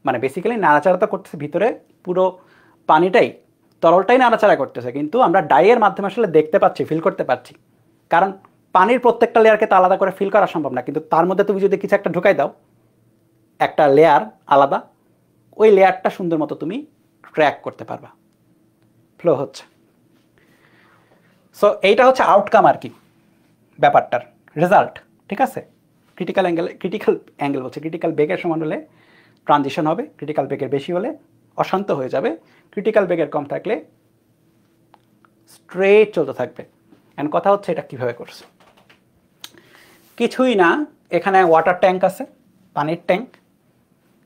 মানে বেসিক্যালি নাড়াচাড়া তো করতেছে ভিতরে, পুরো পানিটাই, তরলটাই নাড়াচাড়া করতেছে, কিন্তু আমরা ডাইয়ের মাধ্যমে আসলে দেখতে পাচ্ছি, ফিল করতে পারছি। কারণ পানির প্রত্যেকটা লেয়ারকে তো আলাদা করে ফিল করা সম্ভব না, কিন্তু তার মধ্যে তুমি যদি কিছু একটা ঢুকাই দাও, একটা লেয়ার আলাদা, ওই লেয়ারটা সুন্দর মতো তুমি ট্র্যাক করতে পারবা, ফ্লো হচ্ছে। সো এইটা হচ্ছে আউটকাম আর কি, ব্যাপারটার রেজাল্ট, ঠিক আছে? ক্রিটিক্যাল অ্যাঙ্গেল বলছে ক্রিটিক্যাল বেগের সমান হলে ট্রানজিশন হবে, ক্রিটিক্যাল বেগের বেশি হলে অশান্ত হয়ে যাবে, ক্রিটিক্যাল বেগের কম থাকলে স্ট্রেট চলতে থাকবে। এন্ড কথা হচ্ছে এটা কিভাবে করছে, কিছুই না, এখানে ওয়াটার ট্যাঙ্ক আছে, পানির ট্যাঙ্ক।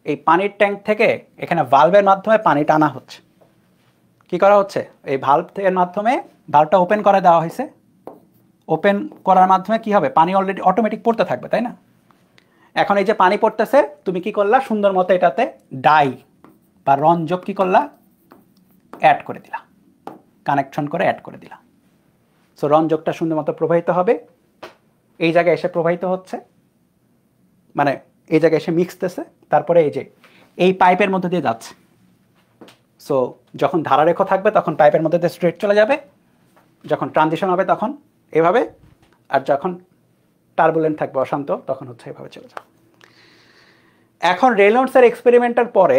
এই পানির ট্যাঙ্ক থেকে এখানে ভালভের মাধ্যমে পানি টানা হচ্ছে। কি করা হচ্ছে? এই ভালভের মাধ্যমে, ভালভটা ওপেন করে দেওয়া হয়েছে, ওপেন করার মাধ্যমে কি হবে? পানি অলরেডি অটোমেটিক পড়তে থাকবে, তাই না? এখন এই যে পানি পড়তেছে, তুমি কি করলা? সুন্দর মতো এটাতে ডাই বা রঞ্জক কি করলা? অ্যাড করে দিলা, কানেকশন করে অ্যাড করে দিলা। সো রঞ্জকটা সুন্দর মতো প্রবাহিত হবে, এই জায়গায় এসে প্রবাহিত হচ্ছে, মানে এই জায়গায় এসে মিক্সতেছে, তারপরে এই যে এই পাইপের মধ্যে দিয়ে যাচ্ছে। সো যখন ধারারেখ থাকবে তখন পাইপের মধ্যে দিয়ে স্ট্রেট চলে যাবে, যখন ট্রানজিশন হবে তখন এভাবে, আর যখন টার্বুলেন্ট থাকবে অশান্ত তখন হচ্ছে এভাবে চলে যাবে। এখন রেনল্ডসের এক্সপেরিমেন্টের পরে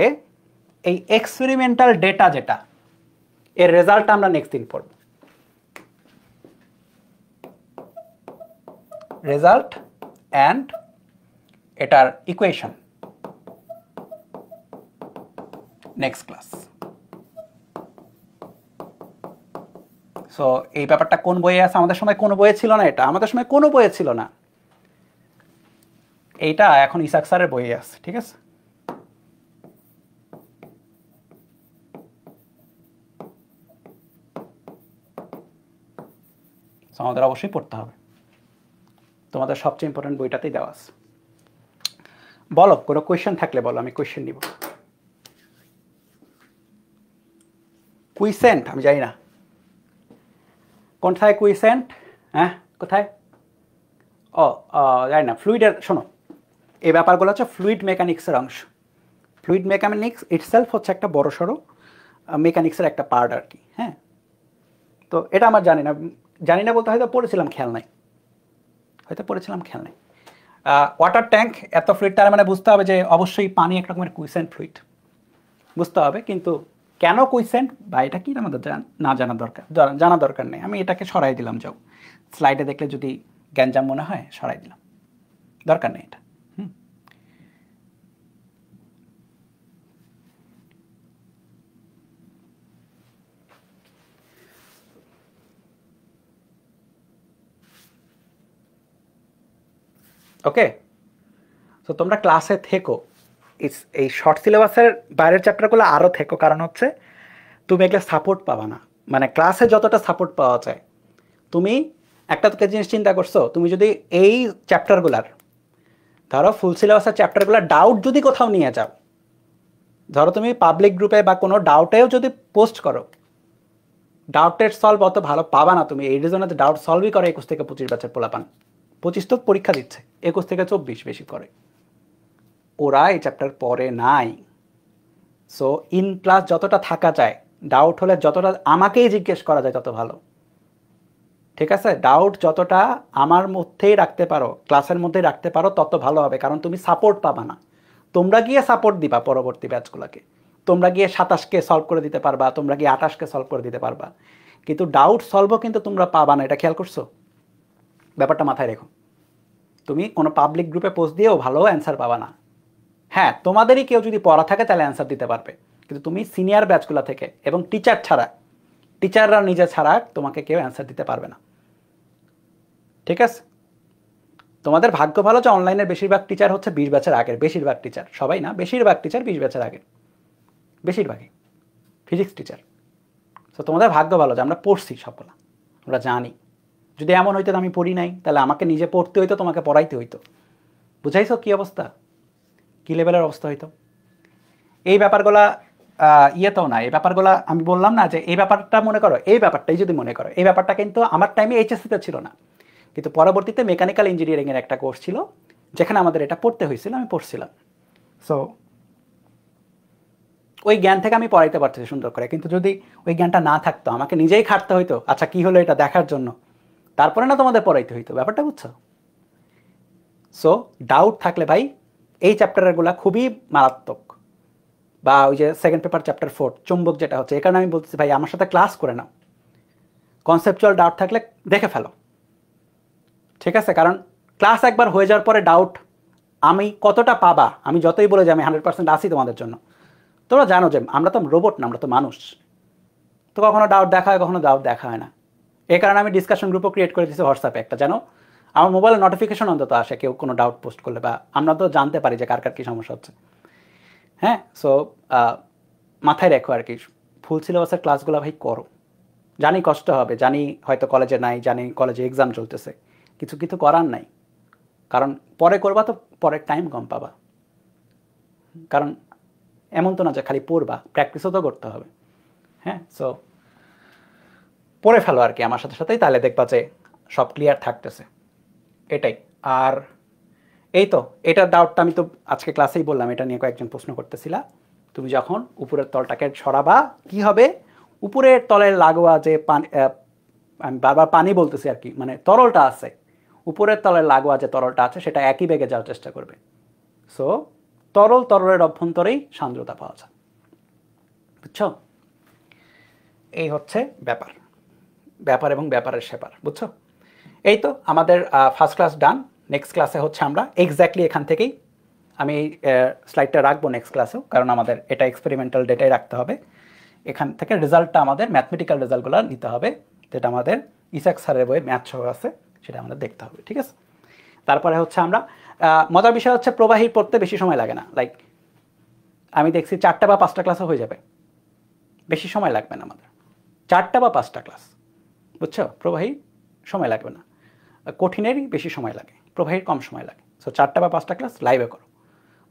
এই এক্সপেরিমেন্টাল ডেটা যেটা, এর রেজাল্ট আমরা নেক্সট দিন পড়ব। রেজাল্ট অ্যান্ড এটার ইকুয়েশন নেক্সট ক্লাস। সো এই ব্যাপারটা কোন বইয়ে আছে? আমাদের সময় কোনো বইয়ে ছিল না, এটা আমাদের সময় কোনো বইয়ে ছিল না, এইটা এখন ইসাক স্যারের বইয়ে আছে। ঠিক আছে, আমাদের অবশ্যই পড়তে হবে, তোমাদের সবচেয়ে ইম্পর্টেন্ট বইটাতেই দেওয়া আছে। বলো, কোনো কোয়েশ্চেন থাকলে বলো, আমি কোয়েশ্চেন নিব। কুইসেন্ট আমি জানি না কোথায় কুইসেন্ট, হ্যাঁ কোথায়? ও জানি না। ফ্লুইডের, শোনো এই ব্যাপারগুলো হচ্ছে ফ্লুইড মেকানিক্সের অংশ। ফ্লুইড মেকানিক্স ইটসেলফ হচ্ছে একটা বড় সড়ো মেকানিক্সের একটা পার্ট আর কি। হ্যাঁ, তো এটা আমার জানি না বলতে হয়তো পড়েছিলাম, খেয়াল নাই, হয়তো পড়েছিলাম খেয়াল নাই। ওয়াটার ট্যাঙ্ক এত ফ্লুইড, তার মানে বুঝতে হবে যে অবশ্যই পানি এক রকমের কুইসেন্ট ফ্লুইড, বুঝতে হবে। কিন্তু কেন কুইসেন্ট বা এটা কি আমাদের না জানা দরকার নেই। আমি এটাকে সরাই দিলাম, যাও স্লাইডে দেখলে যদি গ্যাঞ্জাম মনে হয় সরাই দিলাম, দরকার নেই এটা। ওকে, তো তোমরা ক্লাসে থেকো, এই শর্ট সিলেবাসের বাইরের চ্যাপ্টারগুলো আরও থেকো, কারণ হচ্ছে তুমি এগুলো সাপোর্ট পাবা না। মানে ক্লাসে যতটা সাপোর্ট পাওয়া যায়, তুমি একটা তোকে জিনিস চিন্তা করছো, তুমি যদি এই চ্যাপ্টারগুলার, ধরো ফুল সিলেবাসের চ্যাপ্টারগুলোর ডাউট যদি কোথাও নিয়ে যাও, ধরো তুমি পাবলিক গ্রুপে বা কোনো ডাউটেও যদি পোস্ট করো, ডাউটের সলভ অত ভালো পাবা না তুমি। এই রিজনে ডাউট সলভই করে 21 থেকে 25 ব্যাচের পোলাপান। 25 তো পরীক্ষা দিচ্ছে, 21 থেকে 24 বেশি করে, ওরা এই চ্যাপ্টার পরে নাই। সো ইন ক্লাস যতটা থাকা যায়, ডাউট হলে যতটা আমাকেই জিজ্ঞেস করা যায় তত ভালো। ঠিক আছে, ডাউট যতটা আমার মধ্যেই রাখতে পারো, ক্লাসের মধ্যেই রাখতে পারো, তত ভালো হবে, কারণ তুমি সাপোর্ট পাবা না। তোমরা গিয়ে সাপোর্ট দিবা পরবর্তী ব্যাচগুলোকে, তোমরা গিয়ে 27কে সলভ করে দিতে পারবা, তোমরা গিয়ে 28কে সলভ করে দিতে পারবা, কিন্তু ডাউট সলভও কিন্তু তোমরা পাবা না। এটা খেয়াল করছো? ব্যাপারটা মাথায় রেখো। তুমি কোনো পাবলিক গ্রুপে পোস্ট দিয়েও ভালো অ্যান্সার পাবা না। হ্যাঁ, তোমাদেরই কেউ যদি পড়া থাকে তাহলে অ্যান্সার দিতে পারবে, কিন্তু তুমি সিনিয়র ব্যাচগুলো থেকে এবং টিচার ছাড়া, টিচাররা নিজে ছাড়া তোমাকে কেউ অ্যান্সার দিতে পারবে না। ঠিক আছে, তোমাদের ভাগ্য ভালো যে অনলাইনের বেশিরভাগ টিচার হচ্ছে 20 ব্যাচের আগের, বেশিরভাগ টিচার, সবাই না, বেশিরভাগ টিচার 20 ব্যাচের আগের, বেশিরভাগই ফিজিক্স টিচার। তো তোমাদের ভাগ্য ভালো যে আমরা পড়ছি সবগুলো, আমরা জানি। যদি এমন হইতো আমি পড়ি নাই, তাহলে আমাকে নিজে পড়তে হইতো, তোমাকে পড়াইতে হইতো। বুঝাইছো কী অবস্থা, কী লেভেলের অবস্থা হইতো? এই ব্যাপারগুলা ইয়েতেও না, এই ব্যাপারগুলা আমি বললাম না যে এই ব্যাপারটা মনে করো, এই ব্যাপারটাই যদি মনে করো, এই ব্যাপারটা কিন্তু আমার টাইমে এইচএসসিতে ছিল না, কিন্তু পরবর্তীতে মেকানিক্যাল ইঞ্জিনিয়ারিংয়ের একটা কোর্স ছিল যেখানে আমাদের এটা পড়তে হয়েছিল, আমি পড়ছিলাম। সো ওই জ্ঞান থেকে আমি পড়াইতে পারতেছি সুন্দর করে, কিন্তু যদি ওই জ্ঞানটা না থাকতো, আমাকে নিজেই খাটতে হইতো, আচ্ছা কী হলো এটা দেখার জন্য, তারপরে না তোমাদের পড়াইতে হইতো। ব্যাপারটা বুঝছো? সো ডাউট থাকলে ভাই এই চ্যাপ্টারগুলো খুবই মারাত্মক, বা ওই যে সেকেন্ড পেপার চ্যাপ্টার 4 চুম্বক যেটা হচ্ছে, এই কারণে আমি বলতেছি ভাই আমার সাথে ক্লাস করে নাও, কনসেপচুয়াল ডাউট থাকলে দেখে ফেলো। ঠিক আছে, কারণ ক্লাস একবার হয়ে যাওয়ার পরে ডাউট আমি কতটা পাবা, আমি যতই বলে যে আমি 100% আসি তোমাদের জন্য, তোমরা জানো যে আমরা তো রোবট না, আমরা তো মানুষ, তো কখনো ডাউট দেখা হয়, কখনো ডাউট দেখা হয় না। এই কারণে আমি ডিসকাশন গ্রুপও ক্রিয়েট করে দিয়েছি হোয়াটসঅ্যাপে একটা, যেন আমার মোবাইলে নোটিফিকেশন অন্তত আসে কেউ কোনো ডাউট পোস্ট করলে, বা আমরা তো জানতে পারি যে কার কার কী সমস্যা হচ্ছে। হ্যাঁ, সো মাথায় রেখো আর কি, ফুল সিলেবাসের ক্লাসগুলো ভাই করো। জানি কষ্ট হবে, জানি হয়তো কলেজে নাই, জানি কলেজে এক্সাম চলতেছে, কিছু কিছু করার নাই, কারণ পরে করবা তো পরে টাইম কম পাবা। কারণ এমন তো না যে খালি পড়বা, প্র্যাকটিসও তো করতে হবে। হ্যাঁ, সো পড়ে ফেলো আর কি আমার সাথে সাথেই, তাহলে দেখবা যে সব ক্লিয়ার থাকতেছে, এটাই। আর এই তো এটার ডাউটটা আমি তো আজকে ক্লাসেই বললাম, এটা নিয়ে কয়েকজন প্রশ্ন করতেছিলা। তুমি যখন উপরের তলটাকে সরাবা কি হবে, উপরের তলের লাগোয়া যে পানি, আমি বারবার পানি বলতেছি আর কি, মানে তরলটা আছে, উপরের তলের লাগোয়া যে তরলটা আছে সেটা একই বেগে যাওয়ার চেষ্টা করবে। সো তরলের অভ্যন্তরেই সান্দ্রতা পাওয়া যায়। বুঝছো? এই হচ্ছে ব্যাপার, ব্যাপার এবং ব্যাপারের সেপার। বুঝছো? এই তো আমাদের ফার্স্ট ক্লাস ডান। নেক্সট ক্লাসে হচ্ছে আমরা এক্স্যাক্টলি এখান থেকেই, আমি এই স্লাইডটা রাখবো নেক্সট ক্লাসেও, কারণ আমাদের এটা এক্সপেরিমেন্টাল ডেটাই রাখতে হবে। এখান থেকে রেজাল্টটা আমাদের ম্যাথমেটিক্যাল রেজাল্টগুলো নিতে হবে, যেটা আমাদের ইসাক স্যারের বইয়ে ম্যাথ সহ আছে, সেটা আমাদের দেখতে হবে। ঠিক আছে? তারপরে হচ্ছে আমরা মজার বিষয় হচ্ছে প্রবাহী পড়তে বেশি সময় লাগে না। লাইক আমি দেখছি 4টা বা 5টা ক্লাসও হয়ে যাবে, বেশি সময় লাগবে না আমাদের, 4টা বা 5টা ক্লাস। বুঝছো? প্রবাহী সময় লাগবে না, কঠিনেরই বেশি সময় লাগে, প্রবাহীর কম সময় লাগে। সো 4টা বা 5টা ক্লাস লাইভে করো,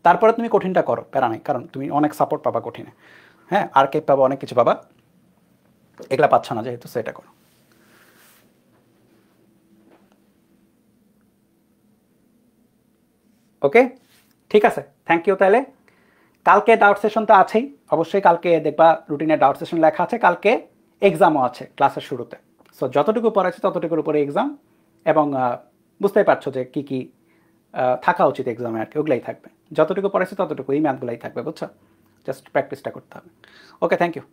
তারপরে তুমি কঠিনটা করো, প্যারা নাই, কারণ তুমি অনেক সাপোর্ট পাবা কঠিনে। হ্যাঁ, আর্কাইভ পাবা, অনেক কিছু পাবা, এগুলা পাচ্ছ না যেহেতু, সেটা করো। ওকে, ঠিক আছে, থ্যাংক ইউ। তাহলে কালকে ডাউট সেশন তো আছেই, অবশ্যই কালকে দেখবা রুটিনে ডাউট সেশন লেখা আছে, কালকে এক্সামও আছে ক্লাসের শুরুতে। সো যতটুকু পড়াচ্ছে ততটুকুর উপরে এক্সাম, এবং বুঝতেই পারছো যে কী কী থাকা উচিত এক্সামে আর কি, ওগুলাই থাকবে। যতটুকু পড়াচ্ছে ততটুকু এই ম্যাথগুলাই থাকবে। বুঝছো? জাস্ট প্র্যাকটিসটা করতে হবে। ওকে, থ্যাংক ইউ।